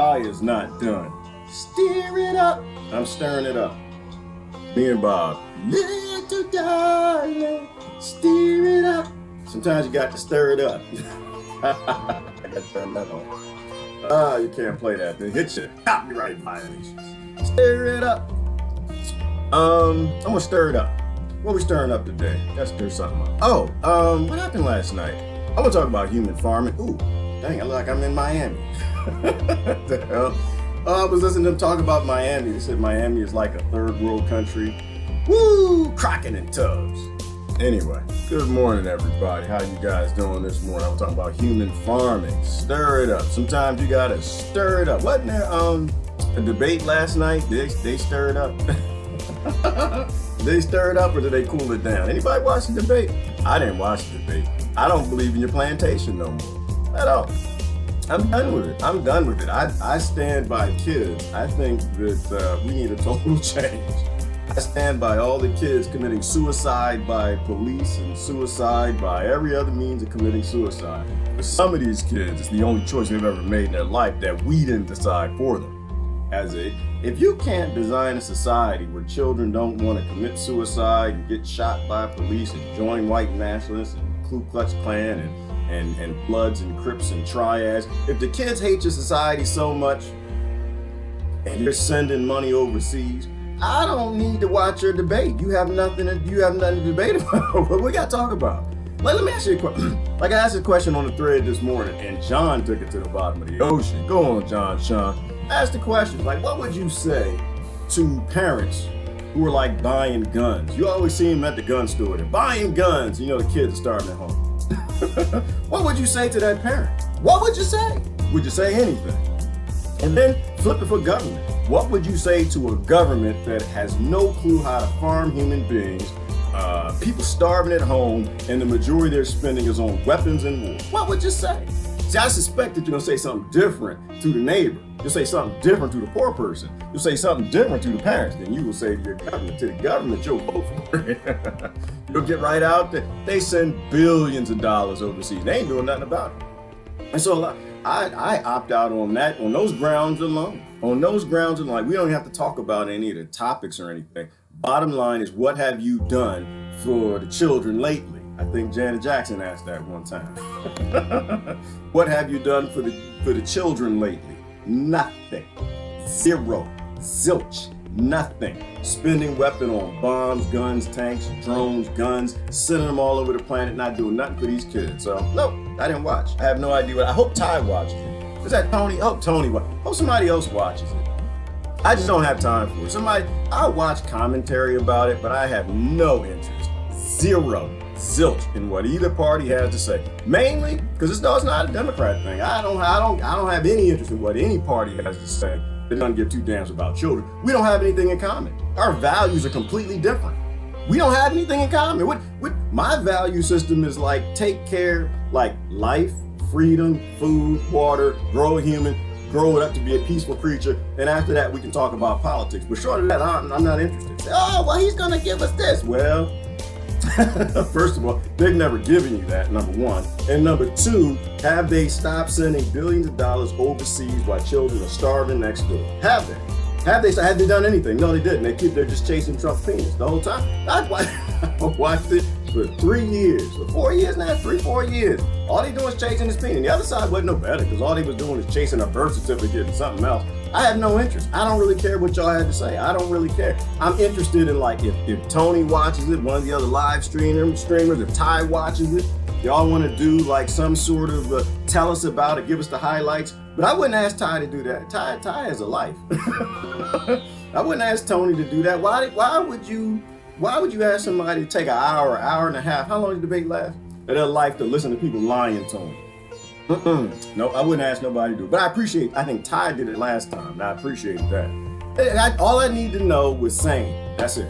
pie is not done. Stir it up. I'm stirring it up. Me and Bob. Little darling, stir it up. Sometimes you got to stir it up. I got to turn that on. You can't play that. They hit you. Copyright violations. Stir it up. I'm gonna stir it up. What are we stirring up today? Let's stir something up. Oh, what happened last night? I'm gonna talk about human farming. Ooh, dang, I look like I'm in Miami. What the hell? I was listening to them talk about Miami. They said Miami is like a third world country. Woo, crocking in tubs. Anyway, good morning, everybody. How you guys doing this morning? I'm talking about human farming. Stir it up. Sometimes you gotta stir it up. Wasn't there a debate last night? Did they stir it up? Did they stir it up or did they cool it down? Anybody watch the debate? I didn't watch the debate. I don't believe in your plantation no more at all. I'm done with it. I'm done with it. I stand by kids. I think that we need a total change. I stand by all the kids committing suicide by police and suicide by every other means of committing suicide. For some of these kids, it's the only choice they've ever made in their life that we didn't decide for them. If you can't design a society where children don't want to commit suicide and get shot by police and join white nationalists and Ku Klux Klan and Bloods and Crips and Triads, if the kids hate your society so much and you're sending money overseas, I don't need to watch your debate. You have nothing to debate about. What we got to talk about? Let me ask you a question. Like I asked a question on the thread this morning, and John took it to the bottom of the ocean. Go on, Sean. Ask the question, like, what would you say to parents who are like buying guns? You always see them at the gun store. They're buying guns. You know the kids are starving at home. What would you say to that parent? What would you say? Would you say anything? And then flip it for government. What would you say to a government that has no clue how to farm human beings, people starving at home, and the majority of their spending is on weapons and war? What would you say? See, I suspect that you're going to say something different to the neighbor. You'll say something different to the poor person. You'll say something different to the parents than you will say to your government. To the government, you'll vote for it. You'll get right out there. They send billions of dollars overseas. They ain't doing nothing about it. And so I opt out on that, on those grounds alone. On those grounds alone, we don't have to talk about any of the topics or anything. Bottom line is, what have you done for the children lately? I think Janet Jackson asked that one time. What have you done for the children lately? Nothing. Zero. Zilch. Nothing. Spending weapon on bombs, guns, tanks, drones, guns, sending them all over the planet, not doing nothing for these kids. So, nope, I didn't watch. I have no idea I hope Ty watches it. Is that Tony? I hope Tony watches it. Hope somebody else watches it. I just don't have time for it. I'll watch commentary about it, but I have no interest. Zero. Zilch in what either party has to say. Mainly because it's not a Democrat thing. I don't have any interest in what any party has to say. It doesn't give two damns about children. We don't have anything in common. Our values are completely different. We don't have anything in common. What my value system is like, take care, like life, freedom, food, water, grow a human, grow it up to be a peaceful creature, and after that we can talk about politics. But short of that, I'm not interested. Say, oh, well, he's gonna give us this. Well, first of all, they've never given you that, number one. And number two, have they stopped sending billions of dollars overseas while children are starving next door? Have they? Have they done anything? No, they didn't. They're just chasing Trump's penis the whole time. I watched it for 3 years, or 4 years now, 4 years. All they doing is chasing his penis. The other side wasn't no better because all they was doing is chasing a birth certificate and something else. I have no interest. I don't really care what y'all had to say. I don't really care. I'm interested in, like, if Tony watches it, one of the other live streamers, if Ty watches it, y'all want to do like some sort of tell us about it, give us the highlights. But I wouldn't ask Ty to do that. Ty has a life. I wouldn't ask Tony to do that. Why would you ask somebody to take an hour and a half? How long did the debate last? Of their life to listen to people lying to them. No, I wouldn't ask nobody to do it. But I think Ty did it last time, and I appreciate that. All I need to know was sane. That's it.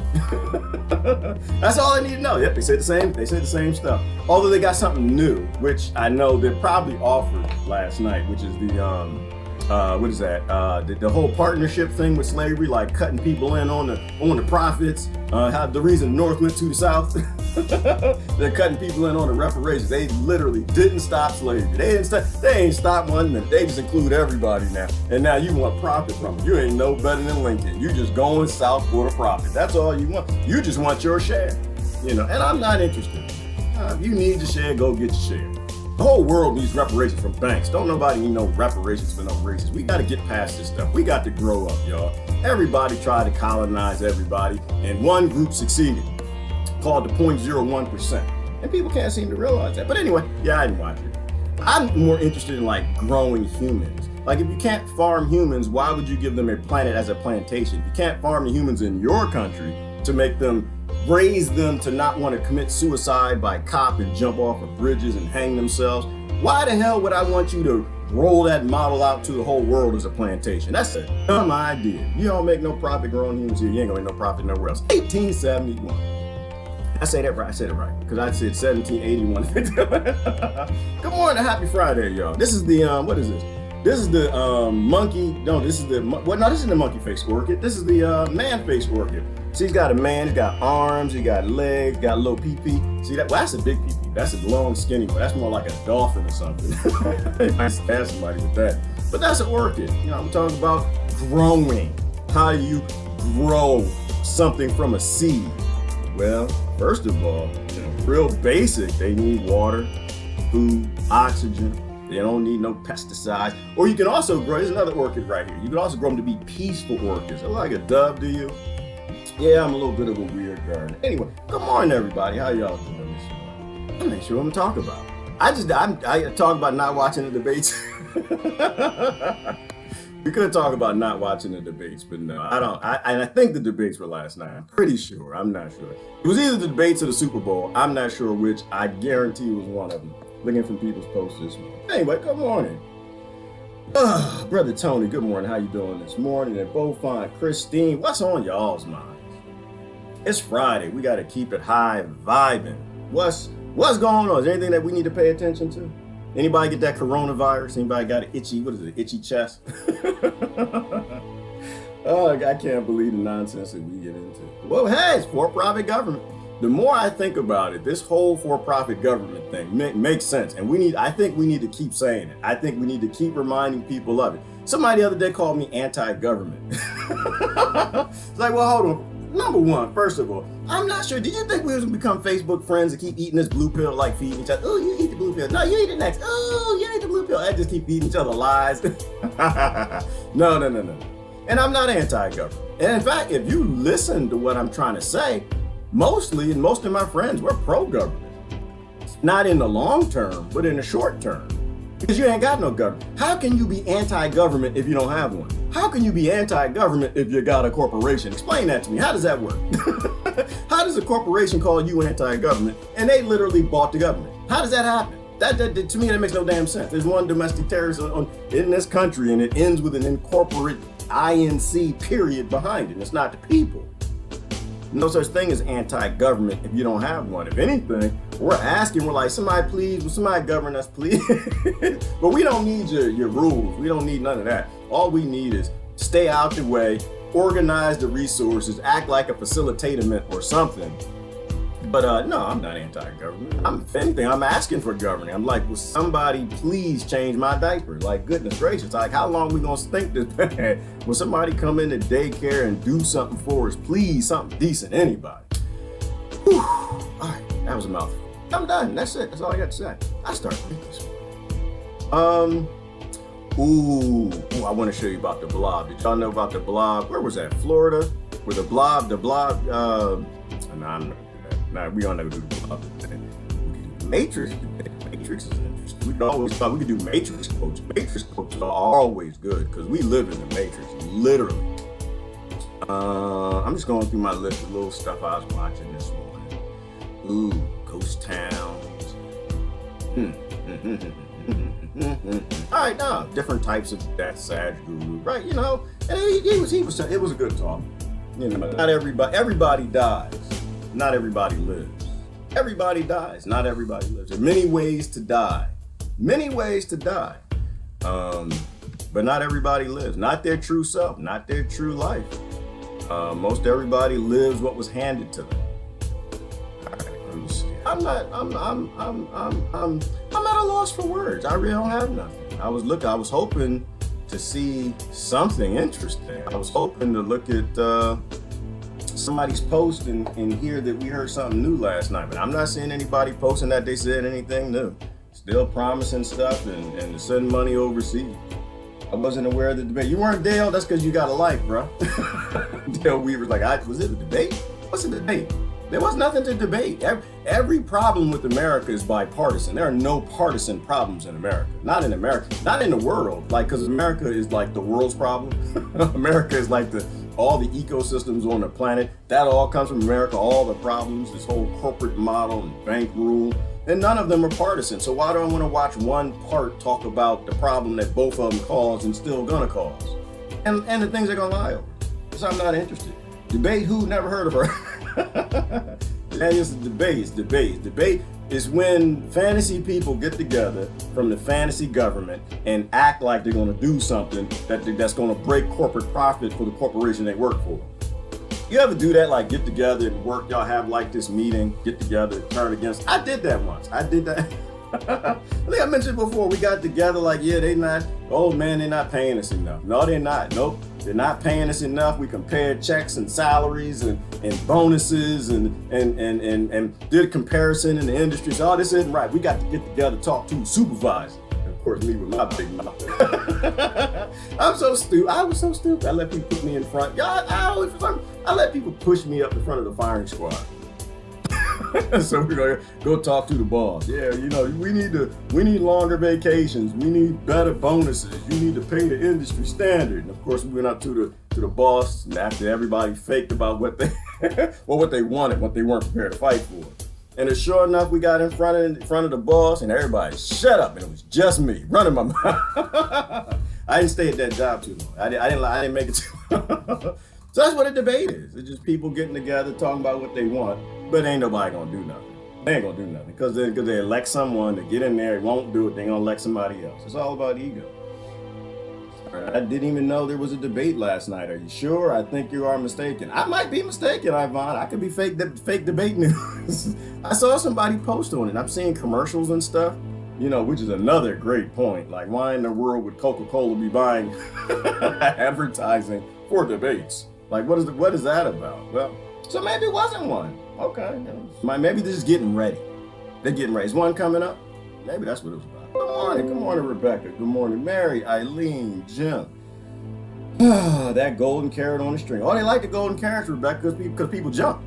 That's all I need to know. Yep, they said the same stuff. Although they got something new, which I know they probably offered last night, which is what is that? The whole partnership thing with slavery, like cutting people in on the profits. How the reason the North went to the South, they're cutting people in on the reparations. They literally didn't stop slavery. They ain't stopped 1 minute. They just include everybody now. And now you want profit from it. You ain't no better than Lincoln. You just going south for the profit. That's all you want. You just want your share. You know, and I'm not interested. If you need your share, go get your share. The whole world needs reparations from banks. Don't nobody need no reparations for no races. We got to get past this stuff. We got to grow up, y'all. Everybody tried to colonize everybody, and one group succeeded, called the 0.01%. And people can't seem to realize that. But anyway, yeah, I didn't watch it. I'm more interested in like growing humans. Like if you can't farm humans, why would you give them a planet as a plantation? You can't farm the humans in your country to make them raise them to not want to commit suicide by cop and jump off of bridges and hang themselves. Why the hell would I want you to roll that model out to the whole world as a plantation? That's a dumb idea. You don't make no profit growing humans here. You ain't gonna make no profit nowhere else. 1871. I say that right. I said it right because I said 1781. Good morning, happy Friday, y'all. This is the what is this? This is the monkey. No, this is the this is the monkey face orchid. This is the man face orchid. See, he's got a man, he's got arms, he got legs, got a little pee-pee. See that? Well, that's a big pee-pee. That's a long, skinny one. That's more like a dolphin or something. You might ask somebody with that. But that's an orchid. You know, I'm talking about growing. How do you grow something from a seed? Well, first of all, you know, real basic. They need water, food, oxygen. They don't need no pesticides. Or you can also grow, there's another orchid right here. You can also grow them to be peaceful orchids. Like a dove, do you? Yeah, I'm a little bit of a weird gardener. Anyway, good morning, everybody. How y'all doing this morning? I'm not sure what I'm talking about. I talk about not watching the debates. We could talk about not watching the debates, but no, I don't. I think the debates were last night. I'm pretty sure. I'm not sure. It was either the debates or the Super Bowl. I'm not sure which. I guarantee it was one of them. Looking from people's posts this morning. Anyway, good morning. Brother Tony, good morning. How you doing this morning? And Beaufont, Christine, what's on y'all's minds? It's Friday. We got to keep it high vibing. What's going on? Is there anything that we need to pay attention to? Anybody get that coronavirus? Anybody got an itchy chest? Oh, I can't believe the nonsense that we get into. Well, hey, it's for-profit government. The more I think about it, this whole for-profit government thing makes sense. And I think we need to keep saying it. I think we need to keep reminding people of it. Somebody the other day called me anti-government. It's like, well, hold on. Number one, first of all, I'm not sure. Did you think we was gonna become Facebook friends and keep eating this blue pill, like feeding each other? Oh, you eat the blue pill. No, you eat it next. Oh, you eat the blue pill. I just keep feeding each other lies. No. And I'm not anti-government. And in fact, if you listen to what I'm trying to say, most of my friends, we're pro-government. Not in the long term, but in the short term. Because you ain't got no government. How can you be anti-government if you don't have one? How can you be anti-government if you got a corporation? Explain that to me. How does that work? How does a corporation call you anti-government and they literally bought the government? How does that happen? That to me, that makes no damn sense. There's one domestic terrorist in this country and it ends with an incorporate INC period behind it. It's not the people. No such thing as anti-government if you don't have one. If anything, we're like, somebody please, will somebody govern us, please? But we don't need your rules. We don't need none of that. All we need is stay out the way, organize the resources, act like a facilitator or something. But no, I'm not anti-government. If anything, I'm asking for governing. I'm like, will somebody please change my diaper? Like, goodness gracious, like, how long we gonna stink this bad? Will somebody come into daycare and do something for us? Please, something decent, anybody. Whew. All right, that was a mouthful. I'm done, that's it. That's all I got to say. I started thinking this one. I want to show you about the blob. Did y'all know about the blob? Where was that? Florida? Where the blob, no, I'm not. Nah, we don't never do the blob. We can do Matrix. Matrix is interesting. We could do Matrix quotes. Matrix quotes are always good because we live in the Matrix, literally. I'm just going through my list of little stuff I was watching this morning. Ghost towns. All right, now different types of that Sag guru, right? You know, and it was a good talk. You know, not everybody dies. Not everybody lives. Everybody dies. Not everybody lives. There are many ways to die. Many ways to die. but not everybody lives. Not their true self, not their true life. Most everybody lives what was handed to them. All right, let me see. I'm at a loss for words. I really don't have nothing. I was hoping to see something interesting. I was hoping to look at somebody's post and hear that we heard something new last night, but I'm not seeing anybody posting that they said anything new. Still promising stuff and to send money overseas. I wasn't aware of the debate. You weren't, Dale? That's because you got a life, bro. Dale Weaver's like, was it a debate? What's a debate? There was nothing to debate. Every problem with America is bipartisan. There are no partisan problems in America. Not in America. Not in the world. Like, because America is like the world's problem. America is like all the ecosystems on the planet. That all comes from America. All the problems, this whole corporate model and bank rule. And none of them are partisan. So why do I want to watch one part talk about the problem that both of them caused and still gonna cause? And the things they're gonna lie over. So I'm not interested. Debate who? Never heard of her. And it's debate. Debate is when fantasy people get together from the fantasy government and act like they're gonna do something that's gonna break corporate profit for the corporation they work for. You ever do that, like get together and work, y'all have like this meeting, get together, turn against? I did that once. I did that. I think I mentioned before, we got together like, yeah, they're not paying us enough. No, they're not. Nope, they're not paying us enough. We compared checks and salaries and bonuses and did a comparison in the industry. So, this isn't right. We got to get together, talk to the supervisor. Of course, me with my big mouth. I'm so stupid. I was so stupid. I let people put me in front. I let people push me up in front of the firing squad. So we're gonna go talk to the boss. Yeah, we need longer vacations. We need better bonuses. You need to pay the industry standard. And of course, we went up to the boss, and after everybody faked about what they what they wanted, what they weren't prepared to fight for. And sure enough, we got in front of the boss, and everybody shut up, and it was just me running my mouth. I didn't stay at that job too long. I didn't make it too long. So that's what a debate is. It's just people getting together, talking about what they want, but ain't nobody gonna do nothing. They ain't gonna do nothing because they elect someone to get in there, it won't do it, they gonna elect somebody else. It's all about ego. I didn't even know there was a debate last night. Are you sure? I think you are mistaken. I might be mistaken, Ivan. I could be fake debate news. I saw somebody post on it. I'm seeing commercials and stuff, which is another great point. Like, why in the world would Coca-Cola be buying advertising for debates? Like, what is that about? Well, so maybe it wasn't one. Okay. Maybe they're just getting ready. They're getting ready. Is one coming up? Maybe that's what it was about. Good morning, Rebecca. Good morning, Mary, Eileen, Jim. That golden carrot on the string. Oh, they like the golden carrots, Rebecca, because people jump.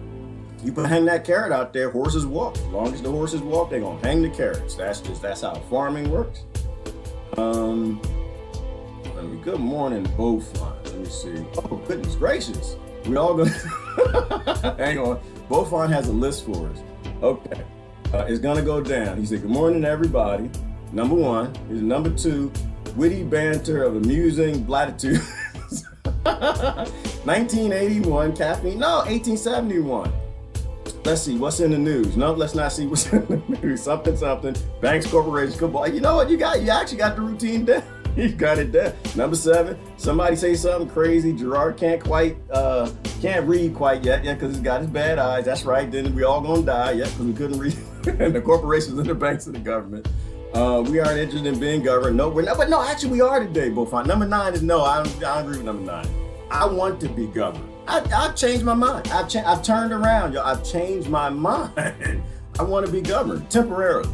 You hang that carrot out there, horses walk. As long as the horses walk, they're gonna hang the carrots. That's how farming works. Good morning, Beaufont. Let me see. Oh, goodness gracious. We all gonna hang on. Beaufont has a list for us. Okay. It's gonna go down. He said, good morning, everybody. Number one. Here's number two. Witty banter of amusing platitudes. 1981, caffeine. No, 1871. Let's see, what's in the news? No, let's not see what's in the news. Something. Banks, corporations, football. You know what you got? You actually got the routine down. You got it down. Number 7, somebody say something crazy. Gerard can't read quite yet, because he's got his bad eyes. That's right. Then we all gonna die, because we couldn't read. And the corporations and the banks and the government. We aren't interested in being governed. No, we're not. But no, actually, we are today, Beaufont. Number 9 is no. I don't agree with number 9. I want to be governed. I've changed my mind. I've turned around, y'all. I've changed my mind. I want to be governed temporarily.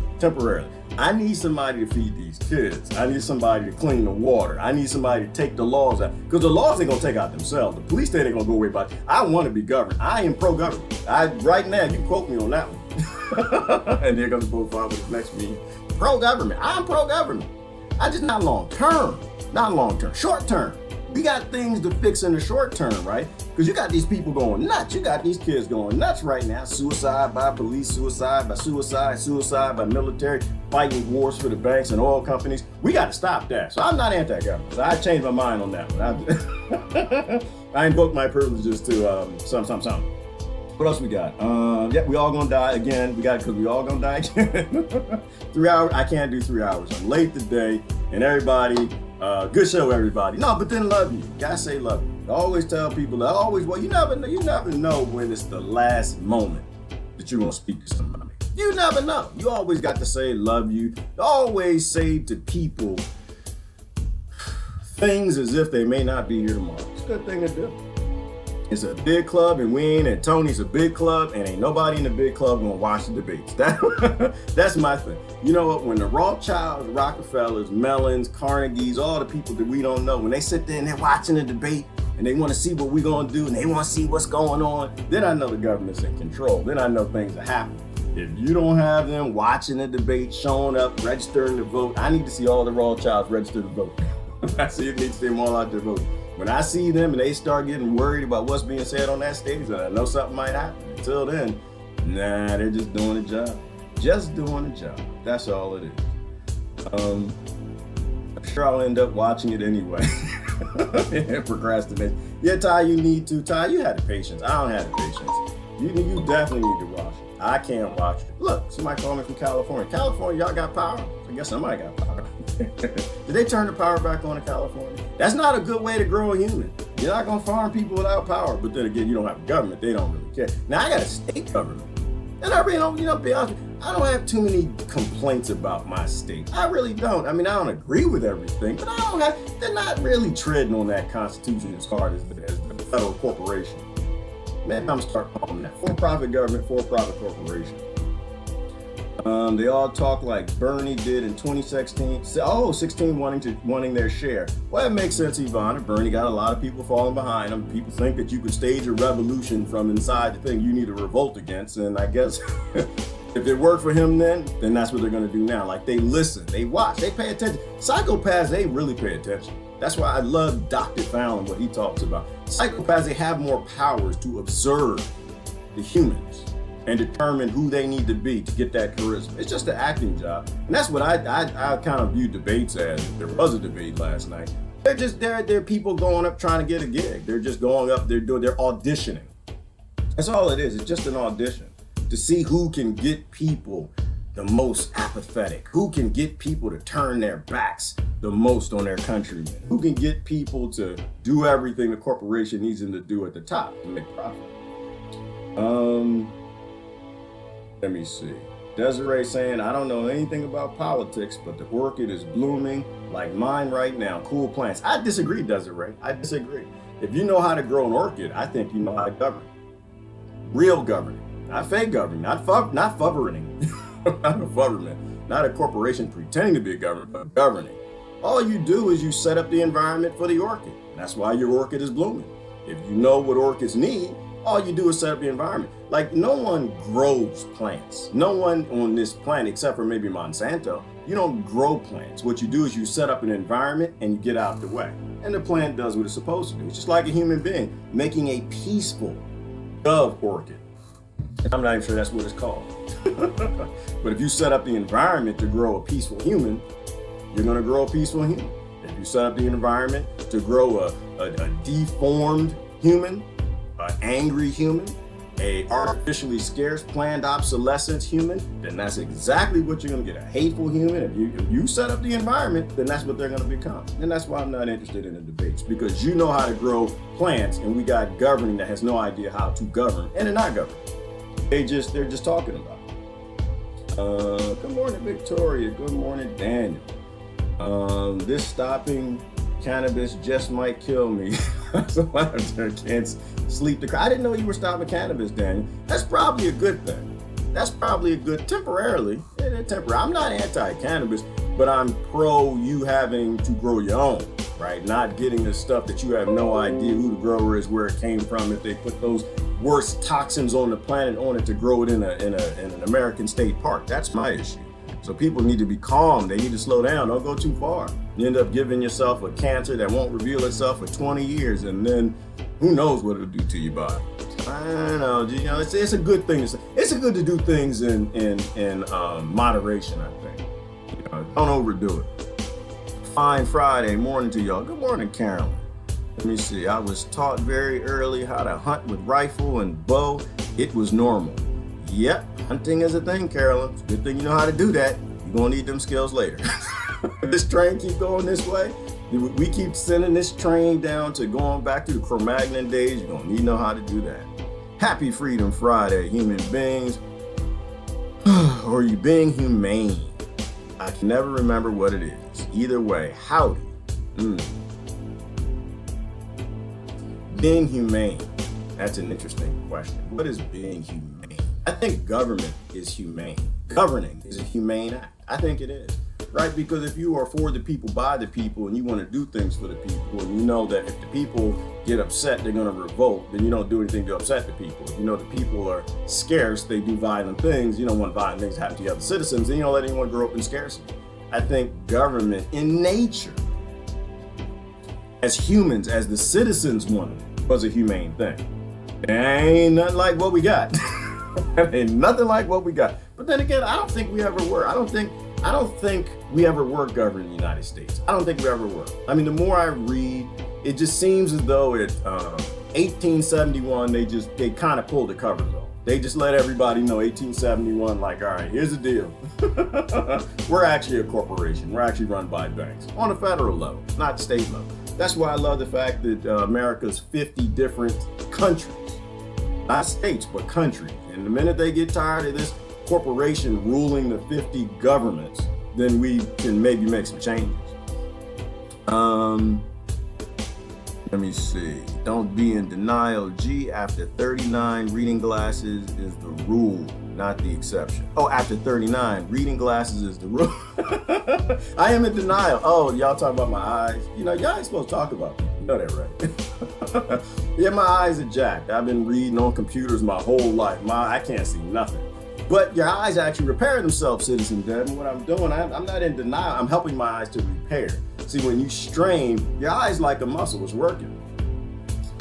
I need somebody to feed these kids. I need somebody to clean the water. I need somebody to take the laws out. Because the laws ain't gonna take out themselves. The police state ain't gonna go away by it. I want to be governed. I am pro-government. Right now, you quote me on that one. And there goes Beaufont with the next meeting. Pro-government. I'm pro-government. I just not long-term. Short-term. We got things to fix in the short term, right? Because you got these people going nuts. You got these kids going nuts right now. Suicide by police, suicide by military, fighting wars for the banks and oil companies. We got to stop that. So I'm not anti-government. So I changed my mind on that one. I invoked my privileges to something. What else we got? We all gonna die again. Because we all gonna die again. 3 hours. I can't do 3 hours. I'm late today, and everybody Good show, everybody. No, but then love you. Gotta say love you. I always tell people, well, you never know when it's the last moment that you're gonna speak to somebody. You never know. You always got to say love you. Always say to people things as if they may not be here tomorrow. It's a good thing to do. It's a big club, and we ain't at Tony's a big club, and ain't nobody in the big club gonna watch the debates. That's my thing. You know what? When the Rothschilds, Rockefellers, Mellons, Carnegies, all the people that we don't know, when they sit there and they're watching the debate and they want to see what we're gonna do and they want to see what's going on, then I know the government's in control. Then I know things are happening. If you don't have them watching the debate, showing up, registering to vote, I need to see all the Rothschilds register to vote. I see it needs to see them all out there voting. When I see them and they start getting worried about what's being said on that stage, then I know something might happen. Until then, nah, they're just doing a job. Just doing a job. That's all it is. I'm sure I'll end up watching it anyway. Procrastination. Yeah, Ty, you need to. Ty, you had the patience. I don't have the patience. You definitely need to watch it. I can't watch it. Look, somebody called me from California. California, y'all got power? I guess somebody got power. Did they turn the power back on in California? That's not a good way to grow a human. You're not gonna farm people without power. But then again, you don't have a government. They don't really care. Now I got a state government. And I really don't, be honest with you, I don't have too many complaints about my state. I really don't. I mean, I don't agree with everything, but they're not really treading on that Constitution as hard as the federal corporation. Maybe I'm gonna start calling that for-profit government, for-profit corporation. They all talk like Bernie did in 2016. 16 wanting their share. Well, it makes sense, Ivana. Bernie got a lot of people falling behind him. People think that you could stage a revolution from inside the thing you need to revolt against. And I guess if it worked for him then that's what they're going to do now. Like, they listen, they watch, they pay attention. Psychopaths, they really pay attention. That's why I love Dr. Fallon, what he talks about. Psychopaths, they have more powers to observe the humans and determine who they need to be to get that charisma. It's just an acting job. And that's what I kind of view debates as. There was a debate last night. They're people going up trying to get a gig. They're just going up, they're auditioning. That's all it is. It's just an audition to see who can get people the most apathetic, who can get people to turn their backs the most on their countrymen, who can get people to do everything the corporation needs them to do at the top to make profit. Let me see. Desiree saying, I don't know anything about politics, but the orchid is blooming like mine right now. Cool plants. I disagree, Desiree. I disagree. If you know how to grow an orchid, I think you know how to govern. Real governing. Not fake governing. Not fubbering. Not a government. Not a corporation pretending to be a government, but governing. All you do is you set up the environment for the orchid. That's why your orchid is blooming. If you know what orchids need, all you do is set up the environment. Like, no one grows plants. No one on this planet, except for maybe Monsanto, you don't grow plants. What you do is you set up an environment and you get out of the way. And the plant does what it's supposed to do. It's just like a human being making a peaceful dove orchid. I'm not even sure that's what it's called. But if you set up the environment to grow a peaceful human, you're going to grow a peaceful human. If you set up the environment to grow a deformed human, an angry human, a artificially scarce, planned obsolescence human, then that's exactly what you're going to get, a hateful human. If you set up the environment, then that's what they're going to become. And that's why I'm not interested in the debates, because you know how to grow plants, and we got governing that has no idea how to govern, and they're not governing. They're just talking about it. Good morning, Victoria. Good morning, Daniel. This stopping cannabis just might kill me. So I can't sleep. I didn't know you were stopping cannabis, Daniel. That's probably a good thing. That's probably a good, temporarily. Yeah, temporary. I'm not anti-cannabis, but I'm pro you having to grow your own, right? Not getting the stuff that you have no idea who the grower is, where it came from, if they put those worst toxins on the planet on it to grow it in an American state park. That's my issue. So people need to be calm. They need to slow down. Don't go too far. You end up giving yourself a cancer that won't reveal itself for 20 years, and then who knows what it'll do to your body. I don't know. It's a good thing. It's good to do things in moderation, I think. Don't overdo it. Fine Friday morning to y'all. Good morning, Carolyn. Let me see. I was taught very early how to hunt with rifle and bow. It was normal. Yep, hunting is a thing, Carolyn. Good thing you know how to do that. You're gonna need them skills later. If this train keep going this way, We keep sending this train down to going back to the Cro-Magnon days. You're gonna need to know how to do that. Happy Freedom Friday, human beings. Or are you being humane? I can never remember what it is. Either way, howdy. Being humane. That's an interesting question. What is being humane? I think government is humane. Governing is a humane act. I think it is. Right? Because if you are for the people, by the people, and you want to do things for the people, and you know that if the people get upset, they're going to revolt, then you don't do anything to upset the people. If you know the people are scarce, they do violent things, you don't want violent things to happen to the other citizens, and you don't let anyone grow up in scarcity. I think government in nature, as humans, as the citizens wanted, was a humane thing. Ain't nothing like what we got. Ain't nothing like what we got. But then again, I don't think we ever were. I don't think we ever were governed in the United States. I don't think we ever were. I mean, the more I read, it just seems as though it 1871, they kind of pulled the covers off. They just let everybody know 1871, like, all right, here's the deal. We're actually a corporation. We're actually run by banks on a federal level, not state level. That's why I love the fact that America's 50 different countries, not states, but countries. And the minute they get tired of this corporation ruling the 50 governments, then we can maybe make some changes. Let me see. Don't be in denial. G, after 39, reading glasses is the rule, not the exception. Oh, after 39, reading glasses is the rule. I am in denial. Oh, y'all talking about my eyes? You know, y'all ain't supposed to talk about me. You know that, right? Yeah, my eyes are jacked. I've been reading on computers my whole life. I can't see nothing. But your eyes actually repair themselves, Citizen Devin. What I'm doing, I'm not in denial. I'm helping my eyes to repair. See, when you strain, your eyes like a muscle, it's working.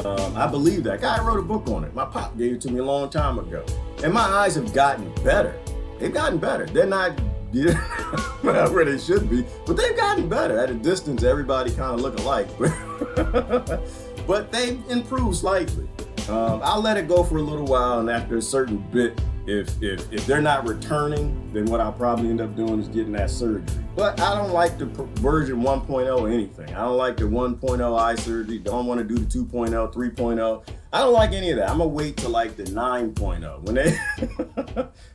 I believe that. Guy wrote a book on it. My pop gave it to me a long time ago. And my eyes have gotten better. They've gotten better. They're not where they should be, but they've gotten better. At a distance, everybody kind of look alike. But they've improved slightly. I'll let it go for a little while, and after a certain bit, if they're not returning, then what I'll probably end up doing is getting that surgery. But I don't like the version 1.0 anything. I don't like the 1.0 eye surgery. Don't want to do the 2.0, 3.0. I don't like any of that. I'm gonna wait till like the 9.0 when they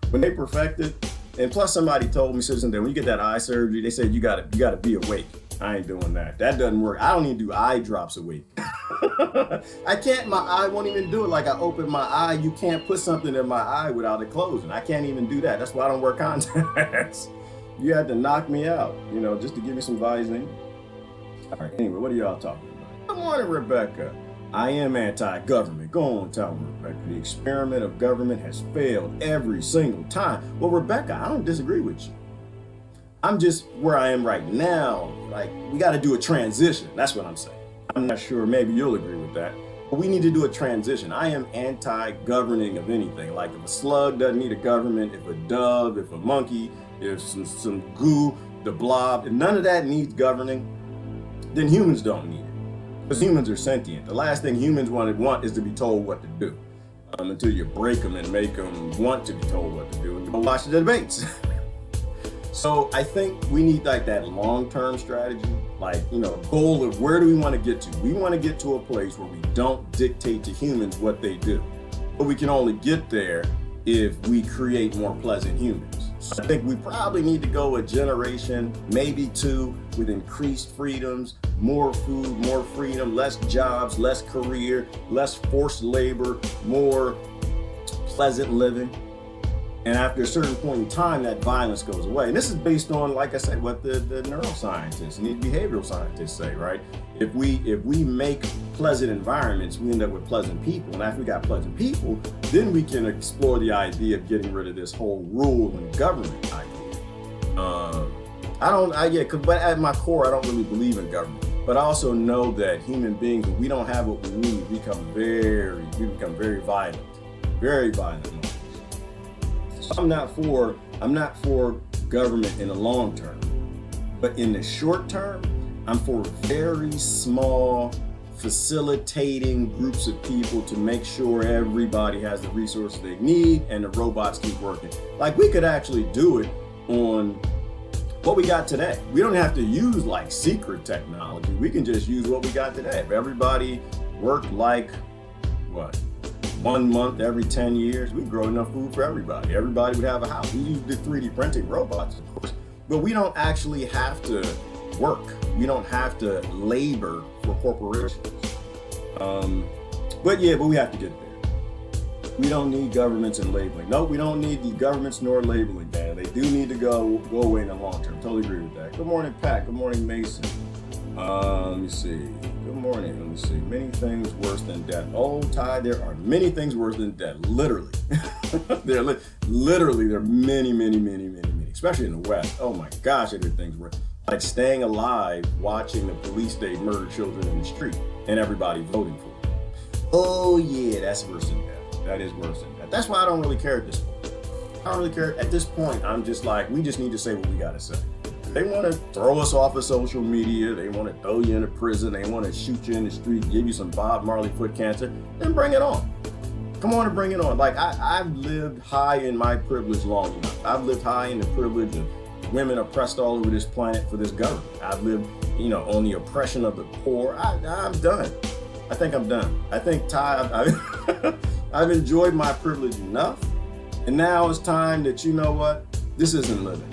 when they perfect it. And plus, somebody told me, Citizen, that when you get that eye surgery, they said you gotta be awake. I ain't doing that. That doesn't work. I don't even do eye drops awake. I can't, my eye won't even do it. Like I open my eye, you can't put something in my eye without it closing. I can't even do that. That's why I don't wear contacts. You had to knock me out, you know, just to give me some Visine. All right, anyway, what are y'all talking about? Good morning, Rebecca. I am anti-government. Go on, tell me, Rebecca. The experiment of government has failed every single time. Well, Rebecca, I don't disagree with you. I'm just where I am right now. Like, we got to do a transition. That's what I'm saying. I'm not sure, maybe you'll agree with that. But we need to do a transition. I am anti-governing of anything. Like if a slug doesn't need a government, if a dove, if a monkey, if some goo, the blob, if none of that needs governing, then humans don't need it. Because humans are sentient. The last thing humans want is to be told what to do. Until you break them and make them want to be told what to do. And go watch the debates. So I think we need like that long-term strategy, like, you know, goal of where do we want to get to? We want to get to a place where we don't dictate to humans what they do. But we can only get there if we create more pleasant humans. So I think we probably need to go a generation, maybe two, with increased freedoms, more food, more freedom, less jobs, less career, less forced labor, more pleasant living. And after a certain point in time, that violence goes away. And this is based on, like I said, what the neuroscientists and the behavioral scientists say, right? If we make pleasant environments, we end up with pleasant people. And after we got pleasant people, then we can explore the idea of getting rid of this whole rule and government idea. But at my core, I don't really believe in government. But I also know that human beings, when we don't have what we need, we become very violent, very violent. I'm not for government in the long term, but in the short term, I'm for very small facilitating groups of people to make sure everybody has the resources they need and the robots keep working. Like we could actually do it on what we got today. We don't have to use like secret technology. We can just use what we got today. If everybody worked like, what, 1 month every 10 years, we'd grow enough food for everybody. Everybody would have a house. We use the 3D printing robots, of course, but we don't actually have to work. We don't have to labor for corporations. But we have to get there. We don't need governments and labeling. No, we don't need the governments nor labeling, Dan. They do need to go away in the long term. Totally agree with that. Good morning, Pat. Good morning, Mason. Let me see. Good morning. Let me see. Many things worse than death. Oh, Ty, there are many things worse than death. Literally. There are many. Especially in the West. Oh my gosh, there are things worse. Like staying alive, watching the police state murder children in the street, and everybody voting for it. Oh yeah, that's worse than death. That is worse than death. That's why I don't really care at this point. I don't really care. At this point, I'm just like, we just need to say what we gotta say. They want to throw us off of social media. They want to throw you into prison. They want to shoot you in the street, give you some Bob Marley foot cancer. Then bring it on. Come on and bring it on. Like I've lived high in my privilege long enough. I've lived high in the privilege of women oppressed all over this planet for this government. I've lived, on the oppression of the poor. I'm done. I think I'm done. I think, Ty, I've enjoyed my privilege enough. And now it's time that, you know what? This isn't living.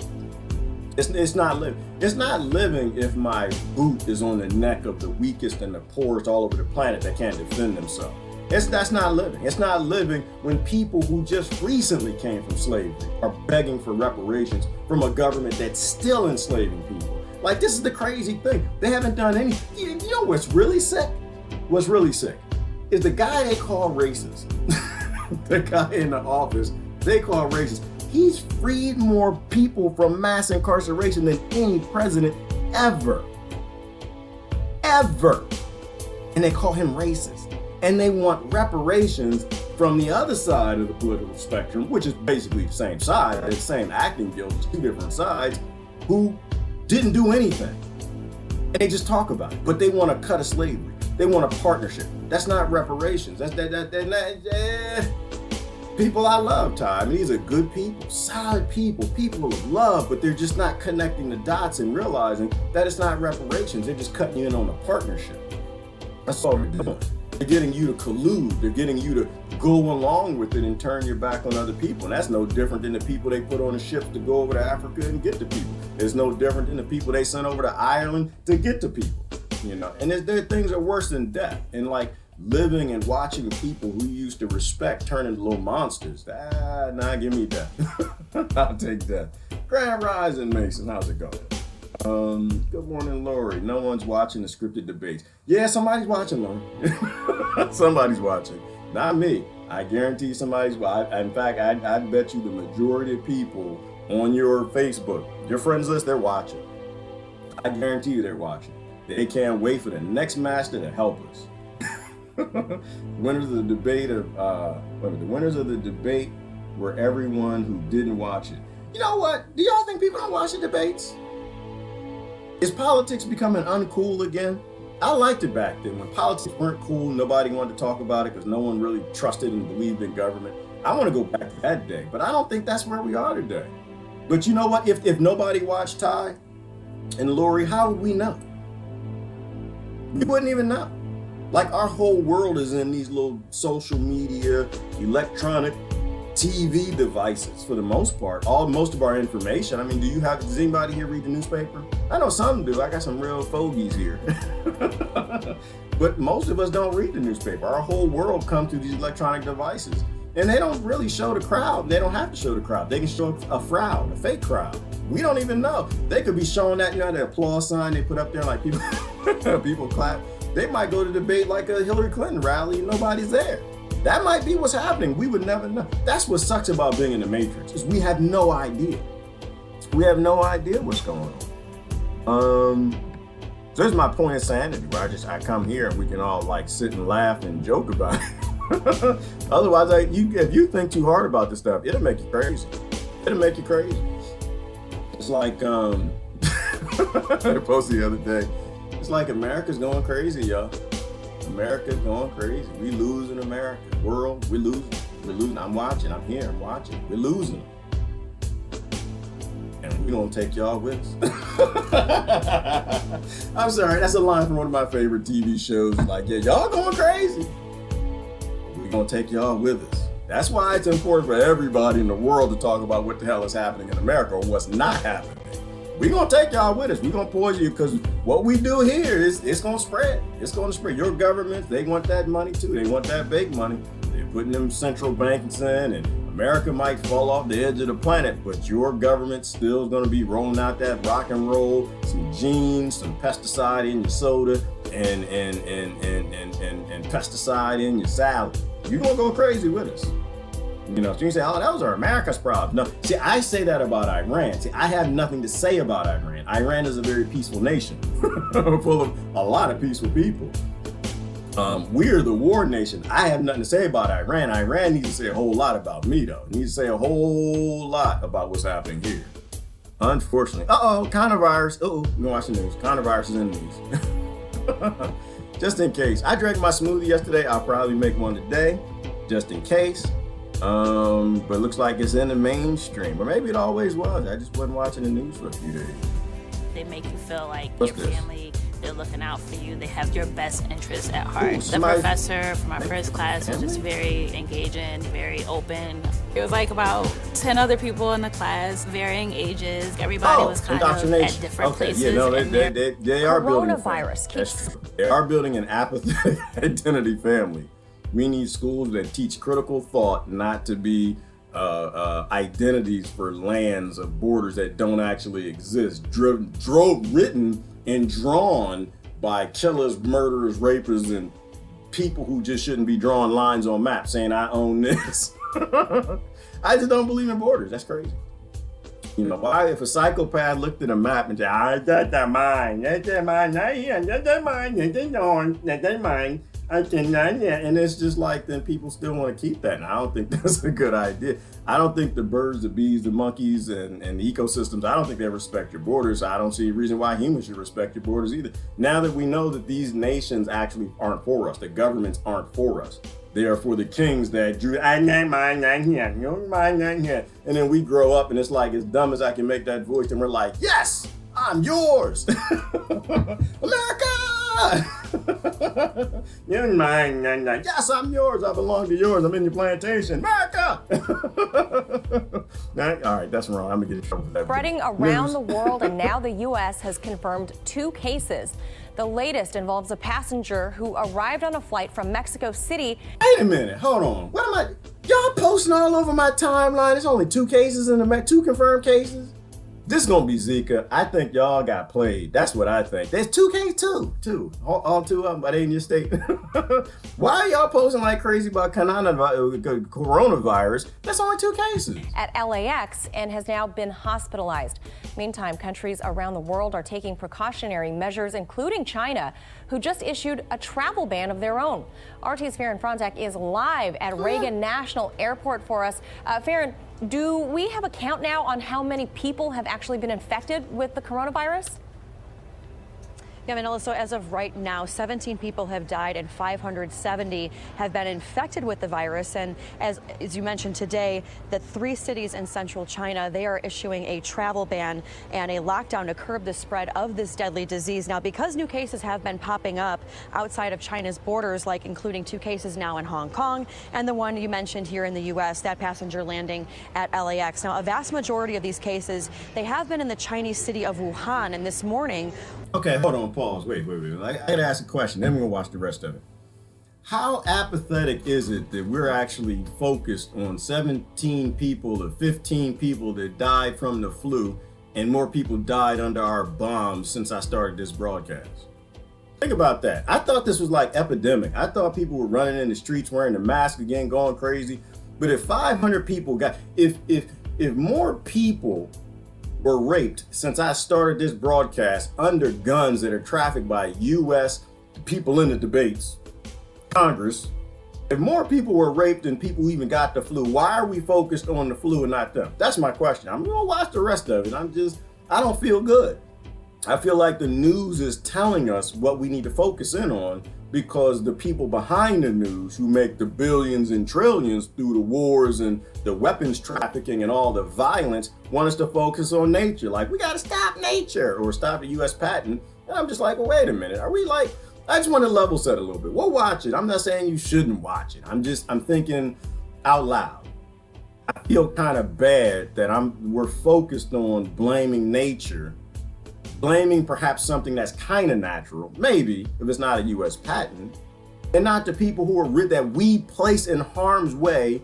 It's not living. It's not living if my boot is on the neck of the weakest and the poorest all over the planet that can't defend themselves. That's not living. It's not living when people who just recently came from slavery are begging for reparations from a government that's still enslaving people. Like, this is the crazy thing. They haven't done anything. You know what's really sick? What's really sick is the guy they call racist. The guy in the office they call racist. He's freed more people from mass incarceration than any president ever. Ever. And they call him racist. And they want reparations from the other side of the political spectrum, which is basically the same side, the same acting guild, two different sides, who didn't do anything. And they just talk about it. But they want to cut a slavery. They want a partnership. That's not reparations. That's people I love, Ty. I mean, these are good people, solid people of love, but they're just not connecting the dots and realizing that it's not reparations. They're just cutting you in on a partnership. That's all they're doing. They're getting you to collude. They're getting you to go along with it and turn your back on other people. And that's no different than the people they put on the ships to go over to Africa and get the people. It's no different than the people they sent over to Ireland to get the people. And there things are worse than death. And like living and watching people who you used to respect turn into little monsters. Give me death. I'll take death. Grand Rising, Mason. How's it going? Good morning, Lori. No one's watching the scripted debates. Yeah, somebody's watching, Lori. Somebody's watching. Not me. I guarantee somebody's watching. In fact, I bet you the majority of people on your Facebook, your friends list, they're watching. I guarantee you they're watching. They can't wait for the next master to help us. Winners of the debate were everyone who didn't watch it. You know what? Do y'all think people don't watch the debates? Is politics becoming uncool again? I liked it back then when politics weren't cool. Nobody wanted to talk about it because no one really trusted and believed in government. I want to go back to that day, but I don't think that's where we are today. But you know what? If nobody watched Ty and Lori, how would we know? We wouldn't even know. Like our whole world is in these little social media, electronic TV devices for the most part. Most of our information. I mean, does anybody here read the newspaper? I know some do. I got some real fogies here. But most of us don't read the newspaper. Our whole world comes through these electronic devices. And they don't really show the crowd. They don't have to show the crowd. They can show a crowd, a fake crowd. We don't even know. They could be showing that, the applause sign they put up there, like people clap. They might go to debate like a Hillary Clinton rally and nobody's there. That might be what's happening. We would never know. That's what sucks about being in the Matrix, is we have no idea. We have no idea what's going on. So this is my point of sanity, where I come here and we can all like sit and laugh and joke about it. Otherwise, if you think too hard about this stuff, it'll make you crazy. It'll make you crazy. It's like I posted the other day. It's like America's going crazy, y'all. America's going crazy. We losing America. World, we're losing. We're losing. I'm watching. I'm here. I'm watching. We're losing. and we gonna take y'all with us. I'm sorry, that's a line from one of my favorite TV shows. Like, yeah, y'all going crazy. We gonna take y'all with us. That's why it's important for everybody in the world to talk about what the hell is happening in America or what's not happening. We gonna take y'all with us. We gonna poison you, because what we do here is it's gonna spread. It's gonna spread. Your governments, they want that money too. They want that big money. They're putting them central banks in, and America might fall off the edge of the planet, but your government still is gonna be rolling out that rock and roll, some genes, some pesticide in your soda, and pesticide in your salad. You're gonna go crazy with us. You know, so you say, oh, that was America's problem. No, see, I say that about Iran. See, I have nothing to say about Iran. Iran is a very peaceful nation, full of a lot of peaceful people. We're the war nation. I have nothing to say about Iran. Iran needs to say a whole lot about me, though. It needs to say a whole lot about what's happening here. Unfortunately. Coronavirus. We're gonna watch the news. Coronavirus is in the news. Just in case. I drank my smoothie yesterday. I'll probably make one today, just in case. But it looks like it's in the mainstream, or maybe it always was. I just wasn't watching the news for a few days. They make you feel like your family, they're looking out for you. They have your best interests at heart. The professor from our first class was just very engaging, very open. It was like about 10 other people in the class, varying ages. Everybody was kind of at different places. Yeah, no, they are building coronavirus. They are building an apathetic identity family. We need schools that teach critical thought, not to be identities for lands of borders that don't actually exist. Written and drawn by killers, murderers, rapists, and people who just shouldn't be drawing lines on maps saying, I own this. I just don't believe in borders. That's crazy. You know, why if a psychopath looked at a map and said, that's mine, that's mine, that's mine, that's mine. And it's just like, then people still want to keep that. And I don't think that's a good idea. I don't think the birds, the bees, the monkeys, and the ecosystems, I don't think they respect your borders. I don't see a reason why humans should respect your borders either. Now that we know that these nations actually aren't for us, the governments aren't for us. They are for the kings that drew, here. And then we grow up and it's like, as dumb as I can make that voice, and we're like, yes, I'm yours. America! You're mine. Yes, I'm yours. I belong to yours. I'm in your plantation. America! All right, that's wrong. I'm going to get in trouble for that. Spreading around the world, and now the U.S. has confirmed 2 cases. The latest involves a passenger who arrived on a flight from Mexico City. Wait a minute. Hold on. What am I? Y'all posting all over my timeline. There's only 2 cases in the 2 confirmed cases. This is gonna be Zika. I think y'all got played. That's what I think. There's 2 cases, two. All 2 of them, but they in your state. Why are y'all posting like crazy about coronavirus? That's only 2 cases. At LAX and has now been hospitalized. Meantime, countries around the world are taking precautionary measures, including China, who just issued a travel ban of their own. RT's Farron Frontek is live at Reagan National Airport for us. Farron, do we have a count now on how many people have actually been infected with the coronavirus? Yeah, Manila, so as of right now, 17 people have died and 570 have been infected with the virus. And as you mentioned today, the 3 cities in central China, they are issuing a travel ban and a lockdown to curb the spread of this deadly disease. Now, because new cases have been popping up outside of China's borders, like including 2 cases now in Hong Kong and the one you mentioned here in the U.S., that passenger landing at LAX. Now, a vast majority of these cases, they have been in the Chinese city of Wuhan. And this morning... Okay, hold on, pause. Wait. I gotta ask a question, then we're gonna watch the rest of it. How apathetic is it that we're actually focused on 17 people or 15 people that died from the flu, and more people died under our bombs since I started this broadcast? Think about that. I thought this was like epidemic. I thought people were running in the streets wearing the mask again, going crazy. But if 500 people got, if more people were raped since I started this broadcast under guns that are trafficked by U.S. people in the debates, Congress, if more people were raped than people who even got the flu, why are we focused on the flu and not them? That's my question. I'm gonna watch the rest of it. I don't feel good. I feel like the news is telling us what we need to focus in on, because the people behind the news who make the billions and trillions through the wars and the weapons trafficking and all the violence want us to focus on nature. Like, we got to stop nature or stop the U.S. patent. And I'm just like, well, wait a minute. Are we like, I just want to level set a little bit. We'll watch it. I'm not saying you shouldn't watch it. I'm thinking out loud. I feel kind of bad that we're focused on blaming nature, blaming perhaps something that's kind of natural, maybe if it's not a U.S. patent, and not the people who are that we place in harm's way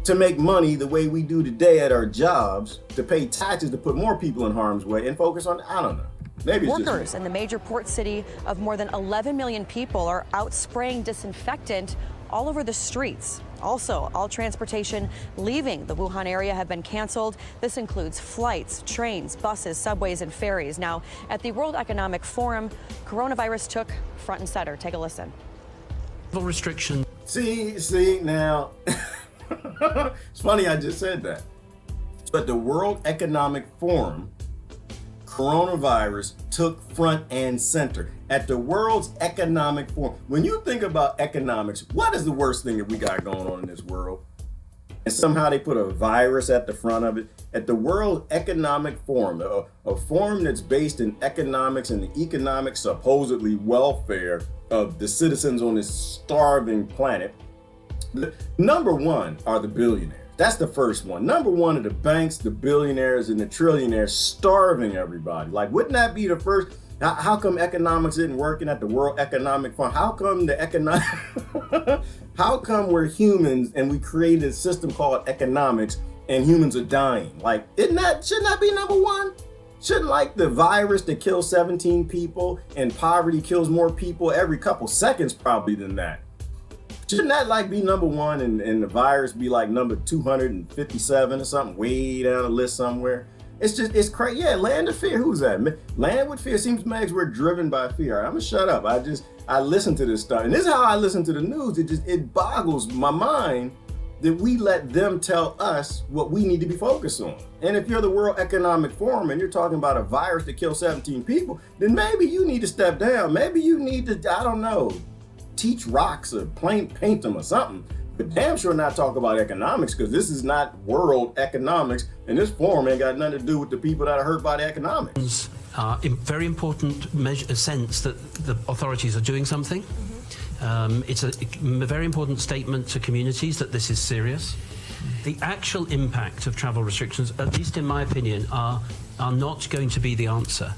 to make money the way we do today at our jobs, to pay taxes to put more people in harm's way and focus on, I don't know. Maybe it's workers in the major port city of more than 11 million people are out spraying disinfectant all over the streets. Also, all transportation leaving the Wuhan area have been canceled. This includes flights, trains, buses, subways, and ferries. Now, at the World Economic Forum, coronavirus took front and center. Take a listen. Restriction. See, now, it's funny I just said that. But the World Economic Forum, coronavirus took front and center. At the World's Economic Forum, when you think about economics, what is the worst thing that we got going on in this world? And somehow they put a virus at the front of it. At the World Economic Forum, a forum that's based in economics and the economic supposedly welfare of the citizens on this starving planet, number one are the billionaires. That's the first one. Number one are the banks, the billionaires, and the trillionaires starving everybody. Like, wouldn't that be the first? How come economics isn't working at the World Economic Forum? How come how come we're humans and we created a system called economics and humans are dying? Like, shouldn't that be number one? Shouldn't, like, the virus that kills 17 people and poverty kills more people every couple seconds probably than that? Shouldn't that, like, be number one and the virus be like number 257 or something way down the list somewhere? It's crazy. Yeah, land of fear. Who's that? Land with fear. Seems, Megs, we're driven by fear. I'm gonna shut up. I listen to this stuff. And this is how I listen to the news. It boggles my mind that we let them tell us what we need to be focused on. And if you're the World Economic Forum and you're talking about a virus that kills 17 people, then maybe you need to step down. Maybe you need to, I don't know, teach rocks or paint them or something. But damn sure not talk about economics, because this is not world economics, and this forum ain't got nothing to do with the people that are hurt by the economics. Very important sense that the authorities are doing something. It's a very important statement to communities that this is serious. The actual impact of travel restrictions, at least in my opinion, are not going to be the answer.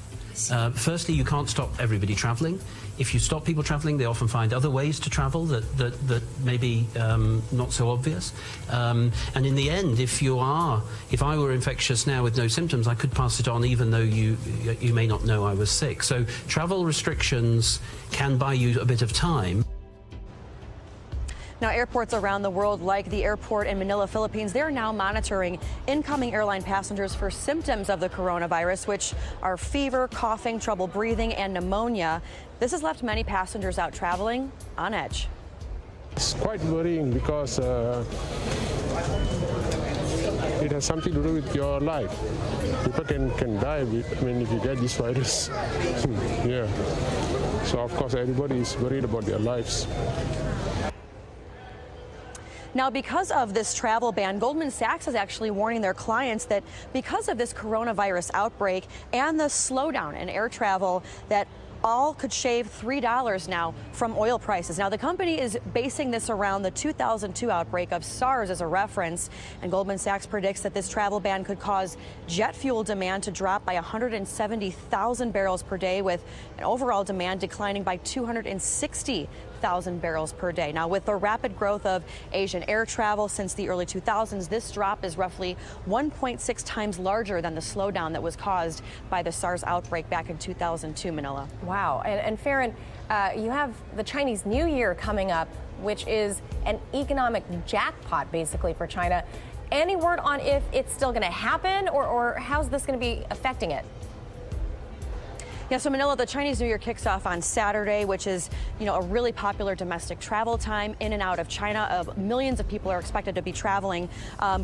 Firstly, you can't stop everybody traveling. If you stop people traveling, they often find other ways to travel that may be not so obvious. And in the end, if I were infectious now with no symptoms, I could pass it on even though you may not know I was sick. So travel restrictions can buy you a bit of time. Now, airports around the world, like the airport in Manila, Philippines, they're now monitoring incoming airline passengers for symptoms of the coronavirus, which are fever, coughing, trouble breathing, and pneumonia. This has left many passengers out traveling on edge. It's quite worrying because it has something to do with your life. People can die if you get this virus. Yeah. So, of course, everybody is worried about their lives. Now, because of this travel ban, Goldman Sachs is actually warning their clients that because of this coronavirus outbreak and the slowdown in air travel, that all could shave $3 now from oil prices. Now, the company is basing this around the 2002 outbreak of SARS as a reference, and Goldman Sachs predicts that this travel ban could cause jet fuel demand to drop by 170,000 barrels per day, with an overall demand declining by 260,000 barrels per day. Now, with the rapid growth of Asian air travel since the early 2000s, this drop is roughly 1.6 times larger than the slowdown that was caused by the SARS outbreak back in 2002, Manila. Wow. And Farron, you have the Chinese New Year coming up, which is an economic jackpot, basically, for China. Any word on if it's still going to happen, or how's this going to be affecting it? Yeah, so Manila, the Chinese New Year kicks off on Saturday, which is, a really popular domestic travel time in and out of China. Millions of people are expected to be traveling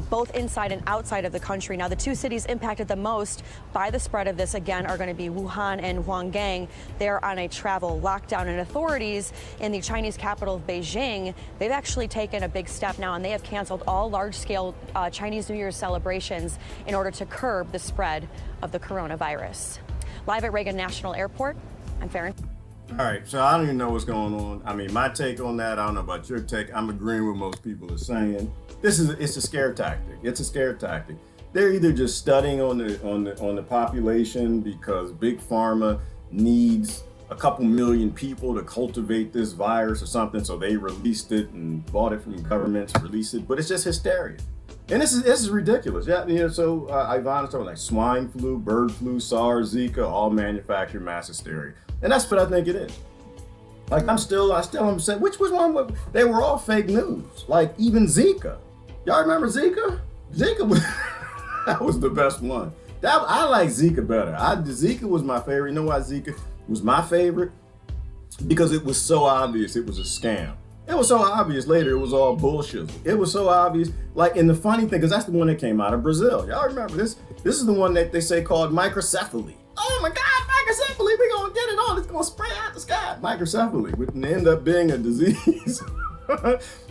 both inside and outside of the country. Now, the two cities impacted the most by the spread of this, again, are going to be Wuhan and Huanggang. They're on a travel lockdown, and authorities in the Chinese capital of Beijing, they've actually taken a big step now, and they have canceled all large-scale Chinese New Year celebrations in order to curb the spread of the coronavirus. Live at Reagan National Airport, I'm Farron. All right, so I don't even know what's going on. I mean, my take on that, I don't know about your take. I'm agreeing with most people are saying. It's a scare tactic. It's a scare tactic. They're either just studying on the population because Big Pharma needs a couple million people to cultivate this virus or something, so they released it and bought it from governments, released it, but it's just hysteria. And this is ridiculous. Yeah, so Ivana's talking like swine flu, bird flu, SARS, Zika, all manufactured mass hysteria. And that's what I think it is. Like I still am saying, which was one? They were all fake news. Like even Zika. Y'all remember Zika? Zika was, that was the best one. I like Zika better. Zika was my favorite. You know why Zika was my favorite? Because it was so obvious it was a scam. It was so obvious later it was all bullshit. It was so obvious. Like, and the funny thing, because that's the one that came out of Brazil. Y'all remember this? This is the one that they say called microcephaly. Oh my God, microcephaly, we're gonna get it on. It's gonna spray out the sky. Microcephaly would end up being a disease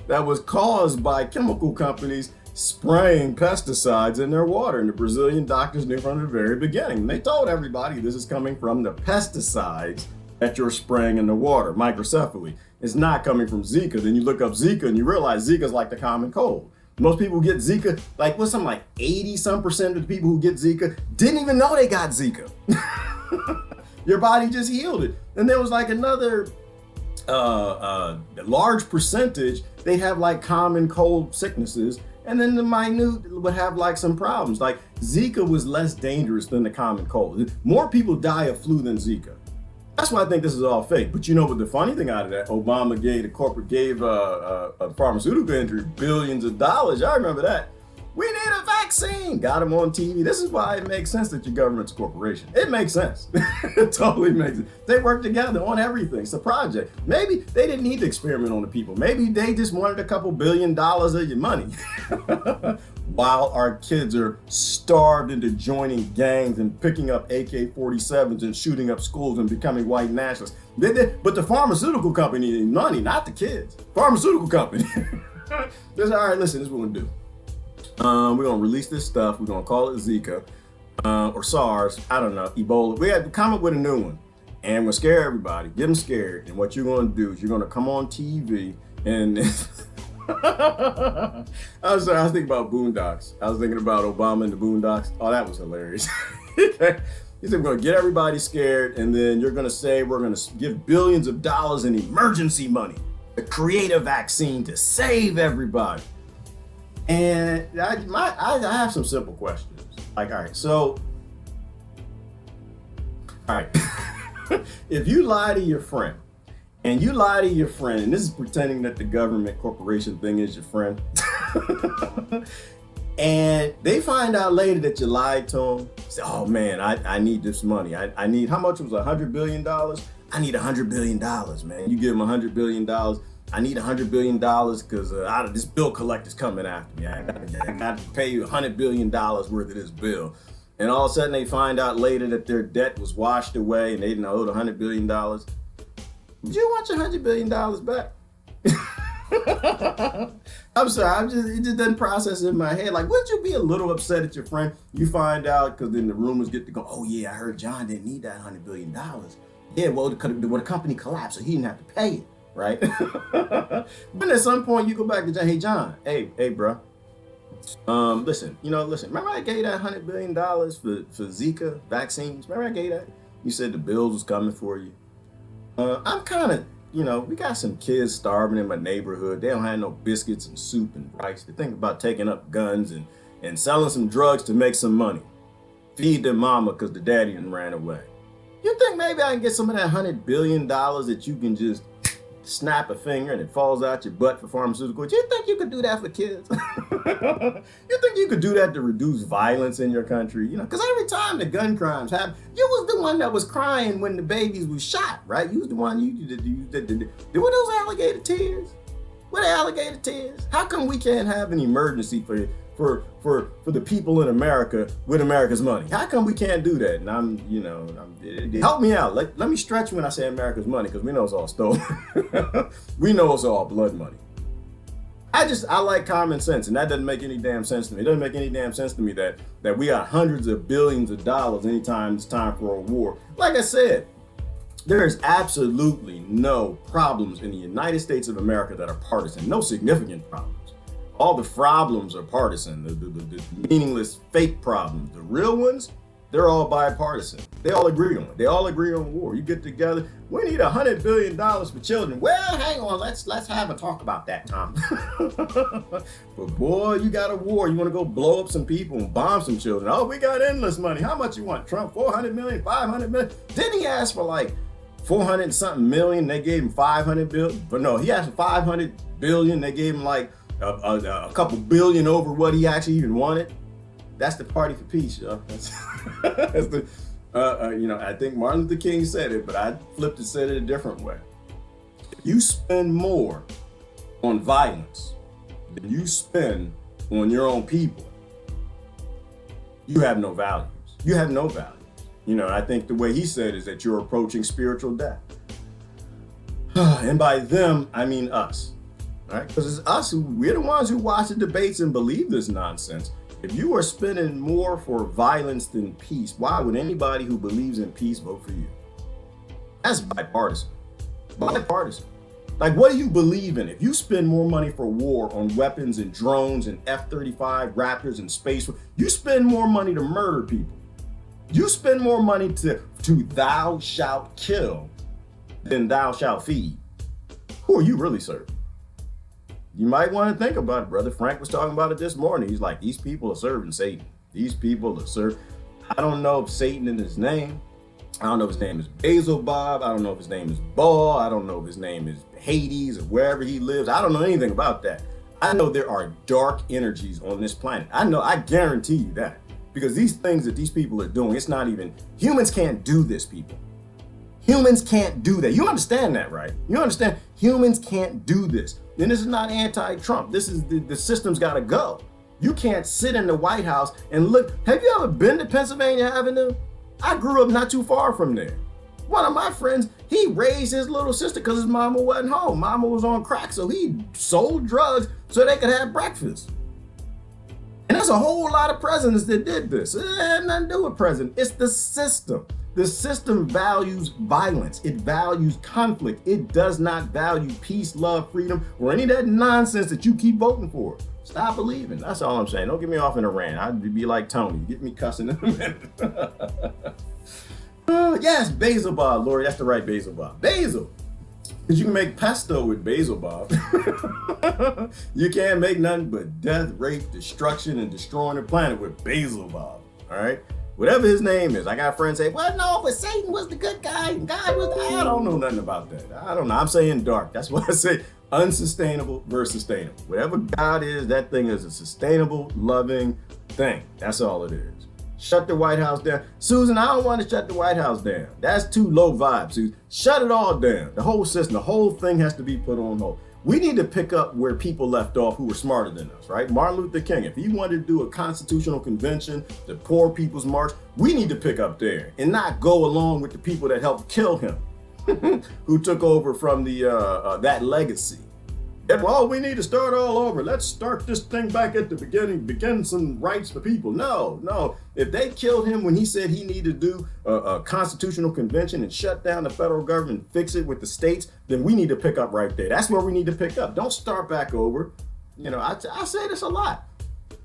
that was caused by chemical companies spraying pesticides in their water. And the Brazilian doctors knew from the very beginning. They told everybody this is coming from the pesticides that you're spraying in the water, microcephaly. It's not coming from Zika. Then you look up Zika and you realize Zika is like the common cold. Most people who get Zika, like what's something like 80% of the people who get Zika didn't even know they got Zika. Your body just healed it. And there was like another large percentage, they have like common cold sicknesses. And then the minute would have like some problems. Like Zika was less dangerous than the common cold. More people die of flu than Zika. That's why I think this is all fake. But you know what the funny thing out of that, Obama gave a pharmaceutical industry billions of dollars. I remember that. We need a vaccine. Got him on TV. This is why it makes sense that your government's a corporation. It makes sense. It totally makes sense. They work together on everything. It's a project. Maybe they didn't need to experiment on the people. Maybe they just wanted a couple $1 billion of your money. While our kids are starved into joining gangs and picking up AK-47s and shooting up schools and becoming white nationalists. But the pharmaceutical company needs money, not the kids. Pharmaceutical company. All right, listen, this is what we're gonna do. We're gonna release this stuff. We're gonna call it Zika or SARS. I don't know, Ebola. We have to come up with a new one, and we'll scare everybody, get them scared. And what you're gonna do is you're gonna come on TV and. I was thinking about Boondocks. I was thinking about Obama and the Boondocks. Oh, that was hilarious. He said we're gonna get everybody scared, and then you're gonna say we're gonna give billions of dollars in emergency money to create a vaccine to save everybody. And I have some simple questions. Like, all right, if you lie to your friend, and this is pretending that the government corporation thing is your friend, and they find out later that you lied to them, say, oh man, I need this money. I need, how much was $100 billion? I need $100 billion, man. You give them $100 billion. I need $100 billion because this bill collector's coming after me. I got to pay you $100 billion worth of this bill. And all of a sudden they find out later that their debt was washed away and they didn't owe $100 billion. Would you want your $100 billion back? I'm sorry, it just doesn't process in my head. Like, wouldn't you be a little upset at your friend? You find out, because then the rumors get to go, oh yeah, I heard John didn't need that $100 billion. Yeah, well, the company collapsed, so he didn't have to pay it, right? But at some point, you go back to John, hey, John, hey, bro. Listen, remember I gave that $100 billion for Zika vaccines? Remember I gave that? You said the bills was coming for you. I'm kind of, we got some kids starving in my neighborhood. They don't have no biscuits and soup and rice. They think about taking up guns and selling some drugs to make some money. Feed their mama because the daddy done ran away. You think maybe I can get some of that $100 billion that you can just snap a finger and it falls out your butt for pharmaceuticals. You think you could do that for kids? You think you could do that to reduce violence in your country? You know, because every time the gun crimes happen, you was the one that was crying when the babies was shot, right? You was the one were those alligator tears? Were they alligator tears? How come we can't have an emergency for the people in America with America's money? How come we can't do that? And help me out. Let me stretch when I say America's money, because we know it's all stolen. We know it's all blood money. I like common sense, and that doesn't make any damn sense to me. It doesn't make any damn sense to me that we got hundreds of billions of dollars anytime it's time for a war. Like I said, there is absolutely no problems in the United States of America that are partisan. No significant problems. All the problems are partisan, the meaningless fake problems. The real ones, they're all bipartisan. They all agree on it. They all agree on war. You get together, we need $100 billion for children. Well, hang on, let's have a talk about that, Tom. But boy, you got a war. You want to go blow up some people and bomb some children. Oh, we got endless money. How much you want, Trump? 400 million, 500 million? Didn't he ask for like 400 and something million? They gave him 500 billion. But no, he asked for 500 billion. They gave him like a couple billion over what he actually even wanted. That's the party for peace, y'all. That's the, I think Martin Luther King said it, but I flipped and said it a different way. If you spend more on violence than you spend on your own people, you have no values. You have no values. I think the way he said is that you're approaching spiritual death. And by them, I mean us. Right? Because it's us we're the ones who watch the debates and believe this nonsense. If you are spending more for violence than peace, why would anybody who believes in peace vote for you? That's bipartisan. Bipartisan. Like, what do you believe in? If you spend more money for war on weapons and drones and F-35 Raptors and space, you spend more money to murder people. You spend more money to thou shalt kill than thou shalt feed. Who are you really serving? You might want to think about it. Brother Frank was talking about it this morning. He's like, these people are serving Satan. These people are serving. I don't know if Satan in his name. I don't know if his name is Beelzebub. I don't know if his name is Baal. I don't know if his name is Hades or wherever he lives. I don't know anything about that. I know there are dark energies on this planet. I guarantee you that. Because these things that these people are doing, it's not even, humans can't do this, people. Humans can't do that. You understand that, right? You understand humans can't do this. And this is not anti-Trump. This is the system's got to go. You can't sit in the White House and look. Have you ever been to Pennsylvania Avenue? I grew up not too far from there. One of my friends, he raised his little sister because his mama wasn't home. Mama was on crack, so he sold drugs so they could have breakfast. And there's a whole lot of presidents that did this. It had nothing to do with president. It's the system. The system values violence. It values conflict. It does not value peace, love, freedom, or any of that nonsense that you keep voting for. Stop believing. That's all I'm saying. Don't get me off in a rant. I'd be like Tony. Get me cussing in a minute. Yes, Beelzebub, Lori. That's the right Beelzebub. Basil. Because you can make pesto with Beelzebub. You can't make nothing but death, rape, destruction, and destroying the planet with Beelzebub. All right? Whatever his name is. I got friends say, well, no, but Satan was the good guy and God was the... I don't know nothing about that. I don't know. I'm saying dark. That's what I say. Unsustainable versus sustainable. Whatever God is, that thing is a sustainable, loving thing. That's all it is. Shut the White House down. Susan, I don't want to shut the White House down. That's too low vibe, Susan. Shut it all down. The whole system, the whole thing has to be put on hold. We need to pick up where people left off who were smarter than us, right? Martin Luther King, if he wanted to do a constitutional convention, the Poor People's March, we need to pick up there and not go along with the people that helped kill him, who took over from the that legacy. And, well, we need to start all over. Let's start this thing back at the beginning, begin some rights for people. No. If they killed him when he said he needed to do a constitutional convention and shut down the federal government and fix it with the states, then we need to pick up right there. That's where we need to pick up. Don't start back over. I say this a lot.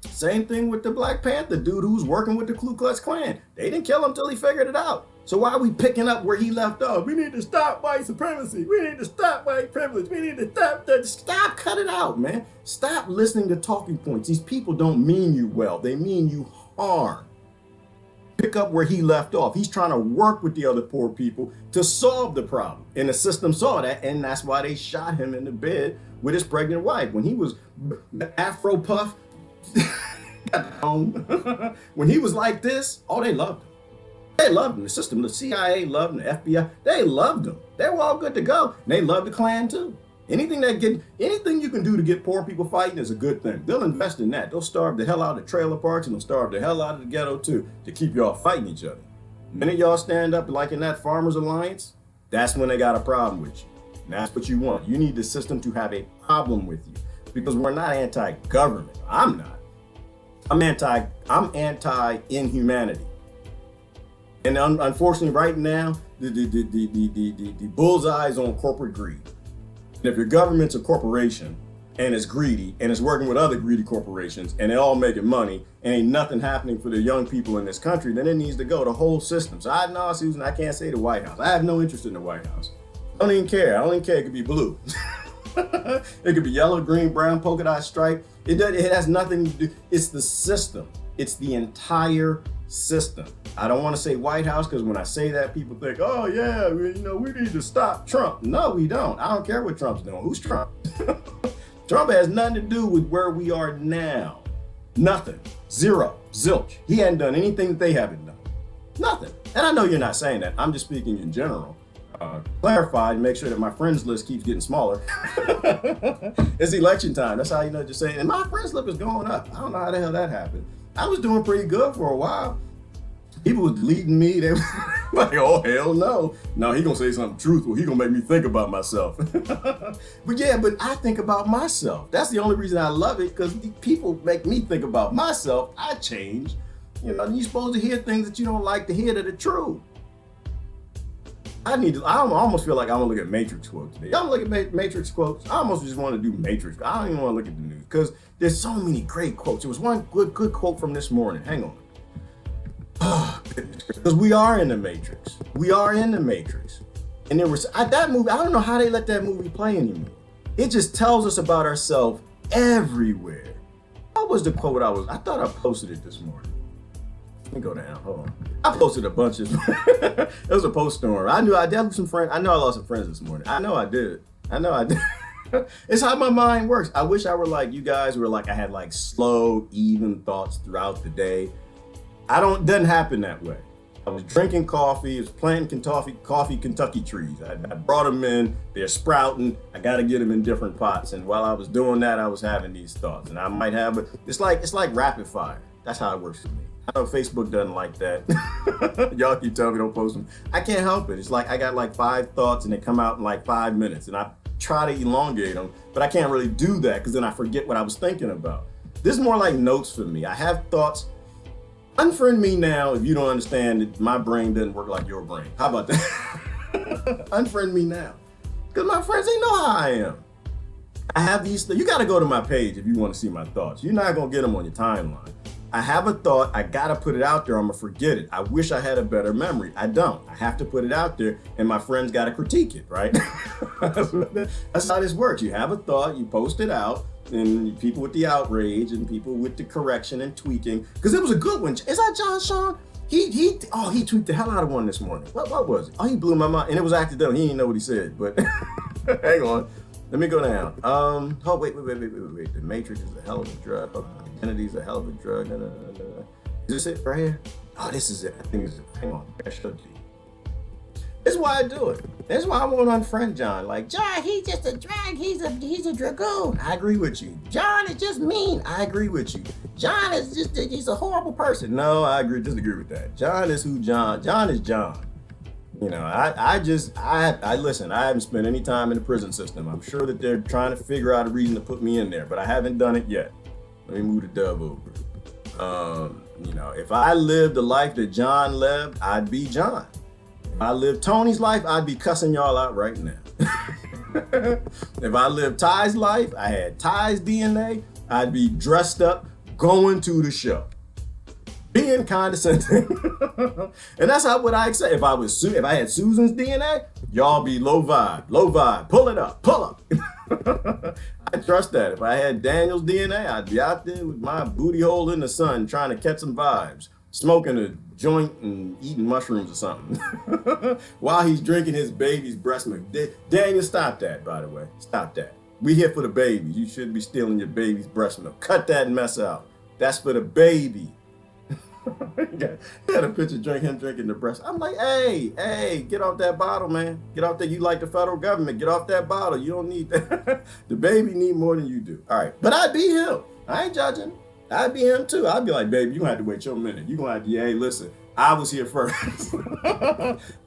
Same thing with the Black Panther dude who's working with the Ku Klux Klan. They didn't kill him till he figured it out. So why are we picking up where he left off? We need to stop white supremacy. We need to stop white privilege. We need to stop that. Stop, cut it out, man. Stop listening to talking points. These people don't mean you well. They mean you harm. pick up where he left off. He's trying to work with the other poor people to solve the problem. And the system saw that, and that's why they shot him in the bed with his pregnant wife. When he was Afro Puff, when he was like this, oh, they loved him. They loved him. The system, the CIA loved him, the FBI, they loved him. They were all good to go. And they loved the Klan too. Anything you can do to get poor people fighting is a good thing. They'll invest in that. They'll starve the hell out of the trailer parks, and they'll starve the hell out of the ghetto too, to keep y'all fighting each other. The minute y'all stand up like in that Farmers Alliance, that's when they got a problem with you. And that's what you want. You need the system to have a problem with you, because we're not anti-government. I'm not. I'm anti-inhumanity. And unfortunately, right now, the bullseye is on corporate greed. And if your government's a corporation and it's greedy and it's working with other greedy corporations and they're all making money and ain't nothing happening for the young people in this country, then it needs to go, the whole system. So I know, Susan, I can't say the White House. I have no interest in the White House. I don't even care. I don't even care. It could be blue. It could be yellow, green, brown, polka dot stripe. It has nothing to do. It's the system. It's the entire system. I don't want to say White House, because when I say that, people think, oh yeah, we need to stop Trump. No, we don't. I don't care what Trump's doing. Who's Trump? Trump has nothing to do with where we are now. Nothing. Zero. Zilch. He hadn't done anything that they haven't done. Nothing. And I know you're not saying that. I'm just speaking in general. Clarify and make sure that my friends list keeps getting smaller. It's election time. That's how you know, just saying. And my friends list is going up. I don't know how the hell that happened. I was doing pretty good for a while. People was deleting me. They were like, oh, hell no. No, he gonna say something truthful. He gonna make me think about myself. But I think about myself. That's the only reason I love it, because people make me think about myself. I change. You're supposed to hear things that you don't like to hear that are true. I almost feel like I'm gonna look at Matrix quotes today. Y'all look at Matrix quotes? I almost just want to do Matrix. I don't even want to look at the news, because there's so many great quotes. There was one good quote from this morning. Hang on. Because we are in the Matrix. We are in the Matrix. And there was that movie. I don't know how they let that movie play anymore. It just tells us about ourselves everywhere. What was the quote I thought I posted it this morning. Let me go down. Hold on. I posted a bunch of it was a post storm. I dealt with some friends. I know I lost some friends this morning. I know I did. It's how my mind works. I wish I were like you guys, where like I had like slow, even thoughts throughout the day. Doesn't happen that way. I was drinking coffee, I was planting coffee Kentucky trees. I brought them in, they're sprouting. I got to get them in different pots. And while I was doing that, I was having these thoughts. And I might have, it's like rapid fire. That's how it works for me. I know Facebook doesn't like that. Y'all keep telling me don't post them. I can't help it. It's like I got like 5 thoughts and they come out in like 5 minutes. And I try to elongate them, but I can't really do that because then I forget what I was thinking about. This is more like notes for me. I have thoughts. Unfriend me now if you don't understand that my brain doesn't work like your brain. How about that? Unfriend me now. Because my friends, they know how I am. I have these, you got to go to my page if you want to see my thoughts. You're not going to get them on your timeline. I have a thought, I got to put it out there, I'm going to forget it. I wish I had a better memory. I don't. I have to put it out there, and my friends got to critique it, right? That's how this works. You have a thought, you post it out, and people with the outrage and people with the correction and tweaking. Because it was a good one. Is that John Sean? He tweaked the hell out of one this morning. What was it? Oh, he blew my mind. And it was accidental. He didn't know what he said, but hang on. Let me go down. Wait. The Matrix is a hell of a drug. Identity is a hell of a drug. No. Is this it right here? Oh, this is it. I think it's it. Hang on. I should be. This is why I do it. That's why I won't unfriend John. Like, John, he's just a drag. He's a dragoon. I agree with you. John is just mean. I agree with you. John is he's a horrible person. No, I disagree with that. John is who John is John. You know, I listen, I haven't spent any time in the prison system. I'm sure that they're trying to figure out a reason to put me in there, but I haven't done it yet. Let me move the dove over. You know, if I lived the life that John lived, I'd be John. If I lived Tony's life, I'd be cussing y'all out right now. If I lived Ty's life, I had Ty's DNA, I'd be dressed up, going to the show, being condescending. And that's what I accept. If I had Susan's DNA, y'all be low vibe, pull it up, pull up. I trust that. If I had Daniel's DNA, I'd be out there with my booty hole in the sun trying to catch some vibes. smoking a joint and eating mushrooms or something while he's drinking his baby's breast milk. Daniel, stop that, by the way. Stop that. We here for the babies. You shouldn't be stealing your baby's breast milk. Cut that mess out. That's for the baby. He had a picture of him drinking the breast. I'm like, hey, get off that bottle, man. Get off that. You like the federal government. Get off that bottle. You don't need that. The baby need more than you do. All right. But I'd be him. I ain't judging. I'd be him too. I'd be like, baby, you gonna have to wait your minute. You gonna have to, hey, listen, I was here first.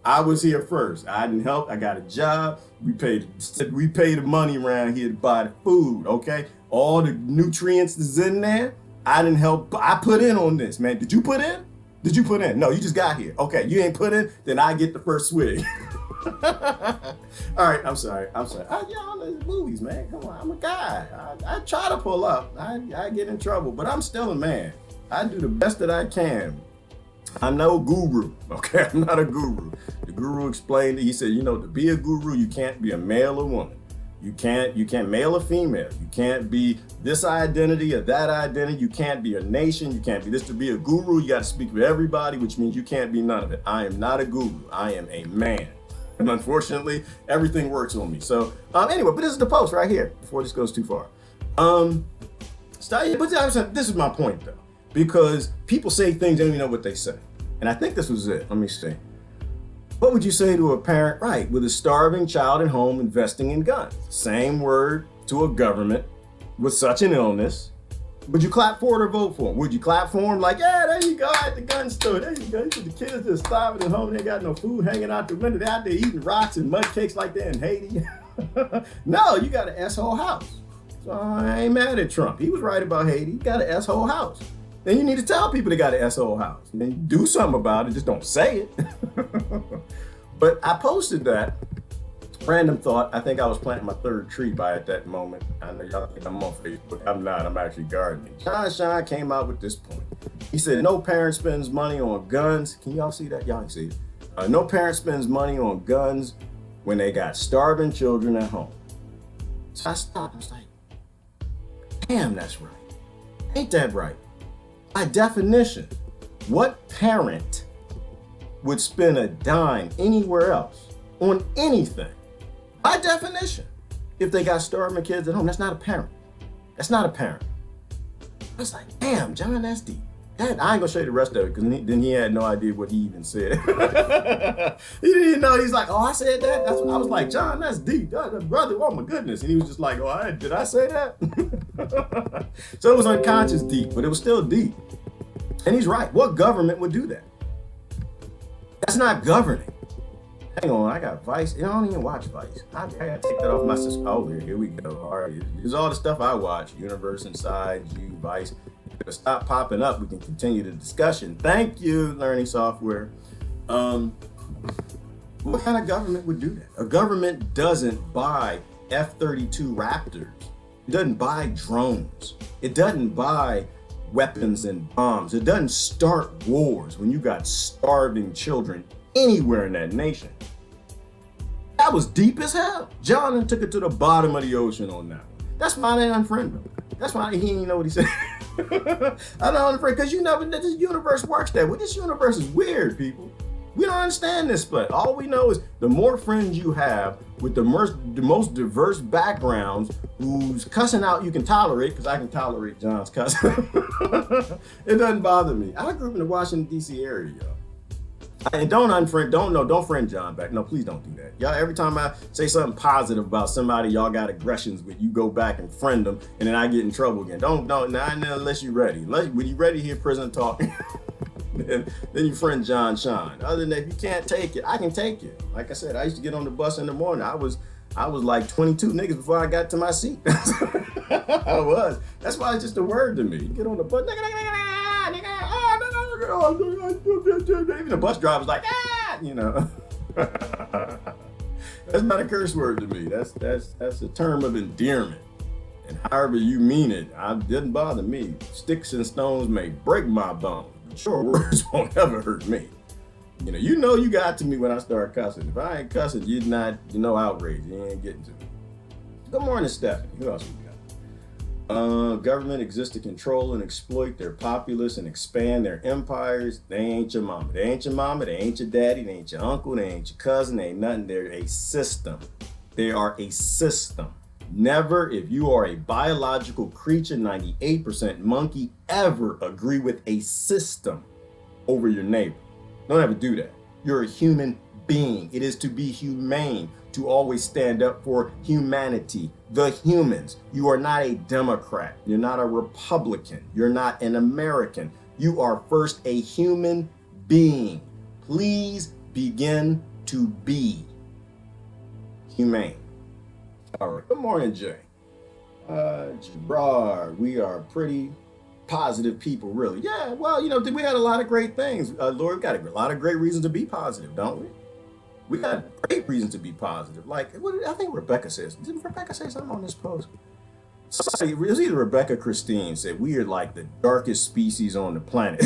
I was here first. I didn't help. I got a job. We paid the money around here to buy the food, okay? All the nutrients that's in there, I didn't help. I put in on this, man. Did you put in? Did you put in? No, you just got here. Okay, you ain't put in, then I get the first swig. All right, I'm sorry. Y'all know movies, man. Come on, I'm a guy. I try to pull up. I get in trouble, but I'm still a man. I do the best that I can. I'm no guru, okay? I'm not a guru. The guru explained it. He said, you know, to be a guru, you can't be a male or woman. You can't male or female. You can't be this identity or that identity. You can't be a nation. You can't be this. To be a guru, you got to speak with everybody, which means you can't be none of it. I am not a guru. I am a man. And unfortunately, everything works on me. So anyway, but this is the post right here before this goes too far. But this is my point though, because people say things, they don't even know what they say. And I think this was it. Let me see. What would you say to a parent, right, with a starving child at home investing in guns? Same word to a government with such an illness. Would you clap for it or vote for him? Would you clap for him like, yeah, there you go at the gun store. There you go. The kids just starving at home. They got no food hanging out the window. They're out there eating rocks and mud cakes like they're in Haiti. No, you got an S-hole house. So I ain't mad at Trump. He was right about Haiti. You got an S-hole house. Then you need to tell people they got an S-hole house. And then you do something about it. Just don't say it. But I posted that. Random thought. I think I was planting my third tree by at that moment. I know y'all think I'm on Facebook. I'm not. I'm actually gardening. John Shine came out with this point. He said, no parent spends money on guns. Can y'all see that? Y'all can see it. No parent spends money on guns when they got starving children at home. So I stopped. I was like, damn, that's right. Ain't that right? By definition, what parent would spend a dime anywhere else on anything? By definition, if they got starving kids at home, that's not a parent. That's not a parent. I was like, damn, John, that's deep. I ain't gonna show you the rest of it because then he had no idea what he even said. He didn't even know. He's like, oh, I said that? That's what I was like, John, that's deep. Brother, oh my goodness. And he was just like, oh, did I say that? So it was unconscious deep, but it was still deep. And he's right. What government would do that? That's not governing. Hang on, I got Vice. I don't even watch Vice. I gotta take that off my system. Oh, here we go. All right, here's all the stuff I watch. Universe Inside, Vice. If it stop popping up, we can continue the discussion. Thank you, learning software. What kind of government would do that? A government doesn't buy F-32 Raptors. It doesn't buy drones. It doesn't buy weapons and bombs. It doesn't start wars when you got starving children anywhere in that nation. That was deep as hell. John took it to the bottom of the ocean on that one. That's why I didn't unfriend him. That's why he didn't know what he said. I don't unfriend because you never this universe works that way. This universe is weird, people. We don't understand this split. All we know is the more friends you have with the most diverse backgrounds, whose cussing out you can tolerate, because I can tolerate John's cussing. It doesn't bother me. I grew up in the Washington, D.C. area, y'all. And don't friend John back. No, please don't do that. Y'all, every time I say something positive about somebody y'all got aggressions with, you go back and friend them, and then I get in trouble again. Not unless you're ready. When you're ready to hear prison talk, then you friend John Shine. Other than that, if you can't take it, I can take it. Like I said, I used to get on the bus in the morning. I was like 22 niggas before I got to my seat. I was. That's why it's just a word to me. You get on the bus, even the bus driver's like, you know. That's not a curse word to me. That's a term of endearment. And however you mean it, it doesn't bother me. Sticks and stones may break my bones, but short words won't ever hurt me. You know you got to me when I start cussing. If I ain't cussing, you're outraged. You ain't getting to me. Good morning, Stephanie. Who else we Government exists to control and exploit their populace and expand their empires. They ain't your mama. They ain't your mama. They ain't your daddy. They ain't your uncle. They ain't your cousin. They ain't nothing. They're a system. They are a system. Never, if you are a biological creature, 98% monkey, ever agree with a system over your neighbor. Don't ever do that. You're a human being. It is to be humane, to always stand up for humanity, the humans. You are not a Democrat. You're not a Republican. You're not an American. You are first a human being. Please begin to be humane. All right. Good morning, Jay. Gerard, we are pretty positive people, really. Yeah, well, we had a lot of great things. Lord, we got a lot of great reasons to be positive, don't we? We got great reasons to be positive. Like, I think Rebecca says. Didn't Rebecca say something on this post? Somebody, it was either Rebecca or Christine, said we are like the darkest species on the planet.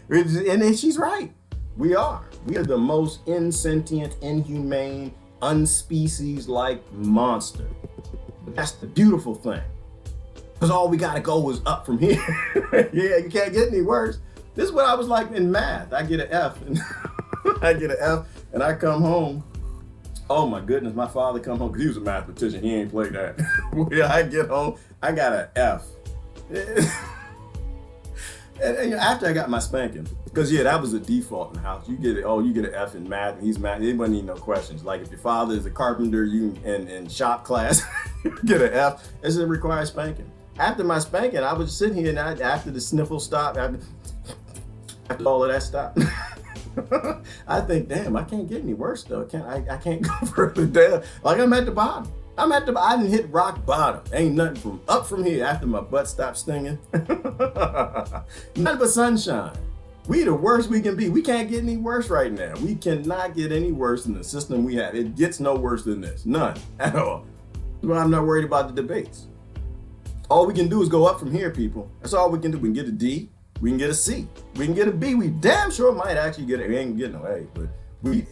And she's right. We are. We are the most insentient, inhumane, unspecies-like monster. But that's the beautiful thing. Because all we got to go is up from here. Yeah, you can't get any worse. This is what I was like in math. I get an F. And I get an F, and I come home. Oh, my goodness. My father come home, because he was a mathematician. He ain't played that. Yeah, I get home. I got an F. And after I got my spanking, because yeah, that was a default in the house. You get it. Oh, you get an F in math, and he's math. It wasn't even no questions. Like if your father is a carpenter, you in shop class, you get an F. It doesn't require spanking. After my spanking, I was sitting here, and after the sniffle stopped, after all of that stopped, I think, damn, I can't get any worse though. I can't go further down. Like I'm at the bottom. I didn't hit rock bottom. Ain't nothing up from here after my butt stopped stinging. Nothing but sunshine. We the worst we can be. We can't get any worse right now. We cannot get any worse than the system we have. It gets no worse than this. None at all. Well, I'm not worried about the debates. All we can do is go up from here, people. That's all we can do. We can get a D. We can get a C. We can get a B. We damn sure might actually get it. We ain't getting no A, but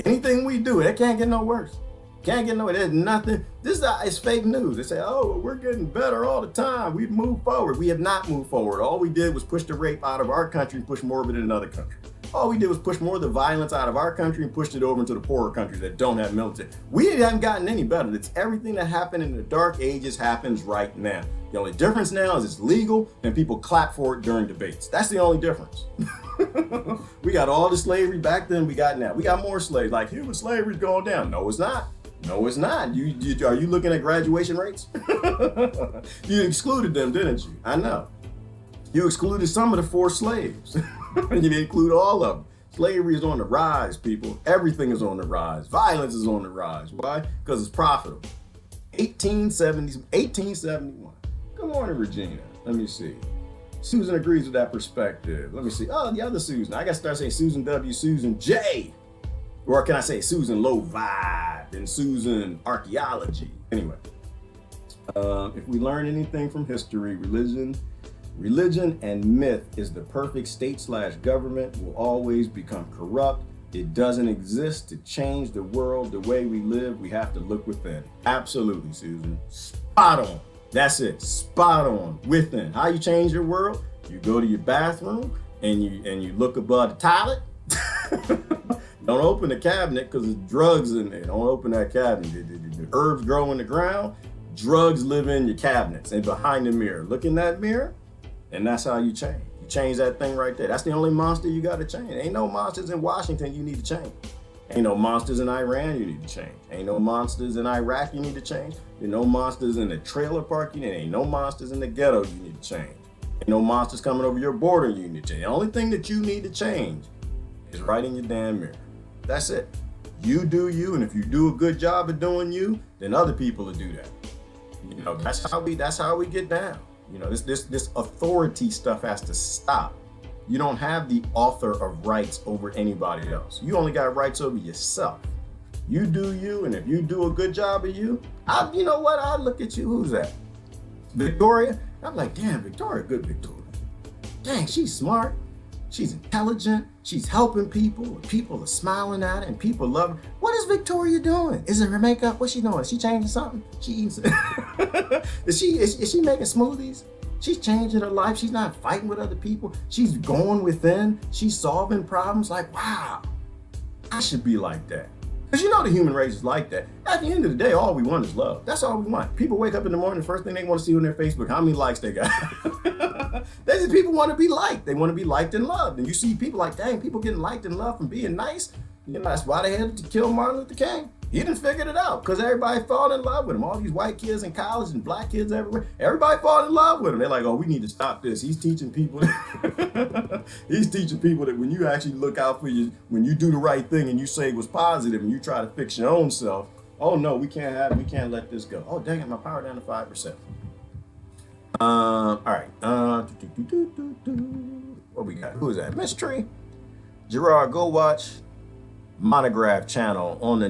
anything we do, it can't get no worse. Can't get no, there's nothing. It's fake news. They say, oh, we're getting better all the time. We've moved forward. We have not moved forward. All we did was push the rape out of our country and push more of it in another country. All we did was push more of the violence out of our country and pushed it over into the poorer countries that don't have military. We haven't gotten any better. It's everything that happened in the dark ages happens right now. The only difference now is it's legal and people clap for it during debates. That's the only difference. We got all the slavery back then we got now. We got more slaves. Like human slavery's going down. No, it's not. No, it's not. Are you looking at graduation rates? You excluded them, didn't you? I know. You excluded some of the forced slaves. You didn't include all of them. Slavery is on the rise, people. Everything is on the rise. Violence is on the rise. Why? Because it's profitable. 1871. Good morning, Regina. Let me see. Susan agrees with that perspective. Let me see. Oh, the other Susan. I got to start saying Susan W, Susan J. Or can I say Susan Low Vibe and Susan Archaeology? Anyway, if we learn anything from history, religion and myth is the perfect state/government will always become corrupt. It doesn't exist to change the world the way we live. We have to look within. Absolutely, Susan. Spot on. That's it. Spot on. Within. How you change your world? You go to your bathroom and you look above the toilet. Don't open the cabinet because there's drugs in there. Don't open that cabinet. The herbs grow in the ground. Drugs live in your cabinets and behind the mirror. Look in that mirror, and that's how you change. You change that thing right there. That's the only monster you got to change. Ain't no monsters in Washington you need to change. Ain't no monsters in Iran you need to change. Ain't no monsters in Iraq you need to change. Ain't no monsters in the trailer park you need. Ain't no monsters in the ghetto you need to change. Ain't no monsters coming over your border you need to change. The only thing that you need to change is right in your damn mirror. That's it. You do you, and if you do a good job of doing you, then other people will do that. You know, that's how we get down. You know, this authority stuff has to stop. You don't have the author of rights over anybody else. You only got rights over yourself. You do you, and if you do a good job of you, you know what? I look at you. Who's that? Victoria? I'm like, damn, Victoria, good Victoria. Dang, she's smart. She's intelligent. She's helping people. People are smiling at her and people love her. What is Victoria doing? Is it her makeup? What's she doing? Is she changing something? She eats it. Is she making smoothies? She's changing her life. She's not fighting with other people. She's going within. She's solving problems. Like, wow, I should be like that. Because you know the human race is like that. At the end of the day, all we want is love. That's all we want. People wake up in the morning, the first thing they want to see on their Facebook, how many likes they got. People want to be liked. They want to be liked and loved. And you see people like, dang, people getting liked and loved from being nice. You know, that's why they had to kill Martin Luther King. He didn't figure it out because everybody fell in love with him. All these white kids in college and black kids everywhere, everybody fall in love with him. They're like, oh, we need to stop this. He's teaching people. He's teaching people that when you actually look out for you, when you do the right thing and you say what's positive and you try to fix your own self, oh no, we can't let this go. Oh, dang it, my power down to 5%. All right. What we got? Who is that? Mystery. Gerard, go watch Monograph channel on the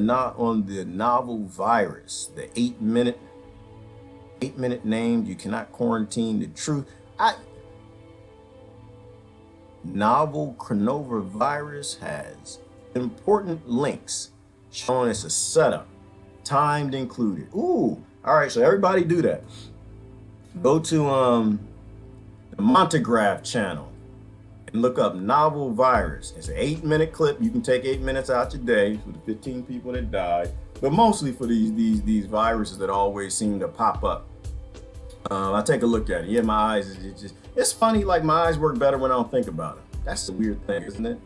novel virus, the 8-minute name. You cannot quarantine the truth. Novel coronavirus has important links showing it's a setup, timed included. Ooh, all right. So everybody do that. Go to the Monograph channel and look up novel virus. It's an 8-minute clip. You can take 8 minutes out your day for the 15 people that died, but mostly for these viruses that always seem to pop up. I take a look at it. Yeah, my eyes, it's funny, like my eyes work better when I don't think about it. That's the weird thing, isn't it?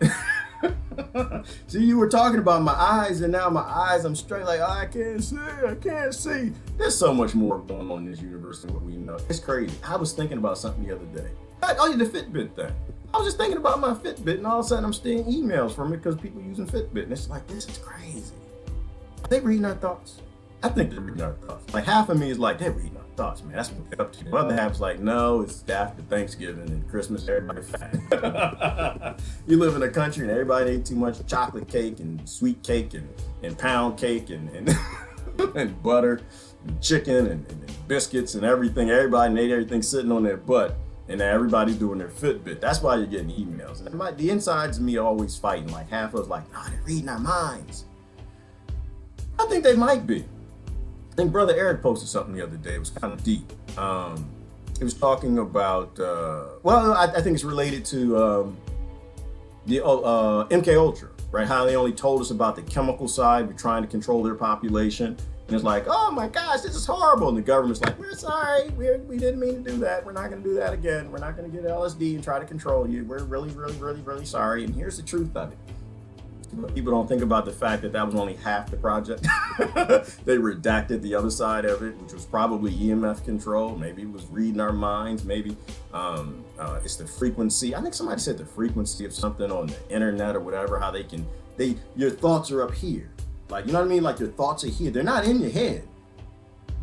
See, you were talking about my eyes, and now my eyes, I'm straight like, oh, I can't see. There's so much more going on in this universe than what we know. It's crazy. I was thinking about something the other day. Oh, yeah, the Fitbit thing. I was just thinking about my Fitbit, and all of a sudden I'm seeing emails from it because people using Fitbit, and it's like, this is crazy. Are they reading our thoughts? I think they're reading our thoughts. Like half of me is like, they're reading our thoughts, man. That's what they're up to. The other half's like, no, it's after Thanksgiving and Christmas, everybody fat. You live in a country and everybody ate too much chocolate cake and sweet cake and pound cake and and butter and chicken and biscuits and everything. Everybody ate everything sitting on their butt. And now everybody's doing their Fitbit. That's why you're getting emails. And the insides of me always fighting. Like half of us like, no, they're reading our minds. I think they might be. I think Brother Eric posted something the other day. It was kind of deep. It was talking about, I think it's related to the MK Ultra, right? How they only told us about the chemical side. We're trying to control their population. And it's like, oh my gosh, this is horrible. And the government's like, we're sorry. We didn't mean to do that. We're not going to do that again. We're not going to get LSD and try to control you. We're really, really, really, really sorry. And here's the truth of it. But people don't think about the fact that that was only half the project. They redacted the other side of it, which was probably EMF control. Maybe it was reading our minds. Maybe it's the frequency. I think somebody said the frequency of something on the internet or whatever, how your thoughts are up here. Like, you know what I mean? Like your thoughts are here. They're not in your head.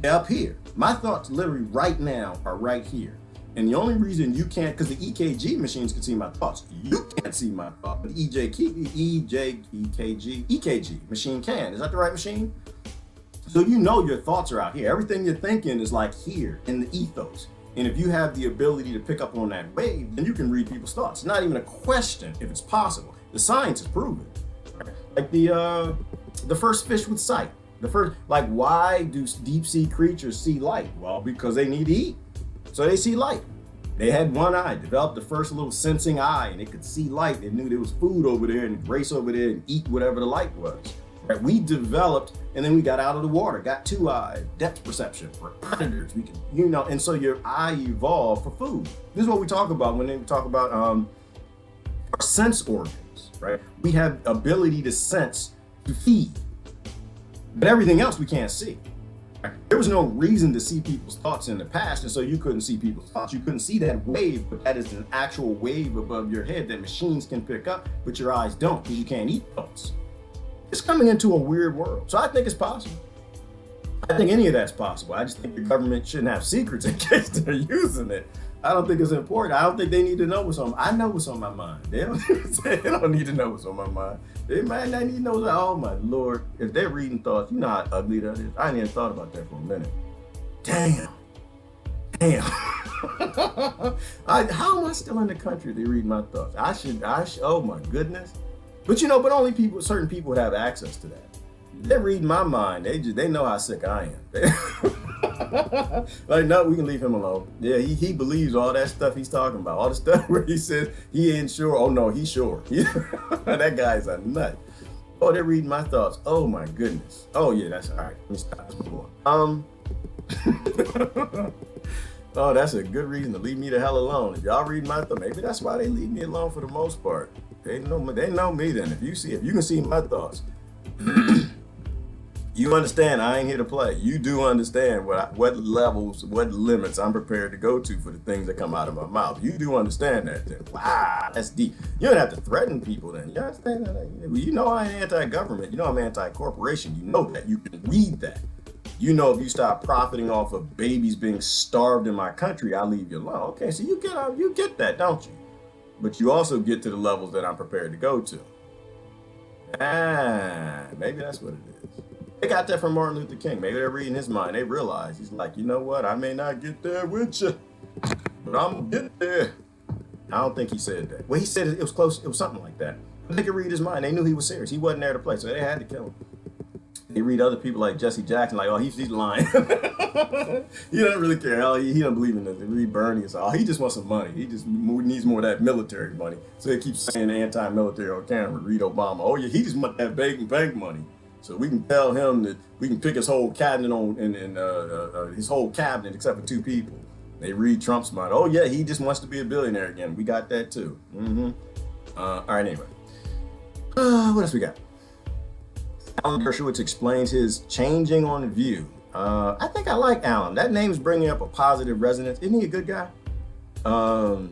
They're up here. My thoughts literally right now are right here. And the only reason you can't, because the EKG machines can see my thoughts. You can't see my thoughts, but EKG machine can. Is that the right machine? So you know your thoughts are out here. Everything you're thinking is like here in the ethos. And if you have the ability to pick up on that wave, then you can read people's thoughts. It's not even a question if it's possible. The science has proven. Like the first fish with sight. Why do deep sea creatures see light? Well, because they need to eat. So they see light. They had one eye, developed the first little sensing eye, and they could see light. They knew there was food over there and race over there and eat whatever the light was. Right? We developed, and then we got out of the water, got 2 eyes, depth perception for predators. We could, and so your eye evolved for food. This is what we talk about when we talk about our sense organs, right? We have ability to sense, to feed, but everything else we can't see. There was no reason to see people's thoughts in the past, and so you couldn't see people's thoughts. You couldn't see that wave, but that is an actual wave above your head that machines can pick up, but your eyes don't, because you can't eat thoughts. It's coming into a weird world. So I think it's possible. I think any of that's possible. I just think the government shouldn't have secrets in case they're using it. I don't think it's important. I don't think they need to know what's on. I know what's on my mind. They don't need to know what's on my mind. They might not need to know. Oh my Lord! If they're reading thoughts, you know how ugly that is. I ain't even thought about that for a minute. Damn. How am I still in the country? They read my thoughts. I should, oh my goodness. But you know, but only people, certain people would have access to that. They read my mind. They know how sick I am. Like, no, we can leave him alone. Yeah, he believes all that stuff he's talking about. All the stuff where he says he ain't sure. Oh no, he's sure. That guy's a nut. Oh, they're reading my thoughts. Oh my goodness. Oh yeah, that's all right. Let me stop. Let's move on. Oh, that's a good reason to leave me the hell alone. If y'all read my thoughts, maybe that's why they leave me alone for the most part. They know me then. If you can see my thoughts, you understand I ain't here to play. You do understand what levels, what limits I'm prepared to go to for the things that come out of my mouth. You do understand that then. Wow, that's deep. You don't have to threaten people then. You understand that? You know I ain't anti-government. You know I'm anti-corporation. You know that. You can read that. You know, if you start profiting off of babies being starved in my country, I'll leave you alone. Okay, so you get that, don't you? But you also get to the levels that I'm prepared to go to. Maybe that's what it is. They got that from Martin Luther King. Maybe they're reading his mind. They realize he's like, you know what? I may not get there with you, but I'm gonna get there. I don't think he said that. Well, he said it was close. It was something like that. But they could read his mind. They knew he was serious. He wasn't there to play, so they had to kill him. They read other people like Jesse Jackson, like, oh, he's lying. He doesn't really care. Hell, he doesn't believe in this. They read Bernie and say, oh, he just wants some money. He just needs more of that military money. So they keep saying anti-military on camera. Read Obama. Oh, yeah, he just wants that bank money. So we can tell him that we can pick his whole cabinet his whole cabinet except for 2 people. They read Trump's mind. Oh, yeah, he just wants to be a billionaire again. We got that, too. All right, anyway. What else we got? Alan Dershowitz explains his changing on view. I think I like Alan. That name's bringing up a positive resonance. Isn't he a good guy?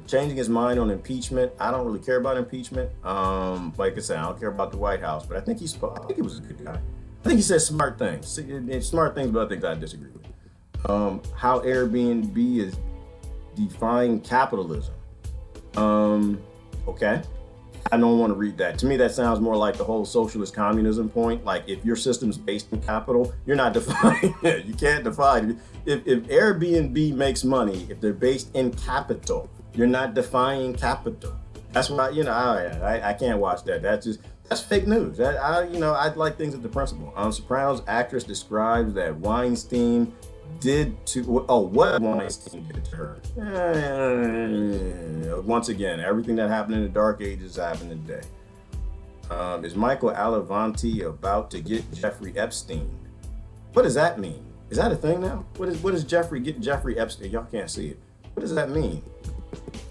Changing his mind on impeachment. I don't really care about impeachment. Like I said, I don't care about the White House, but I think he was a good guy. I think he says smart things. Smart things, but other things I disagree with. How Airbnb is defying capitalism. Okay. I don't want to read that. To me, that sounds more like the whole socialist communism point. Like, if your system's based in capital, you're not defying it. You can't defy it. If Airbnb makes money, if they're based in capital, you're not defying capital. That's why, I can't watch that. That's fake news. I like things at the principle. Sopranos actress describes that Weinstein what Weinstein did to her. Once again, everything that happened in the Dark Ages happened today. Is Michael Alavanti about to get Jeffrey Epstein? What does that mean? Is that a thing now? What is Jeffrey Epstein? Y'all can't see it. What does that mean?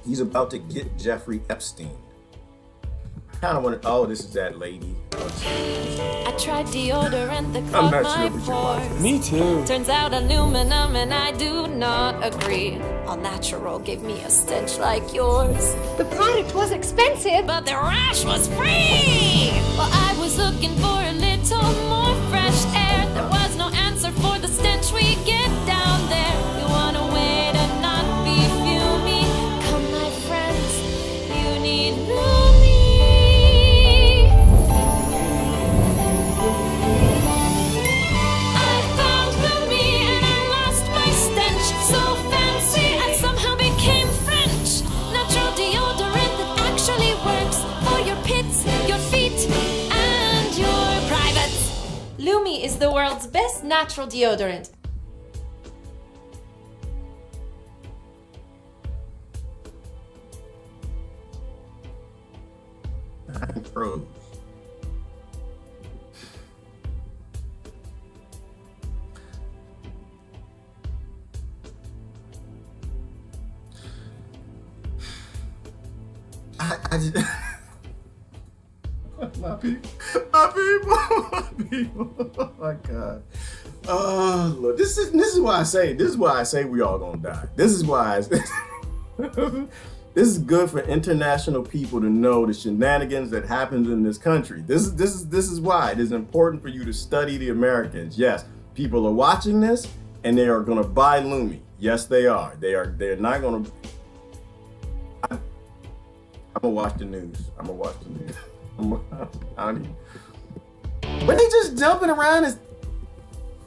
He's about to get Jeffrey Epstein. I kind of want to. Oh, this is that lady. I tried deodorant that caught my pores. Me too. Turns out aluminum and I do not agree. All natural gave me a stench like yours. The product was expensive, but the rash was free. Well, I was looking for a little more fresh air. There was no answer for the stench we get down there. You want a way to not be fumey? Come, my friends, you need Lumi. Lumi is the world's best natural deodorant. Pros. I just my people. Oh my God. Oh Lord, this is why I say we all gonna die. This is why this is good for international people to know the shenanigans that happens in this country. This is why it is important for you to study the Americans. Yes, people are watching this and they are gonna buy Lumi. Yes, they are. They're not gonna. I'm gonna watch the news. I don't even. When they just jumping around as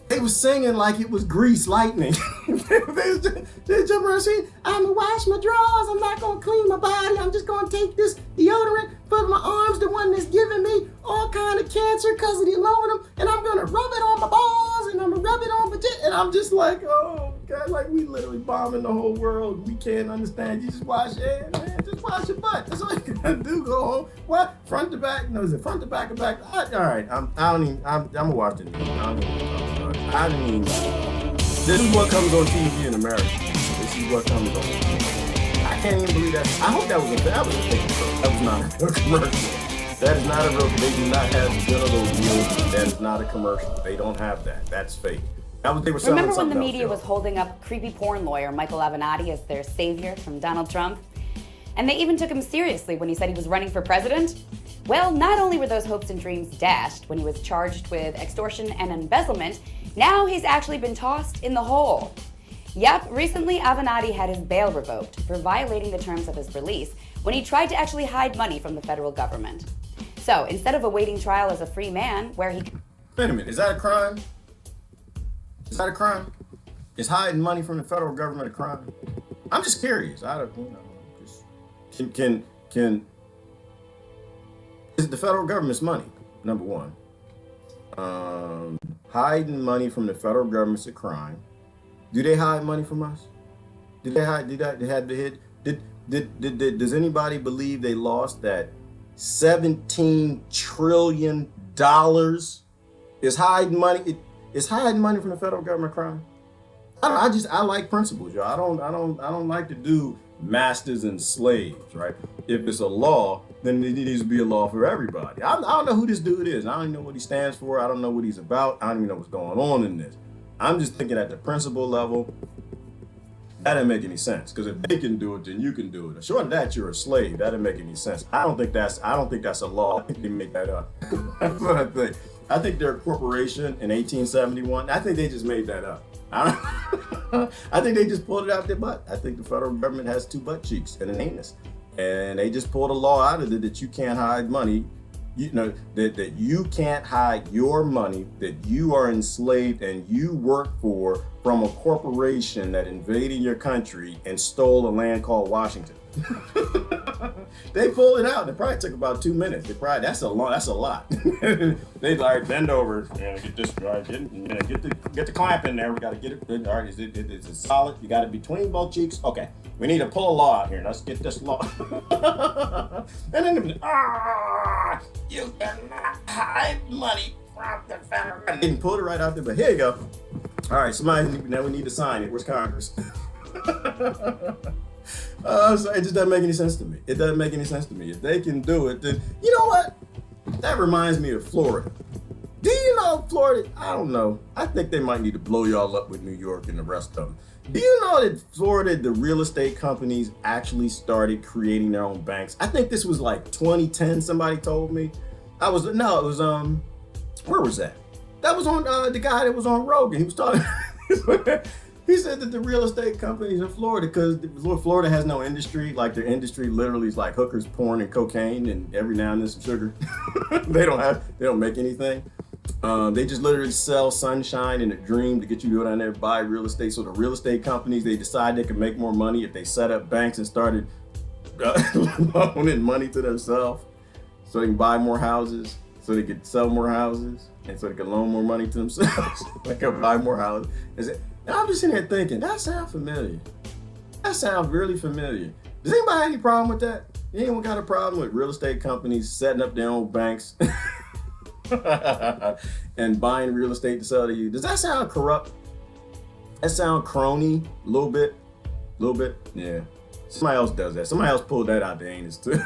They was singing like it was Grease Lightning. they jump around saying, I'm gonna wash my drawers, I'm not gonna clean my body, I'm just gonna take this deodorant, put my arms, the one that's giving me all kind of cancer because of the aluminum, and I'm gonna rub it on my balls, and I'm gonna rub it on my tit, and I'm just like, oh God, like we literally bombing the whole world. We can't understand. You just wash your head, man, just wash your butt. That's all you gotta do, go home. What? Front to back? No, is it front to back or back? All right, I'm gonna watch the news. I mean, this is what comes on TV in America. This is what comes on TV. I can't even believe that. I hope that was a fake commercial. That was not a real commercial. That is not a real, they do not have the genital deal. That is not a commercial. They don't have that. That's fake. That was, they were selling. Remember when the media was holding up creepy porn lawyer Michael Avenatti as their savior from Donald Trump? And they even took him seriously when he said he was running for president? Well, not only were those hopes and dreams dashed when he was charged with extortion and embezzlement, now he's actually been tossed in the hole. Yep, recently Avenatti had his bail revoked for violating the terms of his release when he tried to actually hide money from the federal government. So instead of awaiting trial as a free man, where he... Wait a minute, is that a crime? Is that a crime? Is hiding money from the federal government a crime? I'm just curious. I don't, is it the federal government's money? Number one. Hiding money from the federal government's a crime. Do they hide money from us? Did they hide? Did they had to hit? Does anybody believe they lost that $17 trillion? Is hiding money? Is hiding money from the federal government a crime? I like principles, y'all. I don't like to do masters and slaves, right? If it's a law, then it needs to be a law for everybody. I don't know who this dude is. I don't even know what he stands for. I don't know what he's about. I don't even know what's going on in this. I'm just thinking at the principle level, that doesn't make any sense. Because if they can do it, then you can do it. Short of that, you're a slave. That doesn't make any sense. I don't think that's a law. I think they make that up. That's what I think. I think they're a corporation in 1871. I think they just made that up. I think they just pulled it out their butt. I think the federal government has two butt cheeks and an anus. And they just pulled a law out of it that you can't hide money. You know, that you can't hide your money, that you are enslaved and you work for from a corporation that invaded your country and stole a land called Washington. They pulled it out. It probably took about 2 minutes. That's a lot. They like bend over, get this right, get the clamp in there. We gotta get it. All right, it's solid. You got it between both cheeks. Okay, we need to pull a law out here. Let's get this law. And then you cannot hide money from the federal government. Didn't pull it right out there, but here you go. All right, now we need to sign it. Where's Congress? So it just doesn't make any sense to me. It doesn't make any sense to me. If they can do it, then, you know what? That reminds me of Florida. Do you know Florida? I don't know. I think they might need to blow y'all up with New York and the rest of them. Do you know that Florida, the real estate companies actually started creating their own banks? I think this was like 2010, somebody told me. Where was that? That was on the guy that was on Rogan. He was talking. He said that the real estate companies in Florida, because Florida has no industry, like their industry literally is like hookers, porn, and cocaine, and every now and then some sugar. They don't make anything. They just literally sell sunshine and a dream to get you to go down there and buy real estate. So the real estate companies, they decide they can make more money if they set up banks and started loaning money to themselves so they can buy more houses, so they could sell more houses, and so they can loan more money to themselves. They can buy more houses. And I'm just sitting here thinking, that sounds familiar. That sounds really familiar. Does anybody have any problem with that? Anyone got a problem with real estate companies setting up their own banks and buying real estate to sell to you? Does that sound corrupt? That sound crony? A little bit? Yeah. Somebody else does that. Somebody else pulled that out the anus too.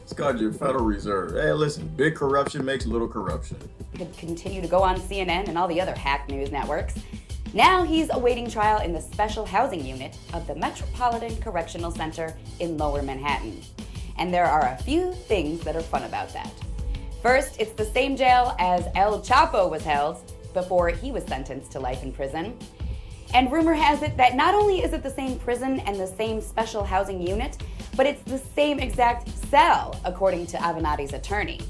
It's called your Federal Reserve. Hey, listen, big corruption makes little corruption. Could continue to go on CNN and all the other hack news networks. Now he's awaiting trial in the special housing unit of the Metropolitan Correctional Center in Lower Manhattan. And there are a few things that are fun about that. First, it's the same jail as El Chapo was held before he was sentenced to life in prison. And rumor has it that not only is it the same prison and the same special housing unit, but it's the same exact cell, according to Avenatti's attorney.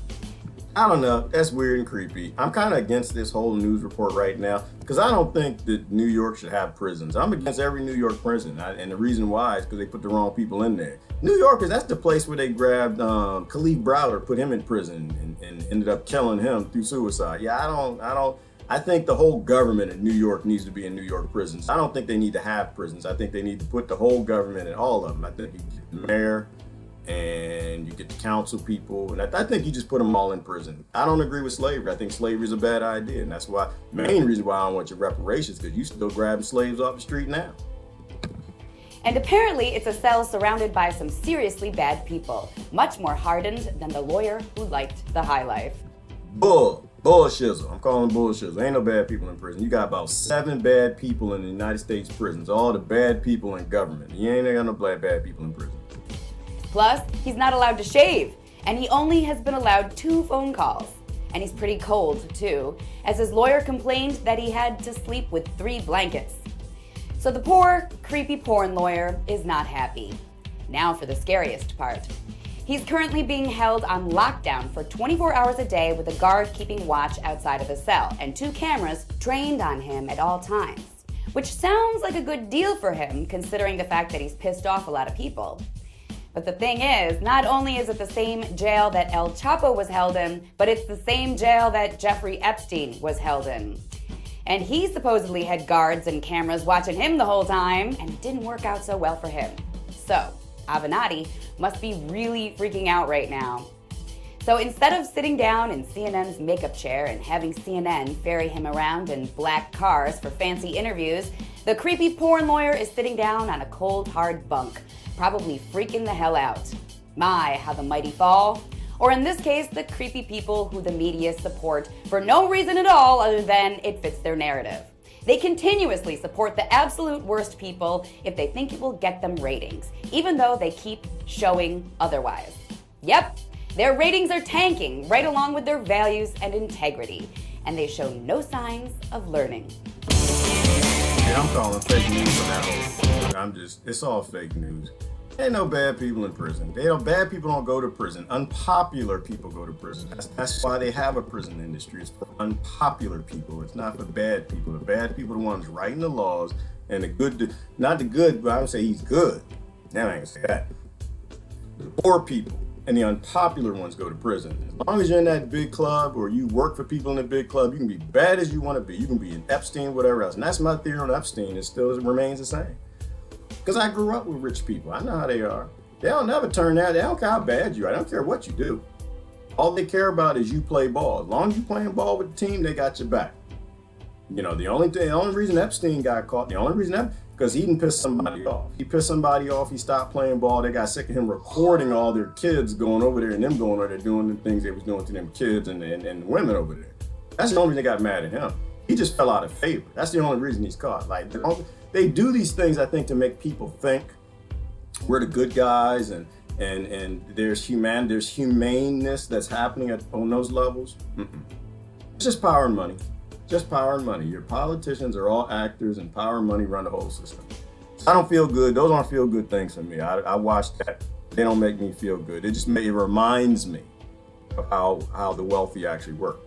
I don't know. That's weird and creepy. I'm kind of against this whole news report right now because I don't think that New York should have prisons. I'm against every New York prison. And the reason why is because they put the wrong people in there. New Yorkers, that's the place where they grabbed Khalid Browder, put him in prison and ended up killing him through suicide. Yeah, I think the whole government in New York needs to be in New York prisons. I don't think they need to have prisons. I think they need to put the whole government in all of them. I think you get the mayor and you get the council people, and I think you just put them all in prison. I don't agree with slavery. I think slavery is a bad idea, and that's why, main reason why I don't want your reparations, because you still grabbing slaves off the street now. And apparently it's a cell surrounded by some seriously bad people, much more hardened than the lawyer who liked the high life. Bullshizzle. I'm calling bullshizzle. Ain't no bad people in prison. You got about 7 bad people in the United States prisons, all the bad people in government. You ain't got no bad people in prison. Plus, he's not allowed to shave, and he only has been allowed 2 phone calls. And he's pretty cold, too, as his lawyer complained that he had to sleep with 3 blankets. So the poor, creepy porn lawyer is not happy. Now for the scariest part. He's currently being held on lockdown for 24 hours a day with a guard keeping watch outside of his cell and 2 cameras trained on him at all times. Which sounds like a good deal for him, considering the fact that he's pissed off a lot of people. But the thing is, not only is it the same jail that El Chapo was held in, but it's the same jail that Jeffrey Epstein was held in. And he supposedly had guards and cameras watching him the whole time, and it didn't work out so well for him. So, Avenatti must be really freaking out right now. So instead of sitting down in CNN's makeup chair and having CNN ferry him around in black cars for fancy interviews, the creepy porn lawyer is sitting down on a cold, hard bunk, probably freaking the hell out. My, how the mighty fall. Or in this case, the creepy people who the media support for no reason at all other than it fits their narrative. They continuously support the absolute worst people if they think it will get them ratings, even though they keep showing otherwise. Yep, their ratings are tanking right along with their values and integrity, and they show no signs of learning. Yeah, I'm calling fake news on that whole. It's all fake news. Ain't no bad people in prison. Bad people don't go to prison. Unpopular people go to prison. That's why they have a prison industry. It's for unpopular people. It's not for bad people. The bad people are the ones writing the laws, and the good, not the good, but I would say he's good. Now I ain't gonna say that. The poor people and the unpopular ones go to prison. As long as you're in that big club or you work for people in a big club, you can be bad as you want to be. You can be an Epstein, whatever else. And that's my theory on Epstein. It still remains the same. Because I grew up with rich people. I know how they are. They'll never turn out. They don't care how bad you are. They don't care what you do. All they care about is you play ball. As long as you're playing ball with the team, they got your back. You know, the only reason Epstein got caught, because he didn't piss somebody off. He pissed somebody off. He stopped playing ball. They got sick of him recording all their kids going over there and them going over there doing the things they was doing to them kids and women over there. That's the only reason they got mad at him. He just fell out of favor. That's the only reason he's caught. Like, they do these things, I think, to make people think we're the good guys and there's humaneness that's happening on those levels. It's just power and money. Just power and money. Your politicians are all actors, and power and money run the whole system. I don't feel good. Those aren't feel good things for me. I watch that. They don't make me feel good. It reminds me of how the wealthy actually work.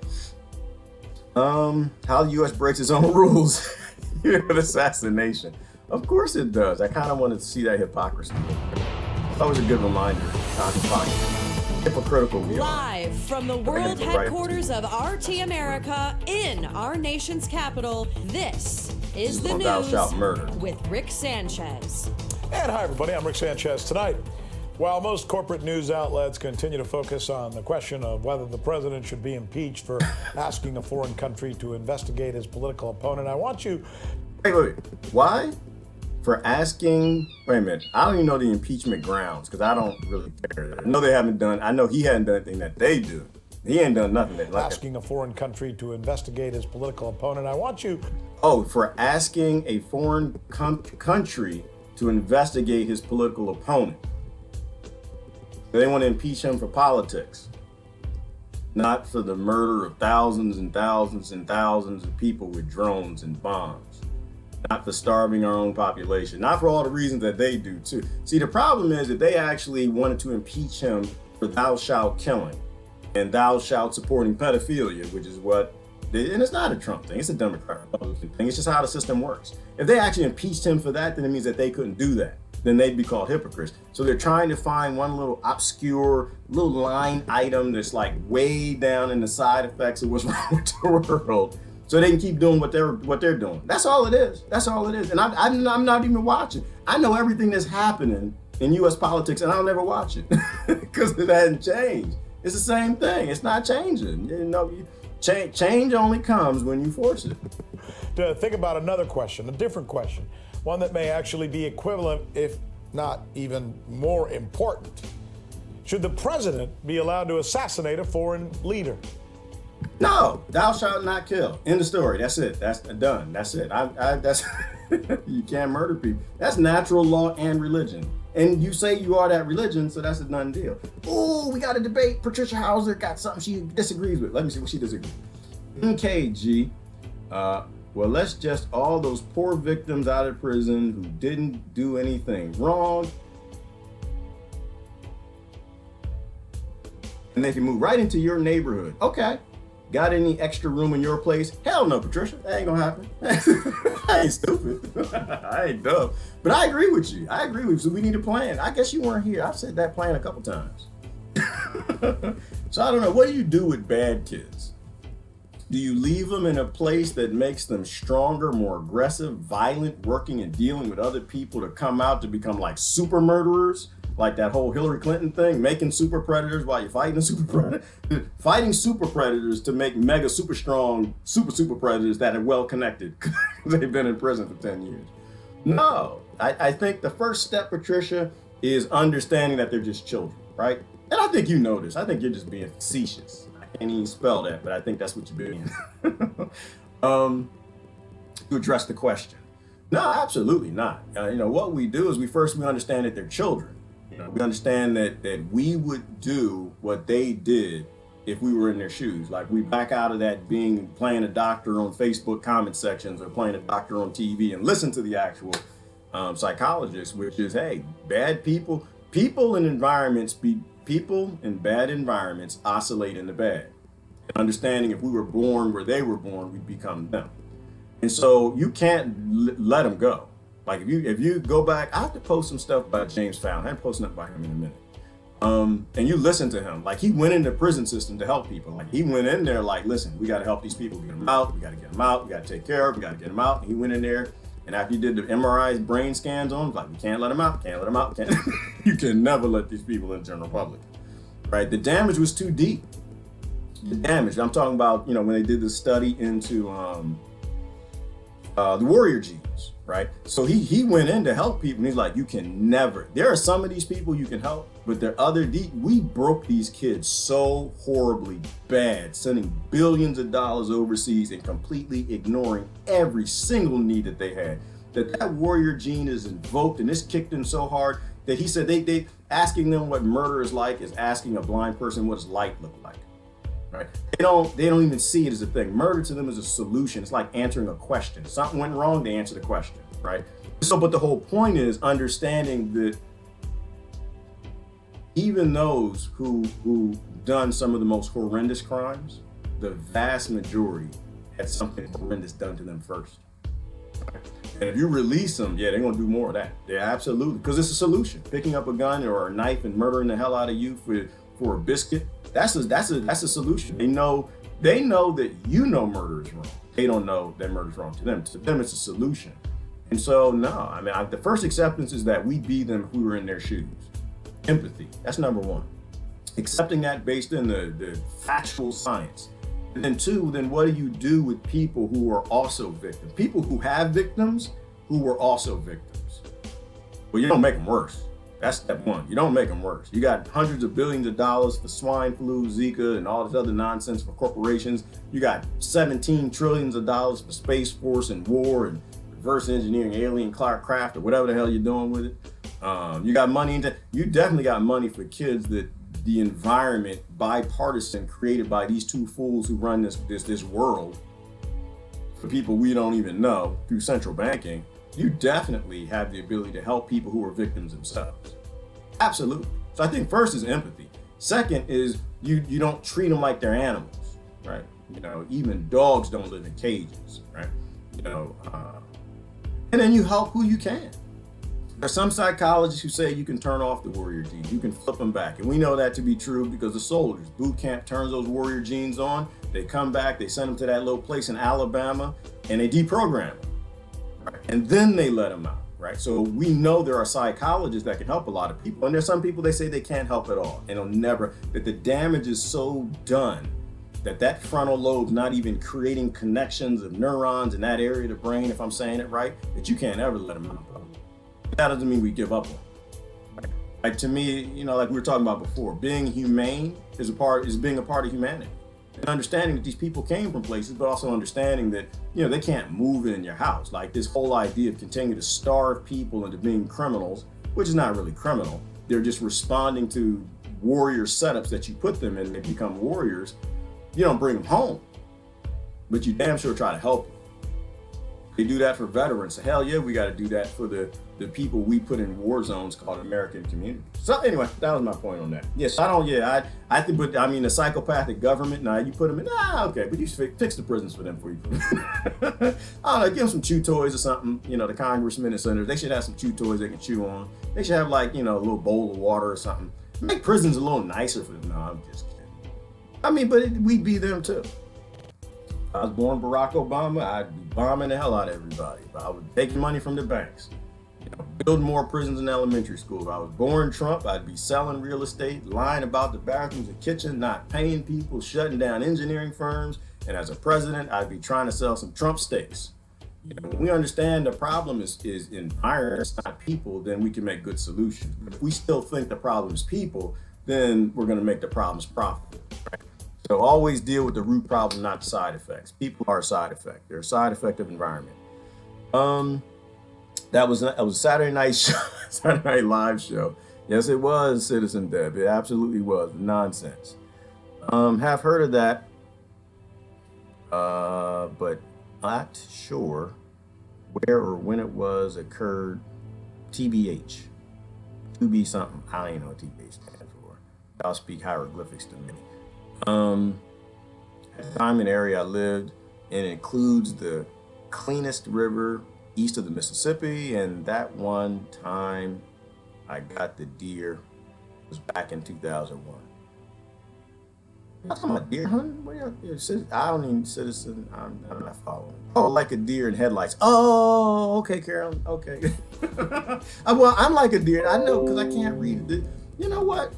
How the U.S. breaks its own rules. With assassination. Of course it does. I kind of wanted to see that hypocrisy. That was a good reminder how hypocritical we are. Live from the world headquarters of RT America in our nation's capital, this is the news with Rick Sanchez. And hi everybody, I'm Rick Sanchez. Tonight, while most corporate news outlets continue to focus on the question of whether the president should be impeached for asking a foreign country to investigate his political opponent, I want you... Wait. Why? For asking... Wait a minute. I don't even know the impeachment grounds, because I don't really care. I know he hadn't done anything that they do. He ain't done nothing. Asking a foreign country to investigate his political opponent, I want you... Oh, for asking a foreign country to investigate his political opponent. They want to impeach him for politics, not for the murder of thousands and thousands and thousands of people with drones and bombs, not for starving our own population, not for all the reasons that they do too. See, the problem is that they actually wanted to impeach him for thou shalt killing. and thou shalt supporting pedophilia, which is what and it's not a Trump thing, it's a Democrat Republican thing. It's just how the system works. If they actually impeached him for that, then it means that they couldn't do that. Then they'd be called hypocrites. So they're trying to find one little obscure little line item that's like way down in the side effects of what's wrong with the world, so they can keep doing what they're doing. That's all it is. That's all it is. And I'm not even watching. I know everything that's happening in U.S. politics, and I'll never watch it because it hasn't changed. It's the same thing. It's not changing. You know, change only comes when you force it. To think about another question, a different question, one that may actually be equivalent, if not even more important. Should the president be allowed to assassinate a foreign leader? No, thou shalt not kill. End of story. That's it. That's done. That's it. That's you can't murder people. That's natural law and religion. And you say you are that religion, so that's a done deal. Oh, we got a debate. Patricia Hauser got something she disagrees with. Let me see what she disagrees with. MKG. Well, let's just all those poor victims out of prison who didn't do anything wrong, and they can move right into your neighborhood. Okay. Got any extra room in your place? Hell no, Patricia. That ain't gonna happen. I ain't stupid. I ain't dumb. But I agree with you. I agree with you. So we need a plan. I guess you weren't here. I've said that plan a couple times. So I don't know. What do you do with bad kids? Do you leave them in a place that makes them stronger, more aggressive, violent, working and dealing with other people to come out to become like super murderers? Like that whole Hillary Clinton thing, making super predators while you're fighting a super predator. Fighting super predators to make mega super strong super predators that are well connected. They've been in prison for 10 years. No, I think the first step, Patricia, is understanding that they're just children, right? And I think you know this. I think you're just being facetious. I can't even spell that, but I think that's what you're being. To address the question. No, absolutely not. What we do is we understand that they're children. We understand that we would do what they did if we were in their shoes. Like we back out of that playing a doctor on Facebook comment sections or playing a doctor on TV and listen to the actual psychologist, which is, hey, bad people in bad environments oscillate in the bad. And understanding if we were born where they were born, we'd become them. And so you can't let them go. Like if you go back, I have to post some stuff about James Fallon. I haven't posted nothing about him in a minute. And you listen to him, like he went into the prison system to help people. Like he went in there like, listen, we got to help these people, get them out. We got to get them out. We got to take care of them. We got to get them out. And he went in there, and after he did the MRI brain scans on him, like we can't let them out. Can't let them out. You can never let these people in the general public, right? The damage was too deep. The damage. I'm talking about, when they did the study into the warrior genes. Right? So he went in to help people, and he's like, you can never. There are some of these people you can help, but there are other we broke these kids so horribly bad, sending billions of dollars overseas and completely ignoring every single need that they had. That warrior gene is invoked, and this kicked in so hard that he said they asking them what murder is like is asking a blind person what does light look like. Right? They don't even see it as a thing. Murder to them is a solution. It's like answering a question. Something went wrong, they answer the question, right? So, but the whole point is understanding that even those who done some of the most horrendous crimes, the vast majority had something horrendous done to them first. And if you release them, they're gonna do more of that. Yeah, absolutely, because it's a solution. Picking up a gun or a knife and murdering the hell out of you for a biscuit. That's a solution. They know that murder is wrong. They don't know that murder is wrong to them. To them, it's a solution. And so, no, the first acceptance is that we be them if we were in their shoes. Empathy, that's number one. Accepting that based in the factual science. And then two, then what do you do with people who are also victims? People who have victims who were also victims. Well, you don't make them worse. That's step one. You don't make them worse. You got hundreds of billions of dollars for swine flu, Zika, and all this other nonsense for corporations. You got 17 trillions of dollars for Space Force and war and reverse engineering alien craft or whatever the hell you're doing with it. You got money you definitely got money for kids that the environment, bipartisan, created by these two fools who run this world, for people we don't even know through central banking. You definitely have the ability to help people who are victims themselves. Absolutely. So I think first is empathy. Second is You don't treat them like they're animals, right? You know, even dogs don't live in cages, right? You know, and then you help who you can. There's some psychologists who say you can turn off the warrior gene, you can flip them back. And we know that to be true because the soldiers, boot camp turns those warrior genes on, they come back, they send them to that little place in Alabama, and they deprogram them, right? And then they let them out, right? So we know there are psychologists that can help a lot of people. And there's some people, they say they can't help at all. And they'll never, that the damage is so done that frontal lobe's not even creating connections of neurons in that area of the brain, if I'm saying it right, that you can't ever let them out. That doesn't mean we give up on them. Right? Like to me, you know, like we were talking about before, being humane is being a part of humanity. And understanding that these people came from places, but also understanding that, you know, they can't move in your house. Like this whole idea of continuing to starve people into being criminals, which is not really criminal. They're just responding to warrior setups that you put them in, they become warriors. You don't bring them home, but you damn sure try to help them. They do that for veterans. So hell yeah, we got to do that for the people we put in war zones called American communities. So anyway, that was my point on that. Yes, I think, but I mean, the psychopathic government, nah, you put them in, okay, but you should fix the prisons for them before you put them in. I don't know, give them some chew toys or something. You know, the congressmen and senators, they should have some chew toys they can chew on. They should have like, you know, a little bowl of water or something. Make prisons a little nicer for them. No, I'm just kidding. I mean, but we'd be them too. If I was born Barack Obama, I'd be bombing the hell out of everybody. If I was taking money from the banks, you know, build more prisons in elementary school. If I was born Trump, I'd be selling real estate, lying about the bathrooms and kitchen, not paying people, shutting down engineering firms. And as a president, I'd be trying to sell some Trump steaks. You know, when we understand the problem is environment, it's not people, then we can make good solutions. But if we still think the problem is people, then we're going to make the problems profitable. Right? So always deal with the root problem, not the side effects. People are a side effect. They're a side effect of environment. That was a Saturday night show, Saturday Night Live show. Yes, it was, Citizen Deb. It absolutely was nonsense. Have heard of that, but not sure where or when it was occurred. TBH, to be something. I ain't know what TBH stands for. Y'all speak hieroglyphics to me. At the time and area I lived, and it includes the cleanest river east of the Mississippi, and that one time I got the deer was back in 2001. I'm talking about deer hunting? I don't even citizen. I'm not following. Oh, like a deer in headlights. Oh, okay, Carolyn. Okay. Well, I'm like a deer. I know because I can't read it. You know what?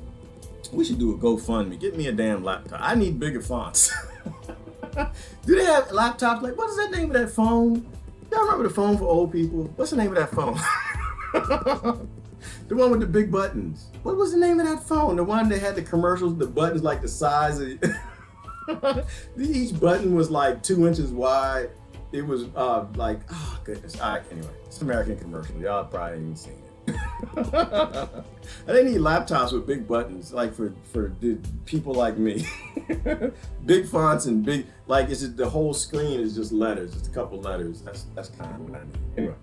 We should do a GoFundMe. Get me a damn laptop. I need bigger fonts. Do they have laptops? Like, what is that name of that phone? Y'all remember the phone for old people? What's the name of that phone? The one with the big buttons. What was the name of that phone? The one that had the commercials, the buttons like the size of each button was like 2 inches wide. It was like, oh goodness. All right, anyway, it's an American commercial. Y'all probably ain't even seen it. They need laptops with big buttons, like for people like me. Big fonts and big, like it's just, the whole screen is just letters, just a couple letters. That's kind of what I need. Anyway,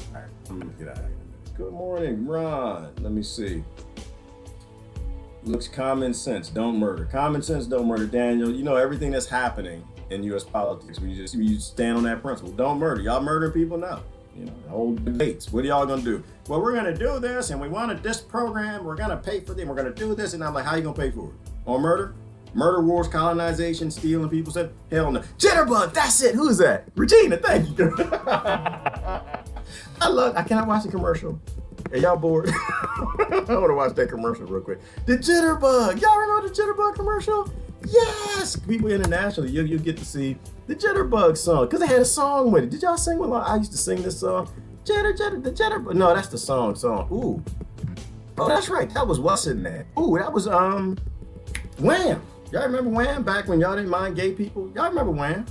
all right, I'm gonna get out of here. Good morning, Ron. Let me see. Looks common sense, don't murder. Common sense, don't murder. Daniel, you know everything that's happening in U.S. politics. You stand on that principle. Don't murder. Y'all murdering people now. You know, the whole debates. What are y'all gonna do? Well, we're gonna do this, and we wanted this program. We're gonna pay for them. We're gonna do this, and I'm like, how you gonna pay for it? On murder? Murder, wars, colonization, stealing people? Said, hell no. Jitterbug, that's it. Who's that? Regina, thank you. I cannot watch the commercial. Are y'all bored? I want to watch that commercial real quick. The Jitterbug. Y'all remember the Jitterbug commercial? Yes. People internationally, you'll get to see the Jitterbug song because they had a song with it. Did y'all sing with I used to sing this song? The Jitterbug. No, that's the song. Ooh. Oh, that's right. That was what's in there. Ooh, that was Wham. Y'all remember Wham back when y'all didn't mind gay people? Y'all remember Wham?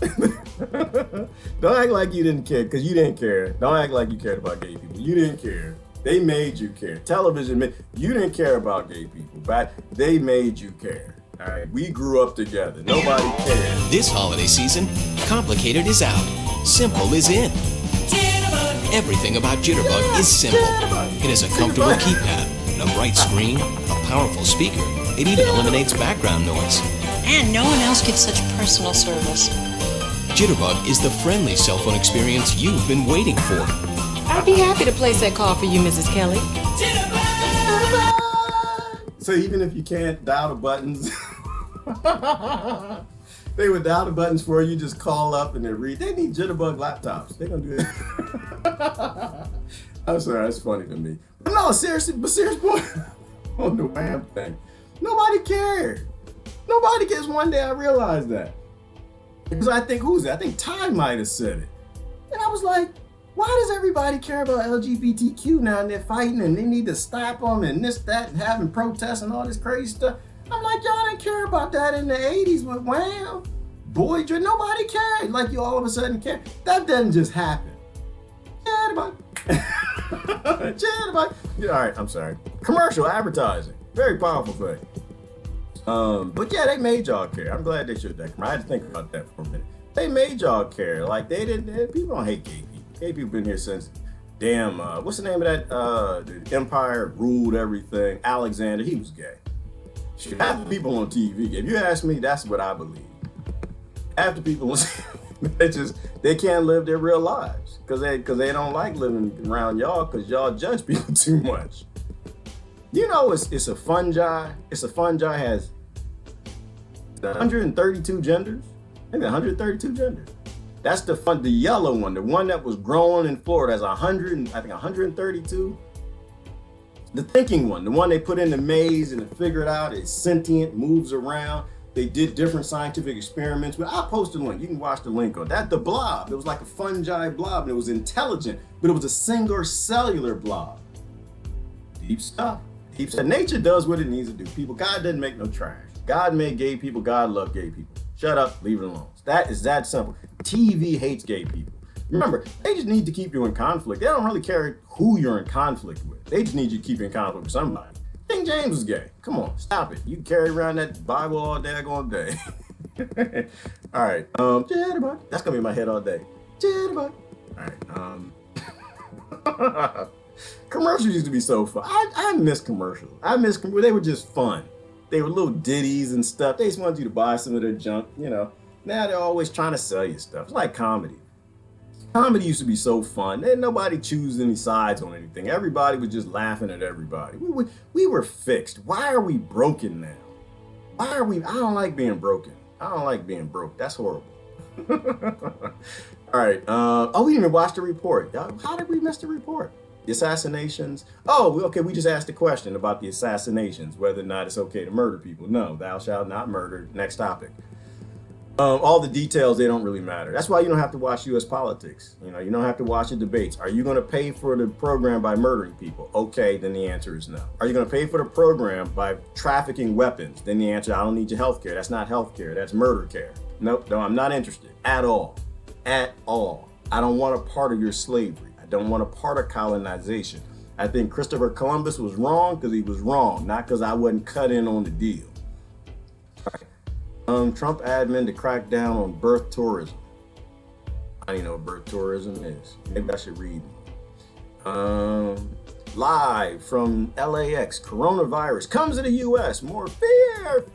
Don't act like you didn't care, because you didn't care. Don't act like you cared about gay people. You didn't care. They made you care. Television, you didn't care about gay people, but they made you care. All right, we grew up together. Nobody cared. This holiday season, complicated is out. Simple is in. Jitterbug. Everything about Jitterbug is simple. It has a comfortable keypad, a bright screen, a powerful speaker. It even eliminates background noise. And no one else gives such personal service. Jitterbug is the friendly cell phone experience you've been waiting for. I'd be happy to place that call for you, Mrs. Kelly. So even if you can't dial the buttons, they would dial the buttons for you, just call up and they read. They need Jitterbug laptops. They're gonna do it. I'm sorry, that's funny to me. But no, seriously, boy, on the Wham thing, nobody cared. Nobody cares. One day I realized that. Because I think, who's that? I think Ty might have said it. And I was like, why does everybody care about LGBTQ now and they're fighting and they need to stop them and this, that, and having protests and all this crazy stuff? I'm like, y'all didn't care about that in the 80s with Wham. Boy, nobody cared. Like you all of a sudden care. That doesn't just happen. Jitterbug. Jitterbug. Yeah, all right, I'm sorry. Commercial advertising. Very powerful thing. But yeah, they made y'all care. I'm glad they showed that. I had to think about that for a minute. They made y'all care. Like people don't hate gay people. Gay people been here since damn, what's the name of that? The empire ruled everything. Alexander, he was gay. Half the people on TV, if you ask me, that's what I believe. Half the people on TV, they can't live their real lives because they don't like living around y'all because y'all judge people too much. You know, it's a fungi. It's a fungi has 132 genders. I think 132 genders. That's the yellow one, the one that was growing in Florida has 132. The thinking one, the one they put in the maze and figure it out, it's sentient, moves around. They did different scientific experiments. But I'll post a link. You can watch the link on that. The blob, it was like a fungi blob and it was intelligent, but it was a single cellular blob. Deep stuff. Nature does what it needs to do. People, God doesn't make no trash. God made gay people. God loved gay people. Shut up, leave it alone. That is that simple. TV hates gay people. Remember, they just need to keep you in conflict. They don't really care who you're in conflict with. They just need you to keep you in conflict with somebody. King James was gay. Come on, stop it. You can carry around that Bible all daggone day. All right, Jitterbug. That's gonna be in my head all day. Jitterbug. All right, commercials used to be so fun. I miss commercials. They were just fun. They were little ditties and stuff. They just wanted you to buy some of their junk, you know. Now they're always trying to sell you stuff. It's like comedy. Comedy used to be so fun. Ain't nobody choose any sides on anything. Everybody was just laughing at everybody. We were fixed. Why are we broken now? I don't like being broken. I don't like being broke. That's horrible. All right. We didn't even watch the report. How did we miss the report? The assassinations. Oh, okay, we just asked a question about the assassinations, whether or not it's okay to murder people. No, thou shalt not murder. Next topic. All the details, they don't really matter. That's why you don't have to watch U.S. politics. You know, you don't have to watch the debates. Are you going to pay for the program by murdering people? Okay, then the answer is no. Are you going to pay for the program by trafficking weapons? Then the answer, I don't need your health care. That's not health care. That's murder care. Nope, no, I'm not interested at all. At all. I don't want a part of your slavery. I don't want a part of colonization. I think Christopher Columbus was wrong because he was wrong, not because I wasn't cut in on the deal. All right. Trump admin to crack down on birth tourism. I don't even know what birth tourism is. Maybe I should read. Live from LAX, coronavirus comes to the U.S. More fear.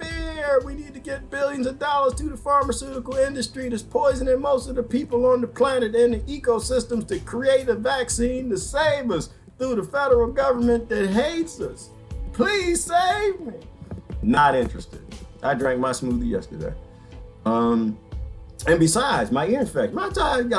We need to get billions of dollars to the pharmaceutical industry that's poisoning most of the people on the planet and the ecosystems to create a vaccine to save us through the federal government that hates us. Please save me. Not interested. I drank my smoothie yesterday. And besides, my ear infection. I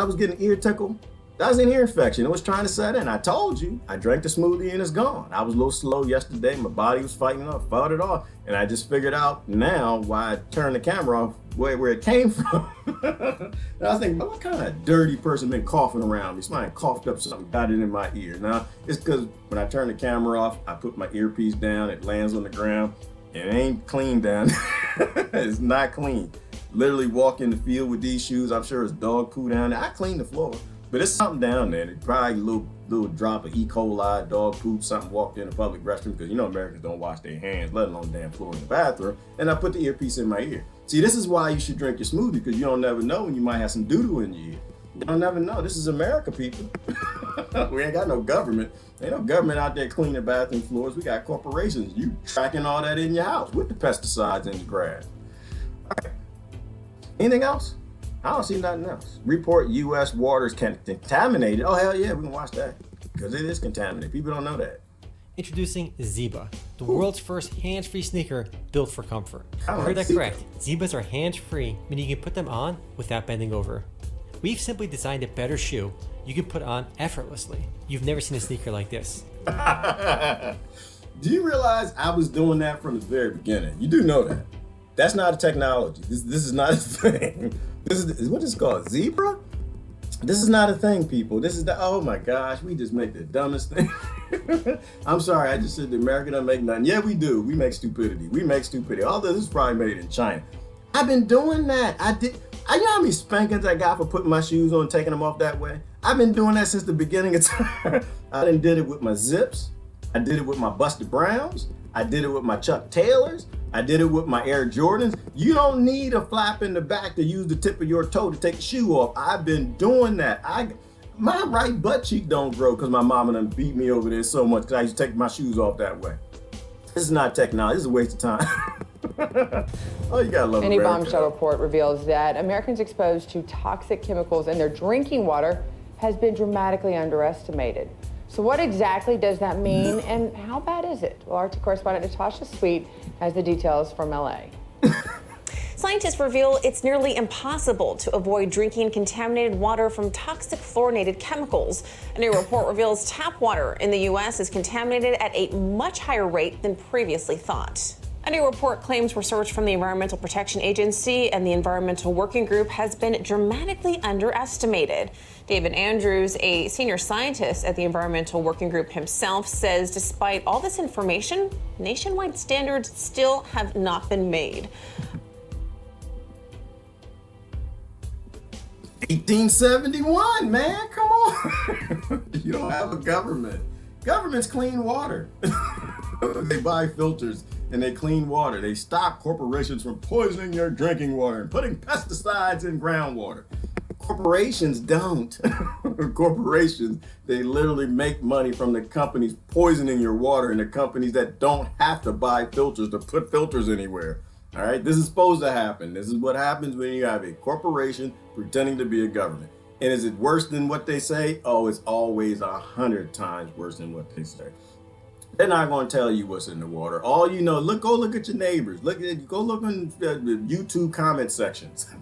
was getting ear tickle. That was an ear infection. It was trying to set in. I told you. I drank the smoothie and it's gone. I was a little slow yesterday. My body was fighting off, fought it off. And I just figured out now why I turned the camera off where it came from. And I was thinking, what kind of dirty person been coughing around me? Somebody coughed up something, got it in my ear. Now, it's because when I turn the camera off, I put my earpiece down, it lands on the ground. It ain't clean down. It's not clean. Literally walk in the field with these shoes. I'm sure it's dog poo down there. I cleaned the floor, but it's something down there. It's probably a little drop of E. coli, dog poop, something walked in a public restroom because you know Americans don't wash their hands, let alone the damn floor in the bathroom. And I put the earpiece in my ear. See, this is why you should drink your smoothie because you don't never know when you might have some doo-doo in your ear. You don't never know. This is America, people. We ain't got no government. Ain't no government out there cleaning bathroom floors. We got corporations. You tracking all that in your house with the pesticides in your grass. All right. Anything else? I don't see nothing else. Report U.S. waters contaminated. Oh, hell yeah, we can watch that. Because it is contaminated. People don't know that. Introducing Zeba, the world's first hands-free sneaker built for comfort. I heard that correct. Zebas are hands-free, meaning you can put them on without bending over. We've simply designed a better shoe you can put on effortlessly. You've never seen a sneaker like this. Do you realize I was doing that from the very beginning? You do know that. That's not a technology. This is not a thing. This is what is it called, zebra? This is not a thing, people. This is oh my gosh, we just make the dumbest thing. I'm sorry, I just said the America doesn't make nothing. Yeah, we do. We make stupidity. We make stupidity. Although this is probably made in China. I've been doing that. You know how many spankings I got for putting my shoes on and taking them off that way? I've been doing that since the beginning of time. I done did it with my Zips. I did it with my Buster Browns. I did it with my Chuck Taylors. I did it with my Air Jordans. You don't need a flap in the back to use the tip of your toe to take the shoe off. I've been doing that. My right butt cheek don't grow because my mama done beat me over there so much because I used to take my shoes off that way. This is not technology. This is a waste of time. Oh, you gotta love A new America. bombshell report reveals that Americans exposed to toxic chemicals in their drinking water has been dramatically underestimated. So what exactly does that mean, and how bad is it? Well, RT correspondent Natasha Sweet has the details from LA. Scientists reveal it's nearly impossible to avoid drinking contaminated water from toxic fluorinated chemicals. A new report reveals tap water in the U.S. is contaminated at a much higher rate than previously thought. A new report claims research from the Environmental Protection Agency and the Environmental Working Group has been dramatically underestimated. David Andrews, a senior scientist at the Environmental Working Group himself, says despite all this information, nationwide standards still have not been made. 1871, man, come on. You don't have a government. Governments clean water. They buy filters and they clean water. They stop corporations from poisoning your drinking water and putting pesticides in groundwater. Corporations don't. Corporations, they literally make money from the companies poisoning your water and the companies that don't have to buy filters to put filters anywhere. All right, this is supposed to happen. This is what happens when you have a corporation pretending to be a government. And is it worse than what they say? Oh, it's always 100 times worse than what they say. They're not going to tell you what's in the water. All you know, go look at your neighbors. Go look in the YouTube comment sections.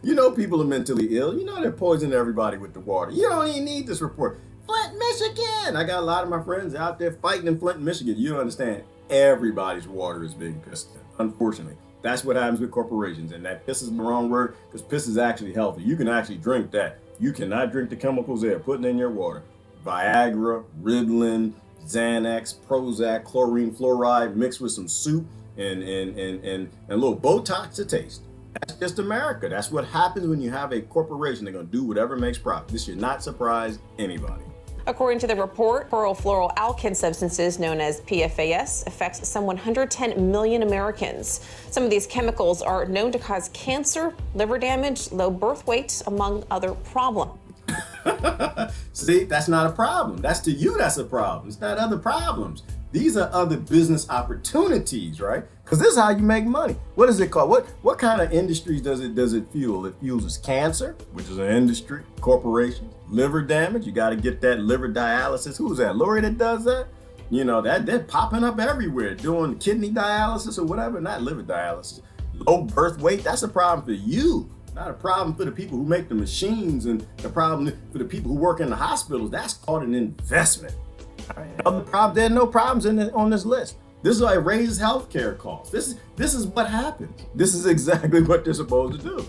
You know people are mentally ill. You know they're poisoning everybody with the water. You don't even need this report. Flint, Michigan. I got a lot of my friends out there fighting in Flint, Michigan. You don't understand. Everybody's water is being pissed in. Unfortunately, that's what happens with corporations. And that piss is the wrong word because piss is actually healthy. You can actually drink that. You cannot drink the chemicals they're putting in your water. Viagra, Ritalin, Xanax, Prozac, chlorine, fluoride mixed with some soup and a little Botox to taste. That's just America. That's what happens when you have a corporation. They're going to do whatever makes profit. This should not surprise anybody. According to the report, perfluoroalkyl substances known as PFAS affects some 110 million Americans. Some of these chemicals are known to cause cancer, liver damage, low birth weight, among other problems. See, that's not a problem. That's to you, that's a problem. It's not other problems. These are other business opportunities, right? Because this is how you make money. What is it called? What kind of industries does it fuel? It fuels cancer, which is an industry, corporations, liver damage. You got to get that liver dialysis. Who's that? Lori that does that? You know, they're popping up everywhere, doing kidney dialysis or whatever, not liver dialysis. Low birth weight, that's a problem for you. Not a problem for the people who make the machines, and the problem for the people who work in the hospitals. That's called an investment. There's no problems on this list. This is why it raises healthcare costs. This is what happens. This is exactly what they're supposed to do.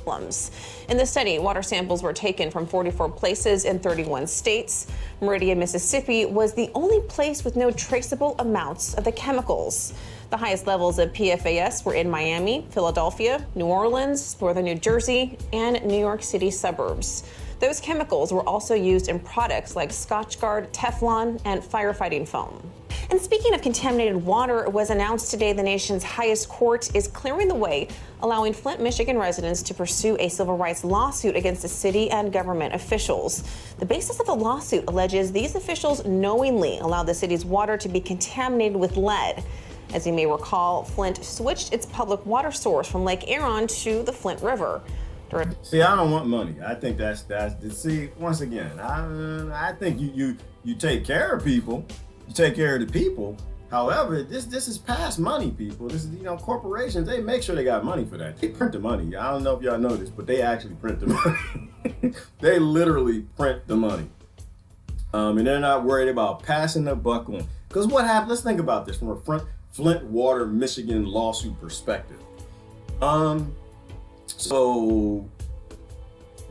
In the study, water samples were taken from 44 places in 31 states. Meridian, Mississippi was the only place with no traceable amounts of the chemicals. The highest levels of PFAS were in Miami, Philadelphia, New Orleans, northern New Jersey, and New York City suburbs. Those chemicals were also used in products like Scotchgard, Teflon, and firefighting foam. And speaking of contaminated water, it was announced today the nation's highest court is clearing the way, allowing Flint, Michigan residents to pursue a civil rights lawsuit against the city and government officials. The basis of the lawsuit alleges these officials knowingly allowed the city's water to be contaminated with lead. As you may recall, Flint switched its public water source from Lake Erie to the Flint River. See, I don't want money. I think that's see, once again, I think you take care of people, you take care of the people. However, this is past money, people. This is, corporations, they make sure they got money for that. They print the money. I don't know if y'all know this, but they actually print the money. They literally print the money. And they're not worried about passing the buck on. Because what happened, let's think about this from a Flint Water, Michigan lawsuit perspective. So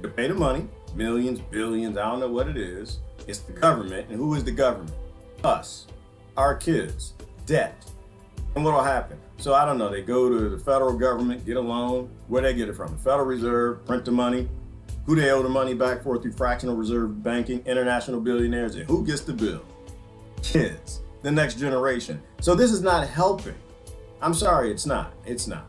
you pay the money, millions, billions, I don't know what it is. It's the government. And who is the government? Us, our kids, debt. And what'll happen? So I don't know, they go to the federal government, get a loan. Where they get it from? The Federal Reserve, print the money. Who they owe the money back for through fractional reserve banking, international billionaires, and who gets the bill? Kids, the next generation. So this is not helping. I'm sorry, it's not. It's not.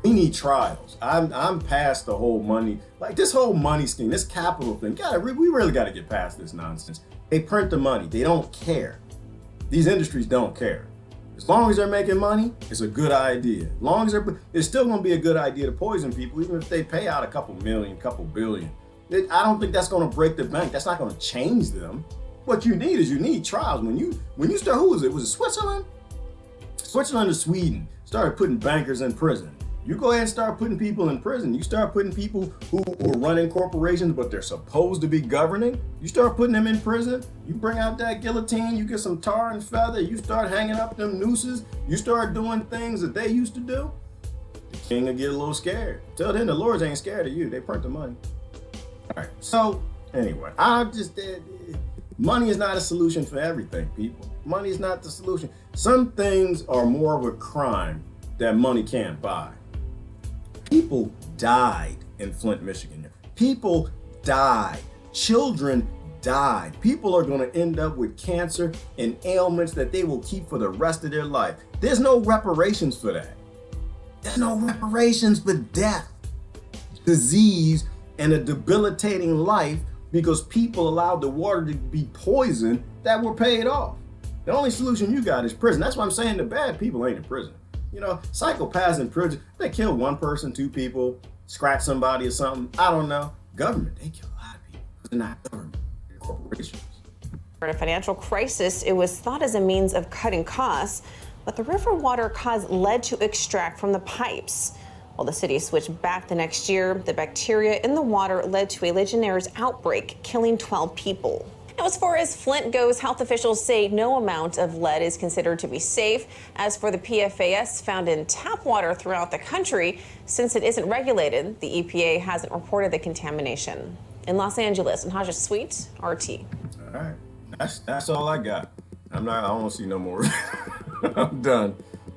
We need trials. I'm past the whole money, like this whole money scheme, this capital thing. We really got to get past this nonsense. They print the money. They don't care. These industries don't care. As long as they're making money, it's a good idea. As long as it's still going to be a good idea to poison people, even if they pay out a couple million, couple billion. I don't think that's going to break the bank. That's not going to change them. What you need trials. When you start, who was it? Was it Switzerland? Switzerland or Sweden started putting bankers in prison. You go ahead and start putting people in prison. You start putting people who are running corporations, but they're supposed to be governing. You start putting them in prison. You bring out that guillotine. You get some tar and feather. You start hanging up them nooses. You start doing things that they used to do. The king will get a little scared. Till then, the lords ain't scared of you. They print the money. All right. So anyway, money is not a solution for everything, people. Money is not the solution. Some things are more of a crime that money can't buy. People died in Flint, Michigan. People died. Children died. People are going to end up with cancer and ailments that they will keep for the rest of their life. There's no reparations for that. There's no reparations for death, disease, and a debilitating life because people allowed the water to be poisoned that were paid off. The only solution you got is prison. That's why I'm saying the bad people ain't in prison. Psychopaths in prison, they kill one person, two people, scratch somebody or something. I don't know. Government, they kill a lot of people. They're not government, they're corporations. In a financial crisis, it was thought as a means of cutting costs, but the river water caused lead to extract from the pipes. While the city switched back the next year, the bacteria in the water led to a Legionnaires outbreak, killing 12 people. Now, as far as Flint goes, health officials say no amount of lead is considered to be safe. As for the PFAS found in tap water throughout the country, since it isn't regulated, the EPA hasn't reported the contamination. In Los Angeles, Naja Sweet, RT. All right, that's all I got. I don't want to see no more. I'm done.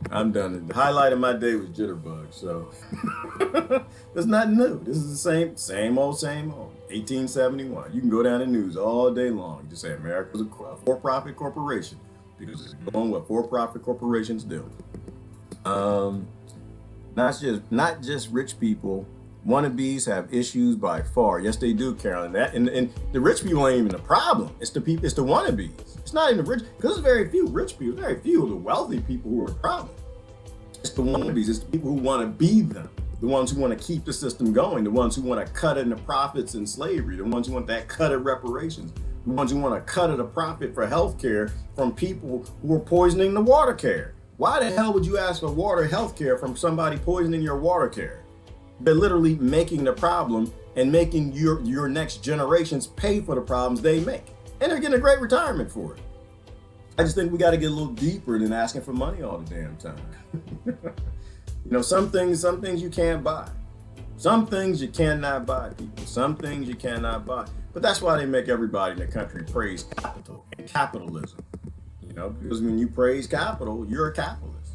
The highlight of my day was Jitterbug, so it's not new. This is the same old. 1871. You can go down the news all day long. You just say America's a for-profit corporation because it's doing what for-profit corporations do. Not just rich people. Wannabes have issues by far. Yes, they do, Carolyn. And the rich people ain't even the problem. It's the people. It's the wannabes. It's not even the rich, because there's very few rich people. Very few of the wealthy people who are the problem. It's the wannabes. It's the people who want to be them. The ones who want to keep the system going, the ones who want to cut in the profits in slavery, the ones who want that cut of reparations, the ones who want to cut of the profit for health care from people who are poisoning the water care. Why the hell would you ask for water health care from somebody poisoning your water care? They're literally making the problem and making your next generations pay for the problems they make. And they're getting a great retirement for it. I just think we got to get a little deeper than asking for money all the damn time. Some things you can't buy. Some things you cannot buy, people. Some things you cannot buy. But that's why they make everybody in the country praise capital and capitalism. Because when you praise capital, you're a capitalist.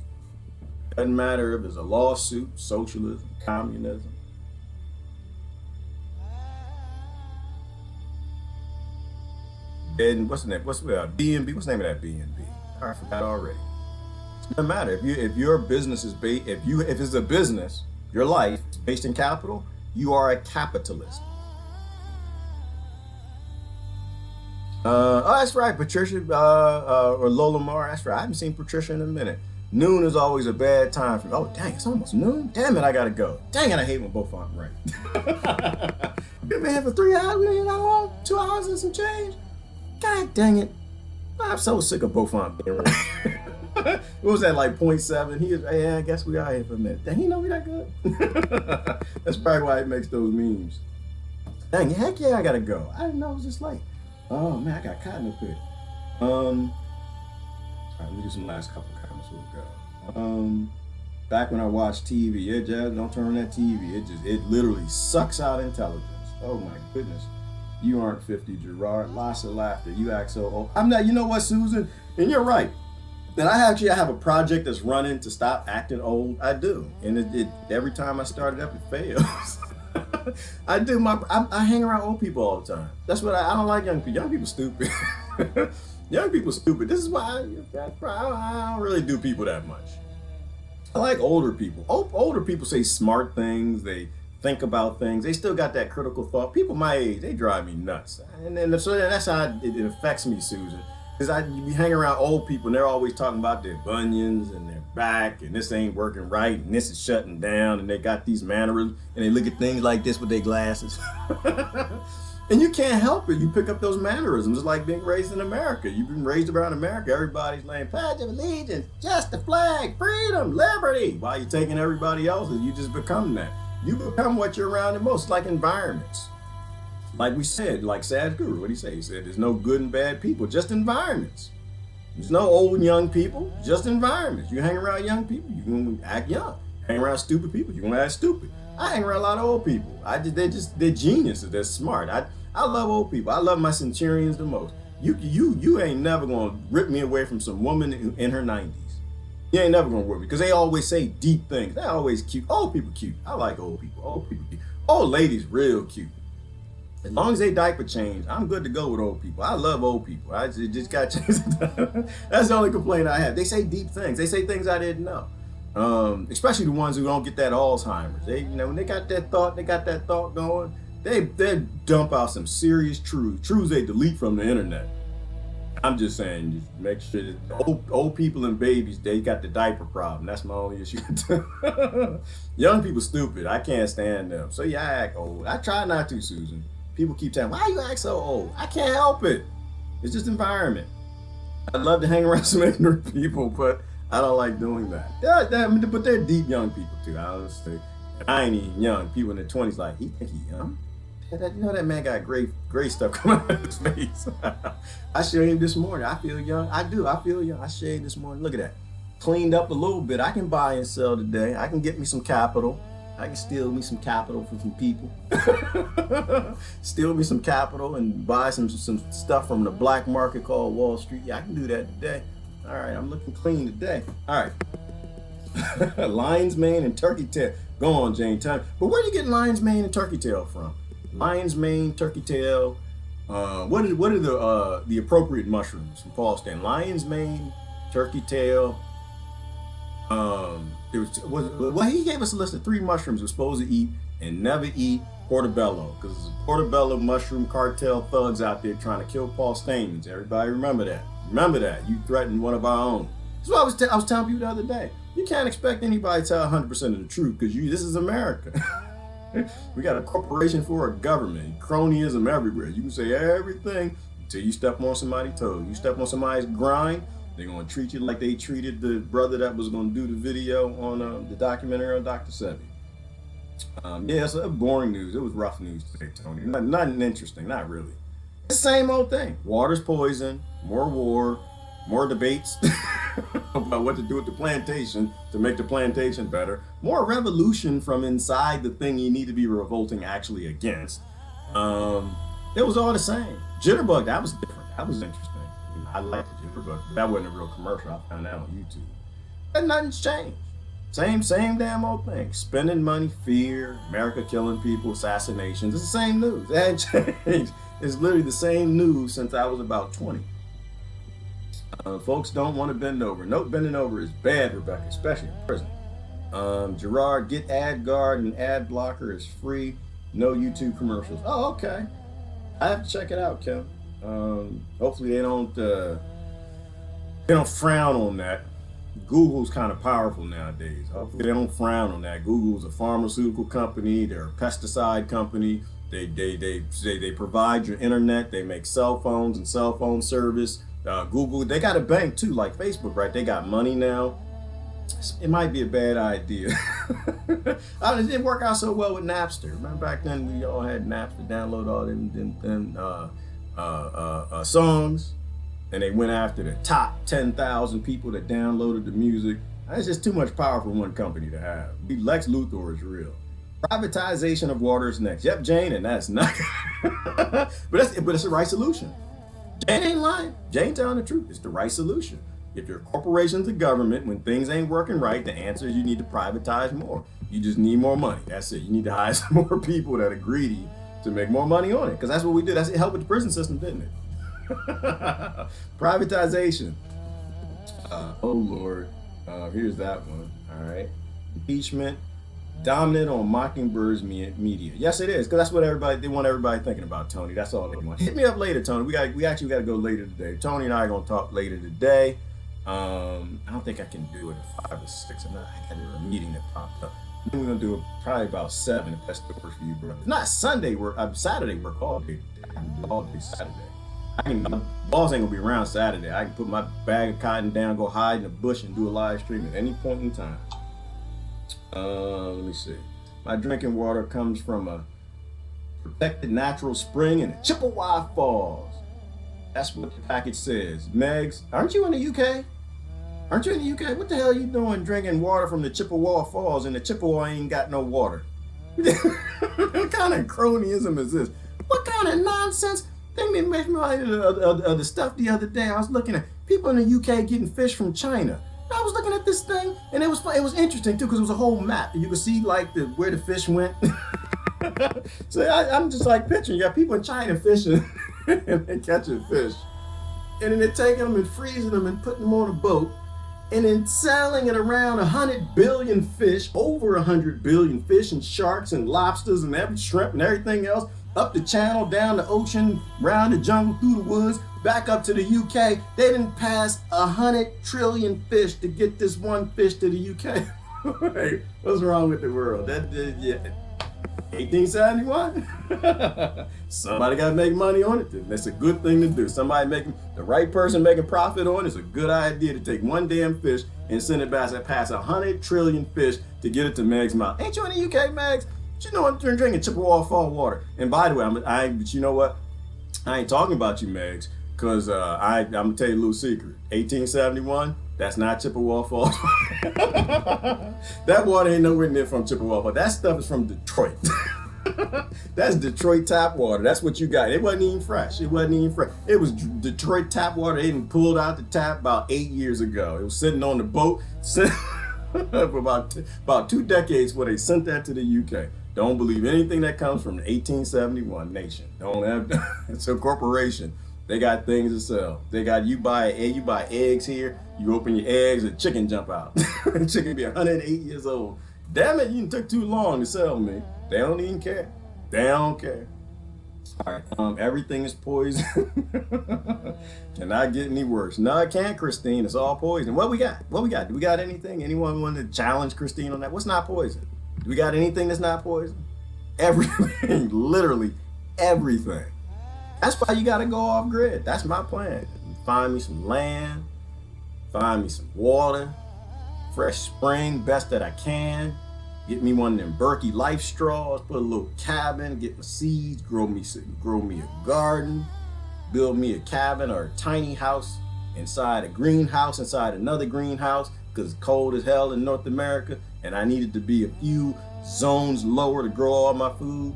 Doesn't matter if it's a lawsuit, socialism, communism. And what's the name? B&B? What's the name of that B&B? I forgot already. It doesn't matter if your business is based. If it's a business, your life is based in capital. You are a capitalist. Oh, that's right, Patricia or Lola Mar. That's right. I haven't seen Patricia in a minute. Noon is always a bad time for me. Oh, dang, it's almost noon. Damn it, I gotta go. Dang it, I hate when both of them right. We've been here for 3 hours. We ain't got long. 2 hours and some change. God dang it. I'm so sick of both of them being right. What was that, like 0.7? He is, yeah, I guess we are here for a minute. Dang, he know we that good? That's probably why he makes those memes. Dang, heck yeah, I gotta go. I didn't know it was this late. Oh man, I got caught in the pit. All right, let me do some last couple comments. We'll go. Back when I watched TV, yeah, Jazz, don't turn on that TV. It literally sucks out intelligence. Oh my goodness. You aren't 50, Gerard. Lots of laughter. You act so old. I'm not, you know what, Susan? And you're right. And I have a project that's running to stop acting old. I do. And it every time I start it up, it fails. I hang around old people all the time. That's what I don't like young people. Young people stupid. Young people stupid. This is why I don't really do people that much. I like older people. Older people say smart things. They think about things. They still got that critical thought. People my age, they drive me nuts. And so that's how it affects me, Susan. Because you hang around old people and they're always talking about their bunions and their back and this ain't working right and this is shutting down and they got these mannerisms and they look at things like this with their glasses. And you can't help it. You pick up those mannerisms. It's like being raised in America. You've been raised around America. Everybody's laying Pledge of Allegiance, just the flag, freedom, liberty. While you're taking everybody else's, you just become that. You become what you're around the most, like environments. Like we said, like Sadhguru, what did he say? He said, there's no good and bad people, just environments. There's no old and young people, just environments. You hang around young people, you're going to act young. Hang around stupid people, you're going to act stupid. I hang around a lot of old people. They're geniuses, they're smart. I love old people. I love my centurions the most. You ain't never going to rip me away from some woman in her 90s. You ain't never going to rip me, because they always say deep things. They're always cute. Old people cute. I like old people. Old people cute. Old ladies real cute. As long as they diaper change, I'm good to go with old people. I love old people. I just got to change. That's the only complaint I have. They say deep things. They say things I didn't know. Especially the ones who don't get that Alzheimer's. When they got that thought going, they dump out some serious truths they delete from the internet. I'm just saying, just make sure that old people and babies, they got the diaper problem. That's my only issue. Young people stupid. I can't stand them. So yeah, I act old. I try not to, Susan. People keep telling me, why you act so old? I can't help it. It's just environment. I'd love to hang around some ignorant people, but I don't like doing that. But they're deep young people too, honestly. I ain't even young. People in their 20s like, he think he young? That man got gray stuff coming out of his face. I shaved this morning. I feel young. I do. I feel young. I shaved this morning. Look at that. Cleaned up a little bit. I can buy and sell today. I can get me some capital. I can steal me some capital from some people. Steal me some capital and buy some stuff from the black market called Wall Street. Yeah, I can do that today. All right, I'm looking clean today. All right. Lion's mane and turkey tail. Go on, Jane. Tell me. But where do you get lion's mane and turkey tail from? Lion's mane, turkey tail. What are the appropriate mushrooms from Paul Stan? Lion's mane, turkey tail. He gave us a list of 3 mushrooms we're supposed to eat and never eat portobello, because there's portobello mushroom cartel thugs out there trying to kill Paul Stamens. Everybody remember that. Remember that. You threatened one of our own. That's what I was telling you the other day. You can't expect anybody to tell 100% of the truth, because this is America. We got a corporation for a government. Cronyism everywhere. You can say everything until you step on somebody's toes. You step on somebody's grind, they're going to treat you like they treated the brother that was going to do the video on the documentary on Dr. Sebi. Yeah, it's boring news. It was rough news today, Tony. Nothing interesting, not really. It's the same old thing. Water's poison, more war, more debates about what to do with the plantation to make the plantation better, more revolution from inside the thing you need to be revolting actually against. It was all the same. Jitterbug, that was different. That was interesting. I liked the Jitterbug. That wasn't a real commercial. I found that on YouTube. And nothing's changed. Same damn old thing. Spending money, fear, America killing people, assassinations. It's the same news. It hasn't changed. It's literally the same news since I was about 20. Folks don't want to bend over. No, bending over is bad, Rebecca, especially in prison. Gerard, get ad guard and ad blocker is free. No YouTube commercials. Oh, okay. I have to check it out, Kim. Hopefully they don't frown on that. Google's kind of powerful nowadays. Hopefully they don't frown on that. Google's a pharmaceutical company. They're a pesticide company. They provide your internet. They make cell phones and cell phone service. Google, they got a bank too, like Facebook, right? They got money now. It might be a bad idea. It didn't work out so well with Napster. Remember back then we all had Napster, download all them songs, and they went after the top 10,000 people that downloaded the music. That's just too much power for one company to have. Lex Luthor is real. Privatization of water is next. Yep, Jane, and that's not. but it's the right solution. Jane ain't lying. Jane telling the truth. It's the right solution. If your corporation's a government, when things ain't working right, the answer is you need to privatize more. You just need more money. That's it. You need to hire some more people that are greedy to make more money on it. Because that's what we did. It helped with the prison system, didn't it? Privatization. Oh, Lord. Here's that one. All right. Impeachment. Dominant on Mockingbird's media. Yes, it is, because that's what they want everybody thinking about, Tony. That's all they want. Hit me up later, Tony. We actually got to go later today. Tony and I are going to talk later today. I don't think I can do it at 5 or 6. I got a meeting that popped up. Then we're going to do it probably about 7 if that's the worst for you, brother. Not Sunday work. Saturday work all day. I can do all day Saturday. My boss ain't going to be around Saturday. I can put my bag of cotton down, go hide in the bush, and do a live stream at any point in time. Let me see. My drinking water comes from a protected natural spring in the Chippewa Falls. That's what the package says. Megs, aren't you in the UK? Aren't you in the UK? What the hell are you doing drinking water from the Chippewa Falls and the Chippewa ain't got no water? What kind of cronyism is this? What kind of nonsense? They made me realize of the stuff the other day. I was looking at people in the UK getting fish from China. I was looking at this thing, and it was interesting too, because it was a whole map. You could see like where the fish went. So I'm just like picturing, you got people in China fishing and they catching fish, and then they're taking them and freezing them and putting them on a boat, and then selling it around 100 billion fish, over 100 billion fish, and sharks and lobsters and every shrimp and everything else, up the channel, down the ocean, round the jungle, through the woods, back up to the UK. They didn't pass 100 trillion fish to get this one fish to the UK. Hey, what's wrong with the world? 1871? Somebody got to make money on it. That's a good thing to do. The right person making profit on it is a good idea to take one damn fish and send it back past 100 trillion fish to get it to Meg's mouth. Ain't you in the UK, Megs? You know I'm drinking Chippewa Fall water. And by the way, but you know what? I ain't talking about you, Megs, because I'm going to tell you a little secret. 1871, that's not Chippewa Falls. That water ain't nowhere near from Chippewa Falls. That stuff is from Detroit. That's Detroit tap water. That's what you got. It wasn't even fresh. It was Detroit tap water. They didn't pulled out the tap about 8 years ago. It was sitting on the boat for about 2 decades before they sent that to the UK. Don't believe anything that comes from the 1871 nation. Don't have. It's a corporation. They got things to sell. You buy eggs here. You open your eggs, a chicken jump out. The chicken be 108 years old. Damn it, you took too long to sell me. They don't even care. They don't care. All right, everything is poison. Cannot get any worse. No, it can't, Christine. It's all poison. What we got? Do we got anything? Anyone want to challenge Christine on that? What's not poison? Do we got anything that's not poison? Everything, literally everything. That's why you gotta go off grid. That's my plan. Find me some land, find me some water, fresh spring, best that I can. Get me one of them Berkey Life straws, put a little cabin, get my seeds, grow me a garden, build me a cabin or a tiny house inside a greenhouse, inside another greenhouse, because it's cold as hell in North America, and I needed to be a few zones lower to grow all my food.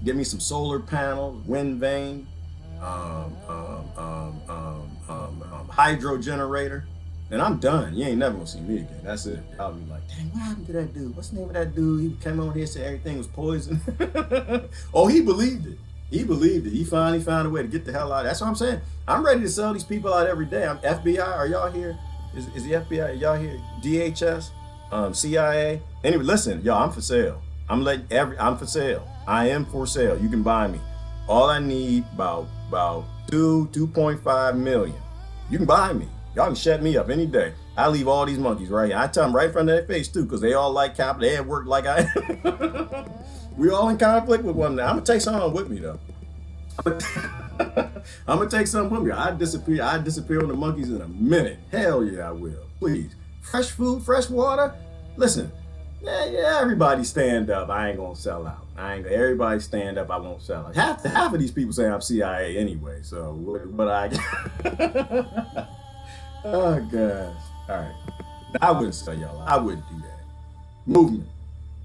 Give me some solar panels, wind vane, hydro generator, and I'm done. You ain't never gonna see me again. That's it. I'll be like, dang, what happened to that dude? What's the name of that dude? He came over here and said everything was poison. Oh, he believed it. He believed it. He finally found a way to get the hell out. That's what I'm saying. I'm ready to sell these people out every day. I'm FBI. Are y'all here? Is the FBI? Are y'all here? DHS? CIA? Anyway, listen, y'all, I'm for sale. I'm for sale. I am for sale. You can buy me. All I need about 2.5 million. You can buy me. Y'all can shut me up any day. I leave all these monkeys right here. I tell them right in front of their face too, because they all like capital. They have work like I am. We all in conflict with one another. I'm gonna take something with me though. I'm gonna take something with me. I disappear on the monkeys in a minute. Hell yeah, I will. Please. Fresh food, fresh water. Listen, yeah, everybody stand up. I ain't gonna sell out. Everybody stand up. I won't sell out. Half of these people say I'm CIA anyway. So what I get? Oh gosh. All right. I wouldn't sell y'all out. I wouldn't do that. Movement.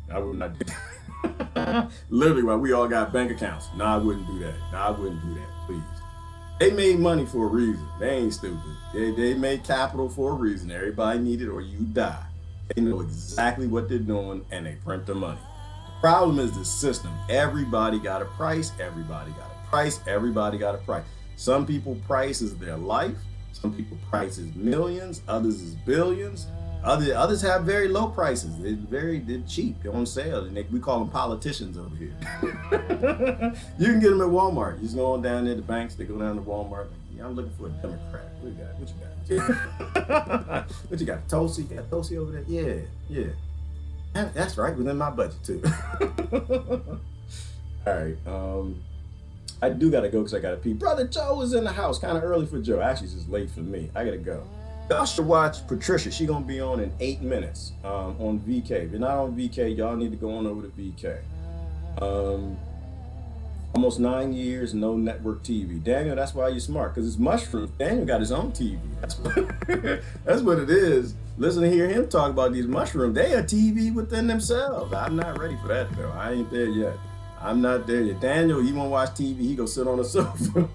I would not do that. Literally, while we all got bank accounts. No, I wouldn't do that. No, I wouldn't do that. Please. They made money for a reason. They ain't stupid. They made capital for a reason. Everybody need it or you die. They know exactly what they're doing and they print the money. The problem is the system. Everybody got a price. Everybody got a price. Everybody got a price. Some people price is their life. Some people price is millions. Others is billions. Others have very low prices. They're cheap. They're on sale. And we call them politicians over here. You can get them at Walmart. You just go on down there to banks. They go down to Walmart. Yeah, I'm looking for a Democrat. What you got? What you got? Tulsi? You got Tulsi over there? Yeah. That's right. Within my budget too. All right. I do gotta go because I gotta pee. Brother Joe is in the house. Kind of early for Joe. Actually, it's just late for me. I gotta go. Y'all should watch Patricia. She's gonna be on in 8 minutes on VK. If you're not on VK, y'all need to go on over to VK. Almost 9 years, no network TV. Daniel, that's why you're smart, because it's mushrooms. Daniel got his own TV. That's what it is. Listen to hear him talk about these mushrooms. They are TV within themselves. I'm not ready for that though. I ain't there yet. I'm not there yet. Daniel, he won't watch TV. He go sit on the sofa.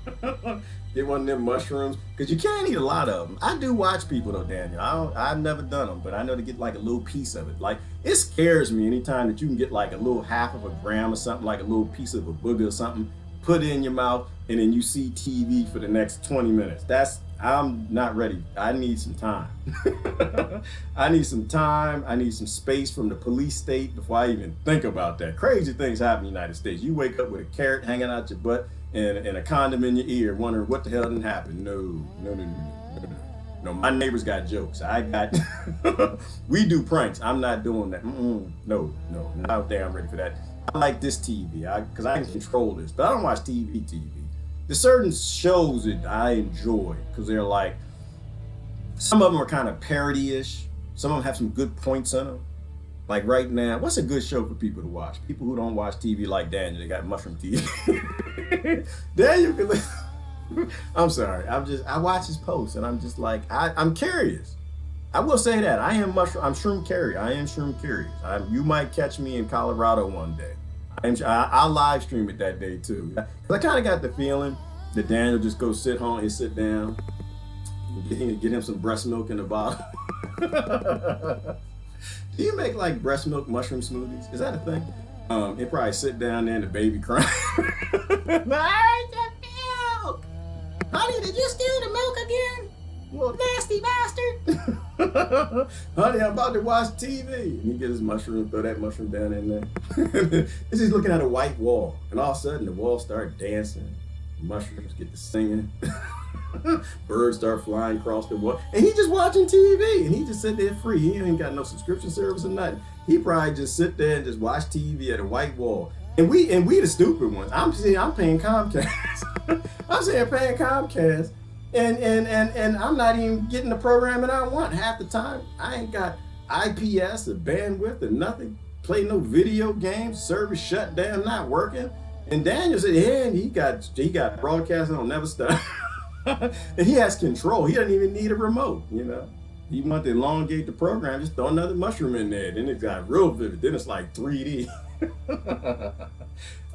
Get one of them mushrooms, because you can't eat a lot of them. I do watch people though, Daniel. I've never done them, but I know to get like a little piece of it. Like, it scares me anytime that you can get like a little half of a gram or something, like a little piece of a booger or something, put it in your mouth, and then you see TV for the next 20 minutes. I'm not ready. I need some time. I need some time. I need some space from the police state before I even think about that. Crazy things happen in the United States. You wake up with a carrot hanging out your butt and a condom in your ear, wondering what the hell didn't happen. No, my neighbors got jokes. We do pranks. I'm not doing that. No, not there. I'm ready for that. I like this TV because I can control this, but I don't watch TV. There's certain shows that I enjoy because they're like, some of them are kind of parody-ish. Some of them have some good points in them. Like right now, what's a good show for people to watch? People who don't watch TV like Daniel, they got mushroom TV. Daniel can listen. I'm sorry. I watch his posts and I'm just like, I'm curious. I will say that I'm shroom curious. I am shroom curious. You might catch me in Colorado one day. I'll live stream it that day too. I kind of got the feeling that Daniel just go sit home and sit down, get him some breast milk in the bottle. Do you make like breast milk mushroom smoothies? Is that a thing? He probably sit down there and the baby crying. Where's the milk? Honey, did you steal the milk again? You little nasty bastard. Honey, I'm about to watch TV. And he get his mushroom, throw that mushroom down in there. He's just looking at a white wall. And all of a sudden the wall start dancing. Mushrooms get to singing. Birds start flying across the wall. And he just watching TV. And he just sit there free. He ain't got no subscription service or nothing. He probably just sit there and just watch TV at a white wall. And we the stupid ones. I'm paying Comcast. I'm saying paying Comcast. And I'm not even getting the programming I want. Half the time, I ain't got IPS or bandwidth or nothing. Play no video games. Service shut down, not working. And Daniel said, yeah, and he got broadcasting on Never Stop. And he has control. He doesn't even need a remote, you know. He want to elongate the program, just throw another mushroom in there. Then it got real vivid. Then it's like 3D.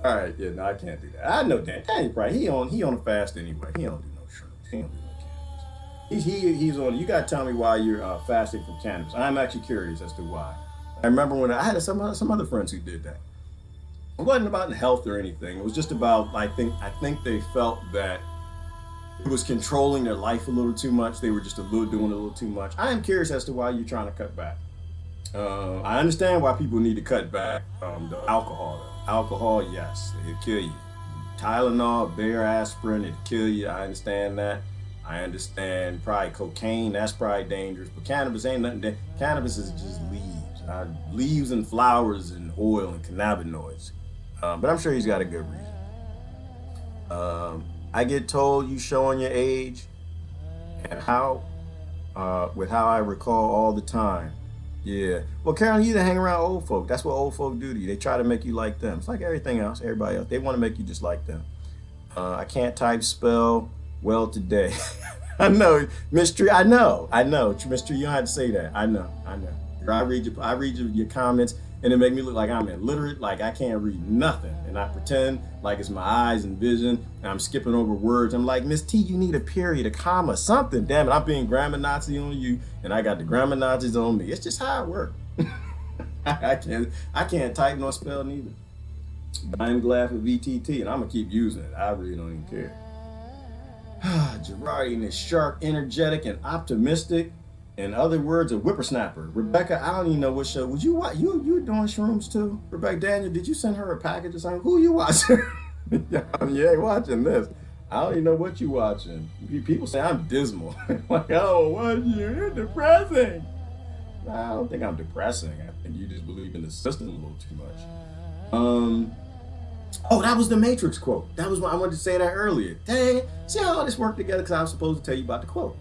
All right, yeah, no, I can't do that. I know Daniel probably he on a fast anyway. He don't do no shrooms. He don't do no cannabis. He's on. You gotta tell me why you're fasting from cannabis. I'm actually curious as to why. I remember when I had some other friends who did that. It wasn't about health or anything. It was just about I think they felt that it was controlling their life a little too much. They were just doing a little too much. I am curious as to why you're trying to cut back. I understand why people need to cut back. The alcohol, yes, it'll kill you. Tylenol, Bayer aspirin, it'll kill you. I understand that. I understand probably cocaine, that's probably dangerous, but cannabis ain't nothing. Cannabis is just leaves. Leaves and flowers and oil and cannabinoids. But I'm sure he's got a good reason. I get told you showing your age, and with how I recall all the time. Yeah. Well, Carolyn, you hang around old folk. That's what old folk do to you. They try to make you like them. It's like everything else, everybody else. They want to make you just like them. I can't type spell well today. I know, Mystery. I know, Mystery. You don't have to say that. I know. I read your comments, and it make me look like I'm illiterate, like I can't read nothing, and I pretend like it's my eyes and vision, and I'm skipping over words. I'm like, Miss T, you need a period, a comma, something. Damn it, I'm being grammar Nazi on you, and I got the grammar Nazis on me. It's just how it works. I can't type nor spell neither. But I'm glad for VTT, and I'm gonna keep using it. I really don't even care. Girardi is sharp, energetic, and optimistic. In other words, a whippersnapper. Rebecca, I don't even know what show. Was you doing shrooms too? Rebecca Daniel, did you send her a package or something? Who you watching? You ain't watching this. I don't even know what you watching. People say I'm dismal. Like, oh, what you're depressing. I don't think I'm depressing. I think you just believe in the system a little too much. Oh, that was the Matrix quote. That was what I wanted to say that earlier. Dang, see how all this worked together because I was supposed to tell you about the quote.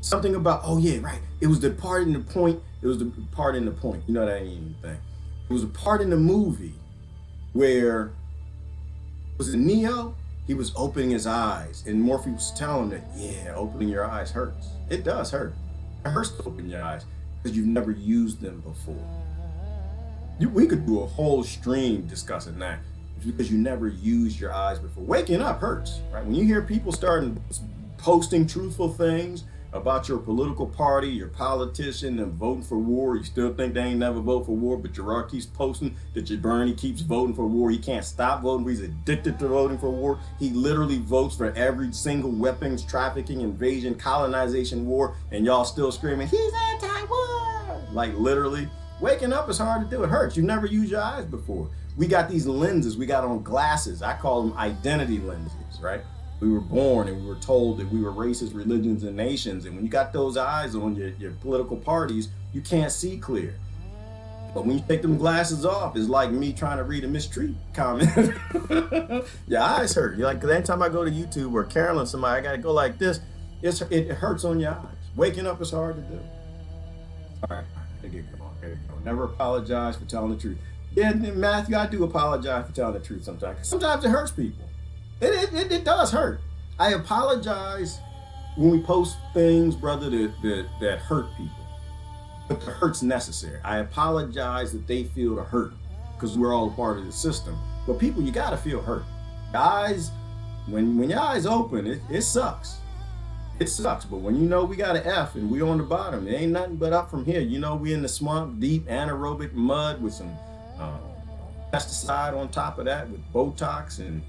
Something about, oh yeah, right. It was the part in the point. It was the part in the point. You know that ain't anything. It was a part in the movie where, was it Neo? He was opening his eyes and Morpheus was telling him that, yeah, opening your eyes hurts. It does hurt. It hurts to open your eyes because you've never used them before. We could do a whole stream discussing that. It's because you never used your eyes before. Waking up hurts, right? When you hear people starting posting truthful things about your political party, your politician, and voting for war, you still think they ain't never vote for war, but Gerard keeps posting that Bernie keeps voting for war. He can't stop voting. He's addicted to voting for war. He literally votes for every single weapons, trafficking, invasion, colonization war, and y'all still screaming, he's anti-war. Like literally. Waking up is hard to do. It hurts. You never used your eyes before. We got these lenses. We got on glasses. I call them identity lenses, right? We were born and we were told that we were races, religions, and nations. And when you got those eyes on your political parties, you can't see clear. But when you take them glasses off, it's like me trying to read a mistreat comment. Your eyes hurt. You're like, because anytime I go to YouTube or Carolyn, somebody, I got to go like this. It hurts on your eyes. Waking up is hard to do. All right. Never apologize for telling the truth. Yeah, Matthew, I do apologize for telling the truth sometimes. Sometimes it hurts people. It does hurt. I apologize when we post things, brother, that hurt people. But the hurt's necessary. I apologize that they feel the hurt because we're all a part of the system. But people, you gotta feel hurt. Guys, when your eyes open, it sucks. It sucks, but when you know we got an F and we on the bottom, it ain't nothing but up from here. You know we in the swamp, deep anaerobic mud with some pesticide on top of that with Botox and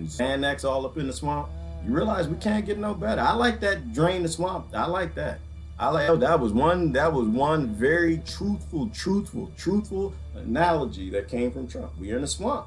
Xanax all up in the swamp. You realize we can't get no better. I like that drain the swamp. I like that. That was one very truthful analogy that came from Trump. We're in the swamp.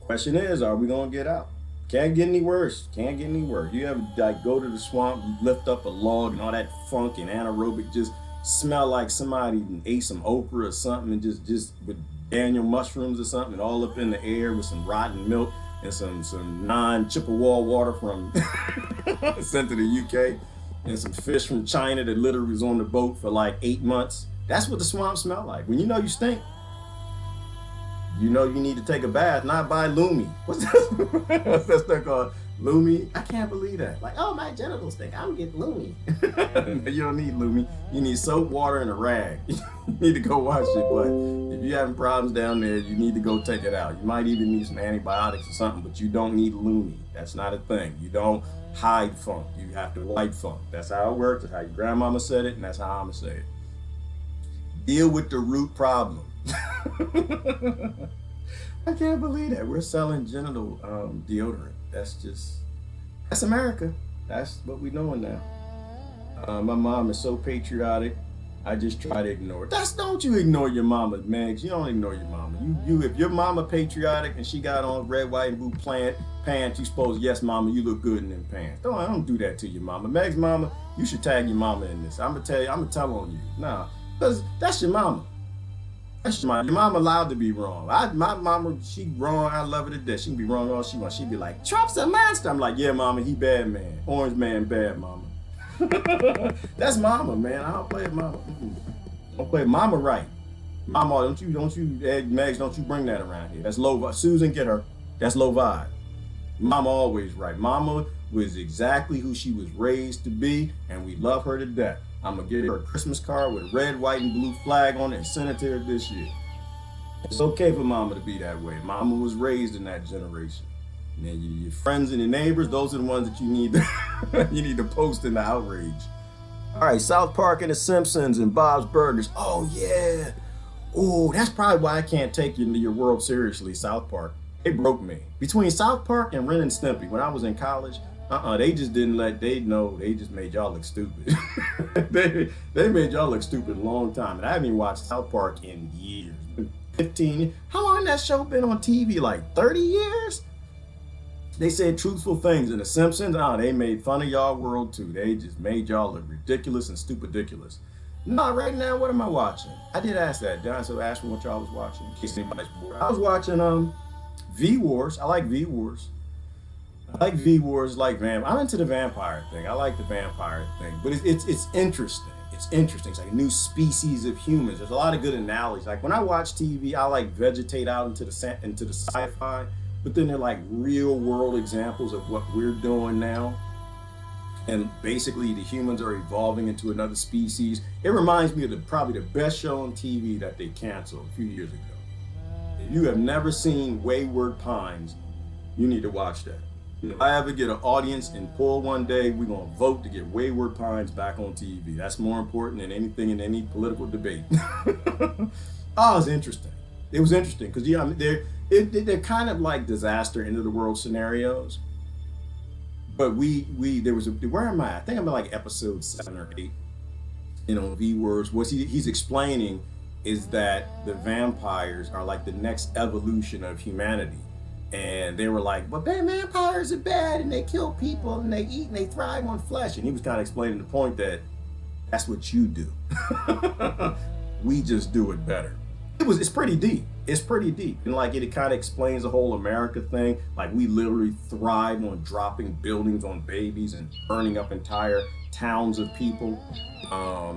Question is, are we gonna get out? Can't get any worse. Can't get any worse. You ever go to the swamp, you lift up a log and all that funk and anaerobic just smell like somebody ate some okra or something and just with Daniel mushrooms or something and all up in the air with some rotten milk and some non-Chippewa water from sent to the UK and some fish from China that literally was on the boat for like 8 months. That's what the swamp smell like. When you know you stink, you know you need to take a bath, not buy Lumi. What's that stuff called? Lumi? I can't believe that. Like, oh, my genitals stink. I'm getting Lumi. You don't need Lumi. You need soap, water, and a rag. You need to go wash it. But if you're having problems down there, you need to go take it out. You might even need some antibiotics or something, but you don't need Lumi. That's not a thing. You don't hide funk. You have to wipe funk. That's how it works. That's how your grandmama said it, and that's how I'm gonna say it. Deal with the root problem. I can't believe that we're selling genital deodorant. That's America. That's what we're doing now. My mom is so patriotic. I just try to ignore it. Don't you ignore your mama, man. You don't ignore your mama. If your mama patriotic and she got on red, white, and blue pants, you supposed, yes, mama, you look good in them pants. Don't do that to your mama. Meg's mama, you should tag your mama in this. I'm gonna tell on you. Nah, because that's your mama. That's your mama. Your mama allowed to be wrong. My mama, she wrong. I love her to death. She can be wrong all she wants. She be like, Trump's a monster. I'm like, yeah, mama, he bad man. Orange man, bad mama. That's mama, man. I don't play with mama. Don't play mama right. Mama, don't you, Megs, don't you bring that around here. That's low vibe. Susan, get her. That's low vibe. Mama always right. Mama was exactly who she was raised to be, and we love her to death. I'm gonna get her a Christmas card with a red, white, and blue flag on it and send it to her this year. It's okay for mama to be that way. Mama was raised in that generation. And then your friends and your neighbors, those are the ones that you need to you need to post in the outrage. All right, South Park and The Simpsons and Bob's Burgers. Oh yeah. Oh, that's probably why I can't take your world seriously, South Park. It broke me. Between South Park and Ren and Stimpy, when I was in college, they just didn't they just made y'all look stupid. they made y'all look stupid a long time. And I haven't even watched South Park in years. 15 years. How long has that show been on TV? Like 30 years? They said truthful things. In The Simpsons, they made fun of y'all world too. They just made y'all look ridiculous and stupid-diculous. No, right now, what am I watching? I did ask that. Did I so ask me what y'all was watching? In case anybody's bored. I was watching V-Wars. I like V-Wars. I'm into the vampire thing. I like the vampire thing. But it's interesting. It's interesting. It's like a new species of humans. There's a lot of good analogies. Like when I watch TV, I like vegetate out into the sci-fi. But then they're like real world examples of what we're doing now. And basically the humans are evolving into another species. It reminds me of probably the best show on TV that they canceled a few years ago. If you have never seen Wayward Pines, you need to watch that. If I ever get an audience in poll one day, we're gonna vote to get Wayward Pines back on TV. That's more important than anything in any political debate. It's interesting. It was interesting because they're kind of like disaster end of the world scenarios. But where am I? I think I'm in like episode 7 or 8. V-Words. What he's explaining is that the vampires are like the next evolution of humanity. And they were like, but vampires are bad and they kill people and they eat and they thrive on flesh. And he was kind of explaining the point that that's what you do. We just do it better. It's pretty deep. It's pretty deep. And like it kind of explains the whole America thing. Like we literally thrive on dropping buildings on babies and burning up entire towns of people.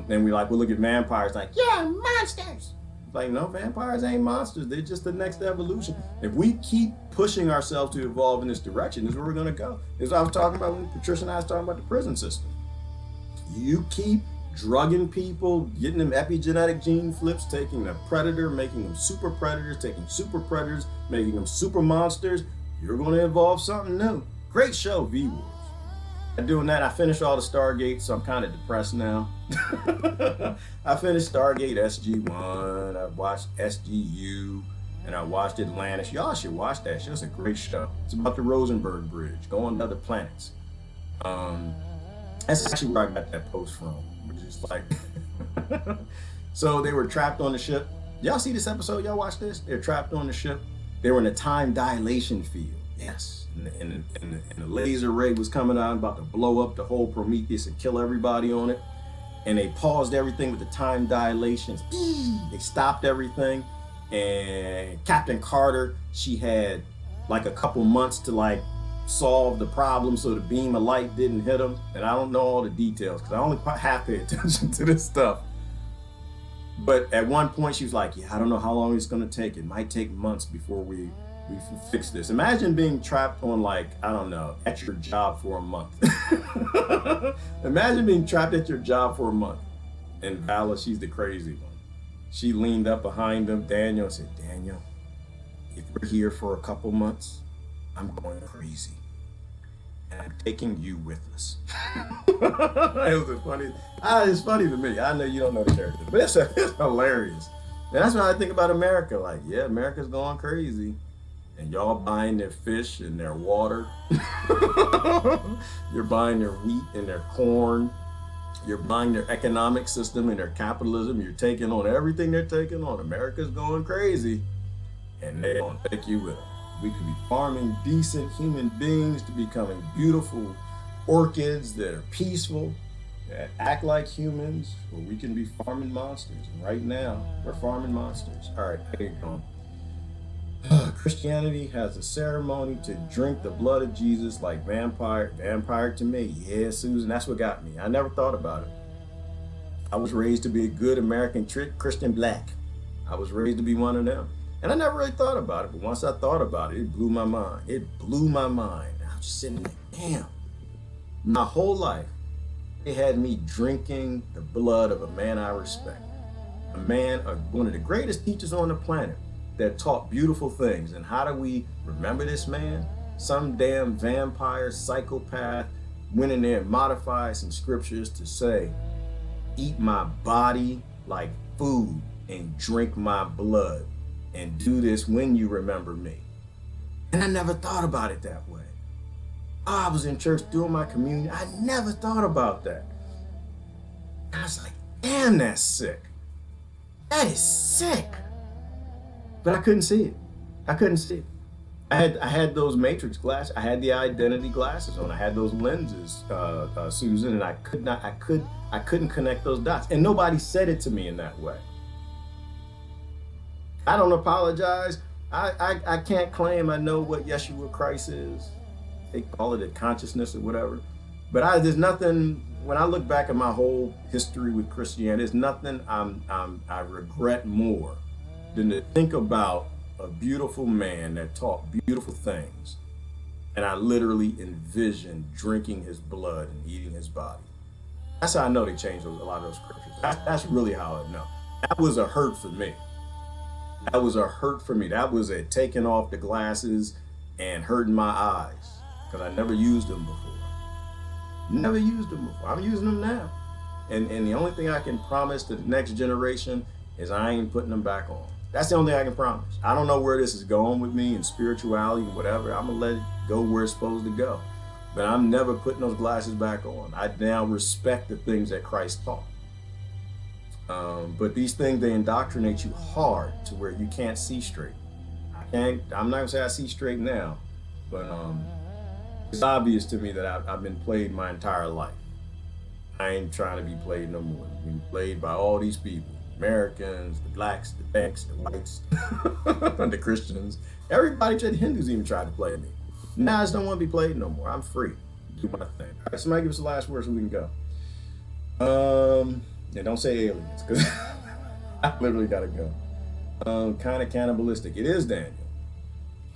Then we look at vampires like, yeah, monsters. Like, no, vampires ain't monsters. They're just the next evolution. If we keep pushing ourselves to evolve in this direction, this is where we're gonna go. This is what I was talking about when Patricia and I was talking about the prison system. You keep drugging people, getting them epigenetic gene flips, taking the predator, making them super predators, taking super predators, making them super monsters, you're gonna evolve something new. Great show, V-Wars. Doing that, I finished all the Stargate, so I'm kind of depressed now. I finished Stargate SG-1, I watched SGU, and I watched Atlantis. Y'all should watch that show. It's a great show. It's about the Rosenberg Bridge, going to other planets. That's actually where I got that post from. Which is like, so they were trapped on the ship. Y'all see this episode? Y'all watch this? They're trapped on the ship. They were in a time dilation field. Yes. And the laser ray was coming out, about to blow up the whole Prometheus and kill everybody on it. And they paused everything with the time dilations. They stopped everything. And Captain Carter, she had like a couple months to solve the problem so the beam of light didn't hit them. And I don't know all the details because I only half pay attention to this stuff. But at one point she was like, yeah, I don't know how long it's going to take. It might take months before we fix this. Imagine being trapped on at your job for a month. Imagine being trapped at your job for a month. And Vala, she's the crazy one. She leaned up behind him, Daniel, and said, Daniel, if we're here for a couple months, I'm going crazy. And and taking you with us. It was funny. It's funny to me. I know you don't know the character, but it's hilarious. And that's what I think about America. Like, yeah, America's going crazy. And y'all buying their fish and their water. You're buying their wheat and their corn. You're buying their economic system and their capitalism. You're taking on everything they're taking on. America's going crazy. And they're going to take you with them. We could be farming decent human beings to becoming beautiful orchids that are peaceful, that act like humans, or we can be farming monsters. And right now, we're farming monsters. All right, here you go. Christianity has a ceremony to drink the blood of Jesus like vampire to me. Yeah, Susan, that's what got me. I never thought about it. I was raised to be a good American Christian black. I was raised to be one of them. And I never really thought about it, but once I thought about it, it blew my mind. It blew my mind. I was just sitting there, damn. My whole life, it had me drinking the blood of a man I respect. A man, one of the greatest teachers on the planet that taught beautiful things. And how do we remember this man? Some damn vampire psychopath went in there and modified some scriptures to say, eat my body like food and drink my blood. And do this when you remember me. And I never thought about it that way. I was in church doing my communion. I never thought about that. I was like, damn, that's sick. That is sick. But I couldn't see it. I couldn't see it. I had those matrix glasses. I had the identity glasses on. I had those lenses, Susan, and I couldn't connect those dots. And nobody said it to me in that way. I don't apologize. I can't claim I know what Yeshua Christ is. They call it a consciousness or whatever. But there's nothing, when I look back at my whole history with Christianity, there's nothing I regret more than to think about a beautiful man that taught beautiful things. And I literally envisioned drinking his blood and eating his body. That's how I know they changed a lot of those scriptures. That's really how I know. That was a hurt for me. That was a hurt for me. That was a taking off the glasses and hurting my eyes because I never used them before. Never used them before. I'm using them now. And the only thing I can promise to the next generation is I ain't putting them back on. That's the only thing I can promise. I don't know where this is going with me and spirituality and whatever. I'm going to let it go where it's supposed to go. But I'm never putting those glasses back on. I now respect the things that Christ taught. But these things, they indoctrinate you hard to where you can't see straight. I'm not gonna say I see straight now, but it's obvious to me that I've been played my entire life. I ain't trying to be played no more. I've been played by all these people, Americans, the blacks, the blacks, the whites, the Christians. Everybody, the Hindus even tried to play me. Now I just don't want to be played no more. I'm free. Do my thing. All right, somebody give us the last word so we can go. Yeah, don't say aliens, because I literally gotta go. Kind of cannibalistic. It is Daniel.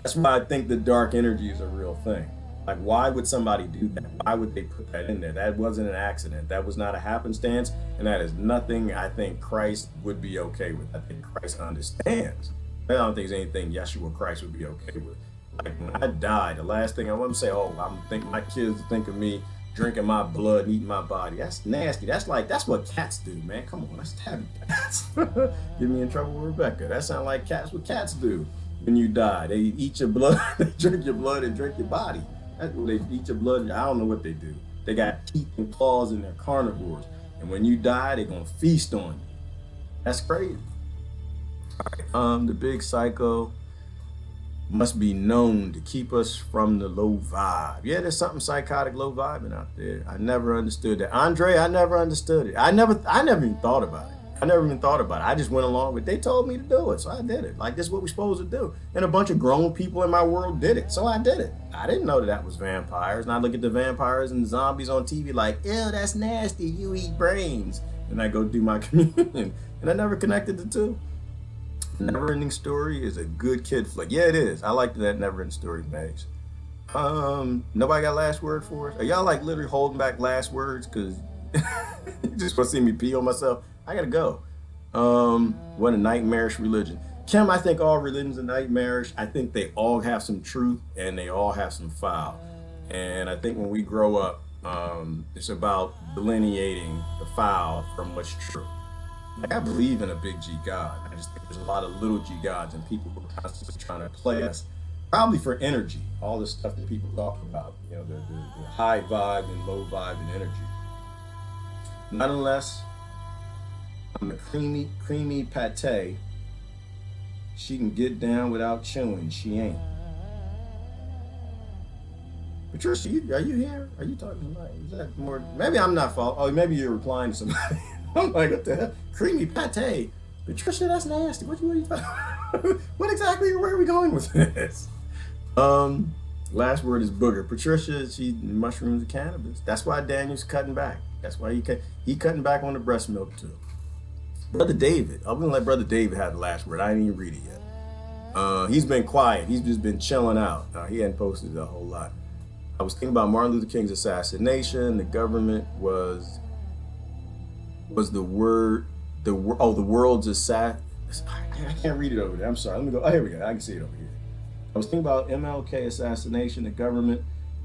That's why I think the dark energy is a real thing. Like, why would somebody do that? Why would they put that in there? That wasn't an accident. That was not a happenstance, and that is nothing I think Christ would be okay with. I think Christ understands. I don't think there's anything Yeshua Christ would be okay with. Like, when I die, the last thing I want to say, my kids think of me drinking my blood and eating my body. That's nasty. That's what cats do, man. Come on, let's have cats. Get me in trouble with Rebecca. That sounds like what cats do when you die. They eat your blood, they drink your blood and drink your body. That's what they eat your blood. I don't know what they do. They got teeth and claws and they're carnivores. And when you die, they're gonna feast on you. That's crazy. All right, the big psycho must be known to keep us from the low vibe. Yeah, there's something psychotic, low vibing out there. I never understood that. Andre, I never understood it. I never even thought about it. I just went along with it. They told me to do it, so I did it. Like, this is what we're supposed to do. And a bunch of grown people in my world did it, so I did it. I didn't know that was vampires. And I look at the vampires and the zombies on TV like, ew, that's nasty. You eat brains. And I go do my communion. And I never connected the two. Never-ending Story is a good kid flick. Yeah, it is. I like that Never-ending Story, Mags. Nobody got last word for us? Are y'all like literally holding back last words because you just want to see me pee on myself? I gotta go. What a nightmarish religion. Kim, I think all religions are nightmarish. I think they all have some truth and they all have some foul. And I think when we grow up, it's about delineating the foul from what's true. Like, I believe in a big G God. I just think there's a lot of little G gods and people who are constantly trying to play us, probably for energy. All the stuff that people talk about, you know, the high vibe and low vibe and energy. Nonetheless, on the creamy pate, she can get down without chewing. She ain't. Patricia, are you here? Are you talking to somebody? Is that more? Maybe I'm not following. Oh, maybe you're replying to somebody. I'm like, what the hell? Creamy pate. Patricia, that's nasty. What are you talking about? What exactly? Where are we going with this? Last word is booger. Patricia, she mushrooms and cannabis. That's why Daniel's cutting back. That's why he cutting back on the breast milk too. Brother David, I'm gonna let Brother David have the last word. I didn't even read it yet. He's been quiet. He's just been chilling out. He hadn't posted a whole lot. I was thinking about Martin Luther King's assassination. The government was the world's assassin. I can't read it over there. I'm sorry. Let me go. Oh, here we go. I can see it over here. I was thinking about MLK assassination. The government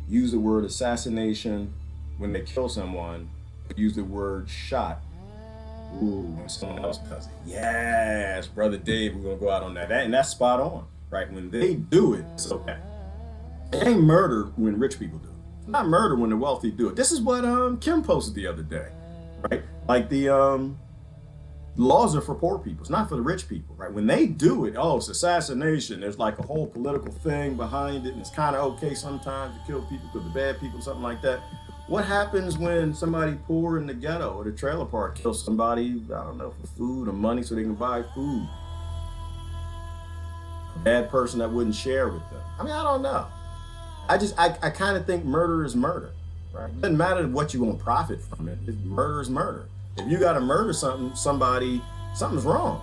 used the word assassination when they kill someone. Use the word shot. Ooh, when someone else does it. Yes, Brother Dave, we're gonna go out on that. And that's spot on, right? When they do it, it's okay. It ain't murder when rich people do it. It's not murder when the wealthy do it. This is what Kim posted the other day, right? Like the laws are for poor people. It's not for the rich people, right? When they do it, oh, it's assassination. There's like a whole political thing behind it, and it's kind of okay sometimes to kill people because the bad people, something like that. What happens when somebody poor in the ghetto or the trailer park kills somebody, I don't know, for food or money so they can buy food? A bad person that wouldn't share with them. I mean, I don't know. I kind of think murder is murder, right? It doesn't matter what you want to profit from it. Murder is murder. If you got to murder something's wrong.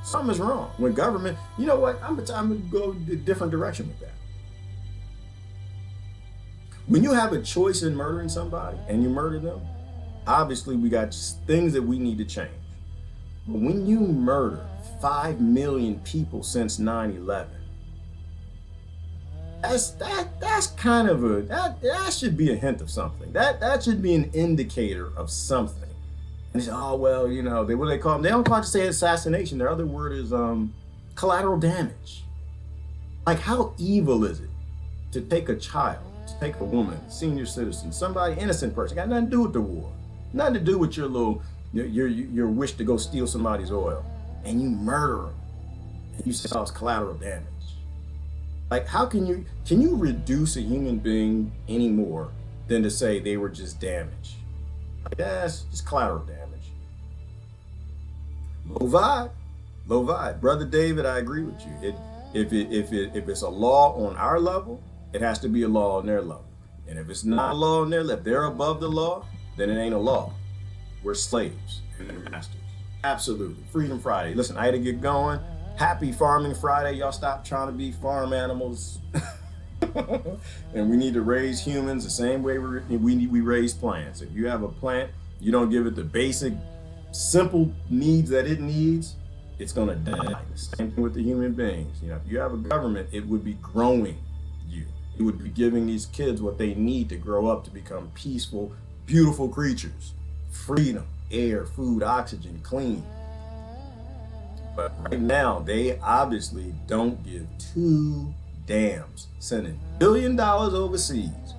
Something is wrong. When government, you know what? I'm gonna go a different direction with that. When you have a choice in murdering somebody and you murder them, obviously we got things that we need to change. But when you murder 5 million people since 9/11, that's kind of that should be a hint of something. That should be an indicator of something. And they say, oh well, you know, what do they call them? They don't call it to say assassination. Their other word is collateral damage. Like, how evil is it to take a child, to take a woman, senior citizen, somebody, innocent person, got nothing to do with the war, nothing to do with your wish to go steal somebody's oil, and you murder them, and you say, oh, it's collateral damage. Like, how can you reduce a human being any more than to say they were just damaged? Like, that's just collateral damage. Low vibe. Brother David, I agree with you. If it's a law on our level, it has to be a law on their level. And if it's not a law on their level, if they're above the law, then it ain't a law. We're slaves and they're masters. Absolutely. Freedom Friday. Listen, I had to get going. Happy Farming Friday. Y'all stop trying to be farm animals. And we need to raise humans the same way we raise plants. If you have a plant, you don't give it the basic, simple needs that it needs, it's gonna die. The same thing with the human beings. You know, if you have a government, it would be growing you. It would be giving these kids what they need to grow up to become peaceful, beautiful creatures. Freedom, air, food, oxygen, clean. But right now, they obviously don't give two damns, sending $1 billion overseas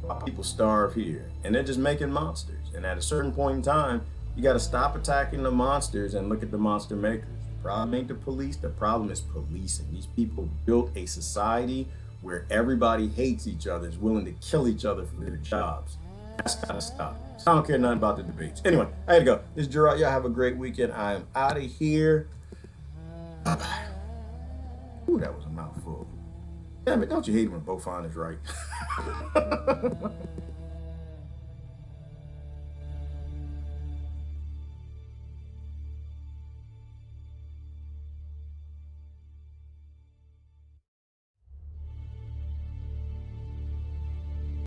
while people starve here. And they're just making monsters. And at a certain point in time, you got to stop attacking the monsters and look at the monster makers. The problem ain't the police, the problem is policing. These people built a society where everybody hates each other, is willing to kill each other for their jobs. That's got to stop. So I don't care nothing about the debates. Anyway, I had to go. This is Gerard. Y'all have a great weekend. I am out of here. Bye-bye. Ooh, that was a mouthful. Damn it, don't you hate when both on is right?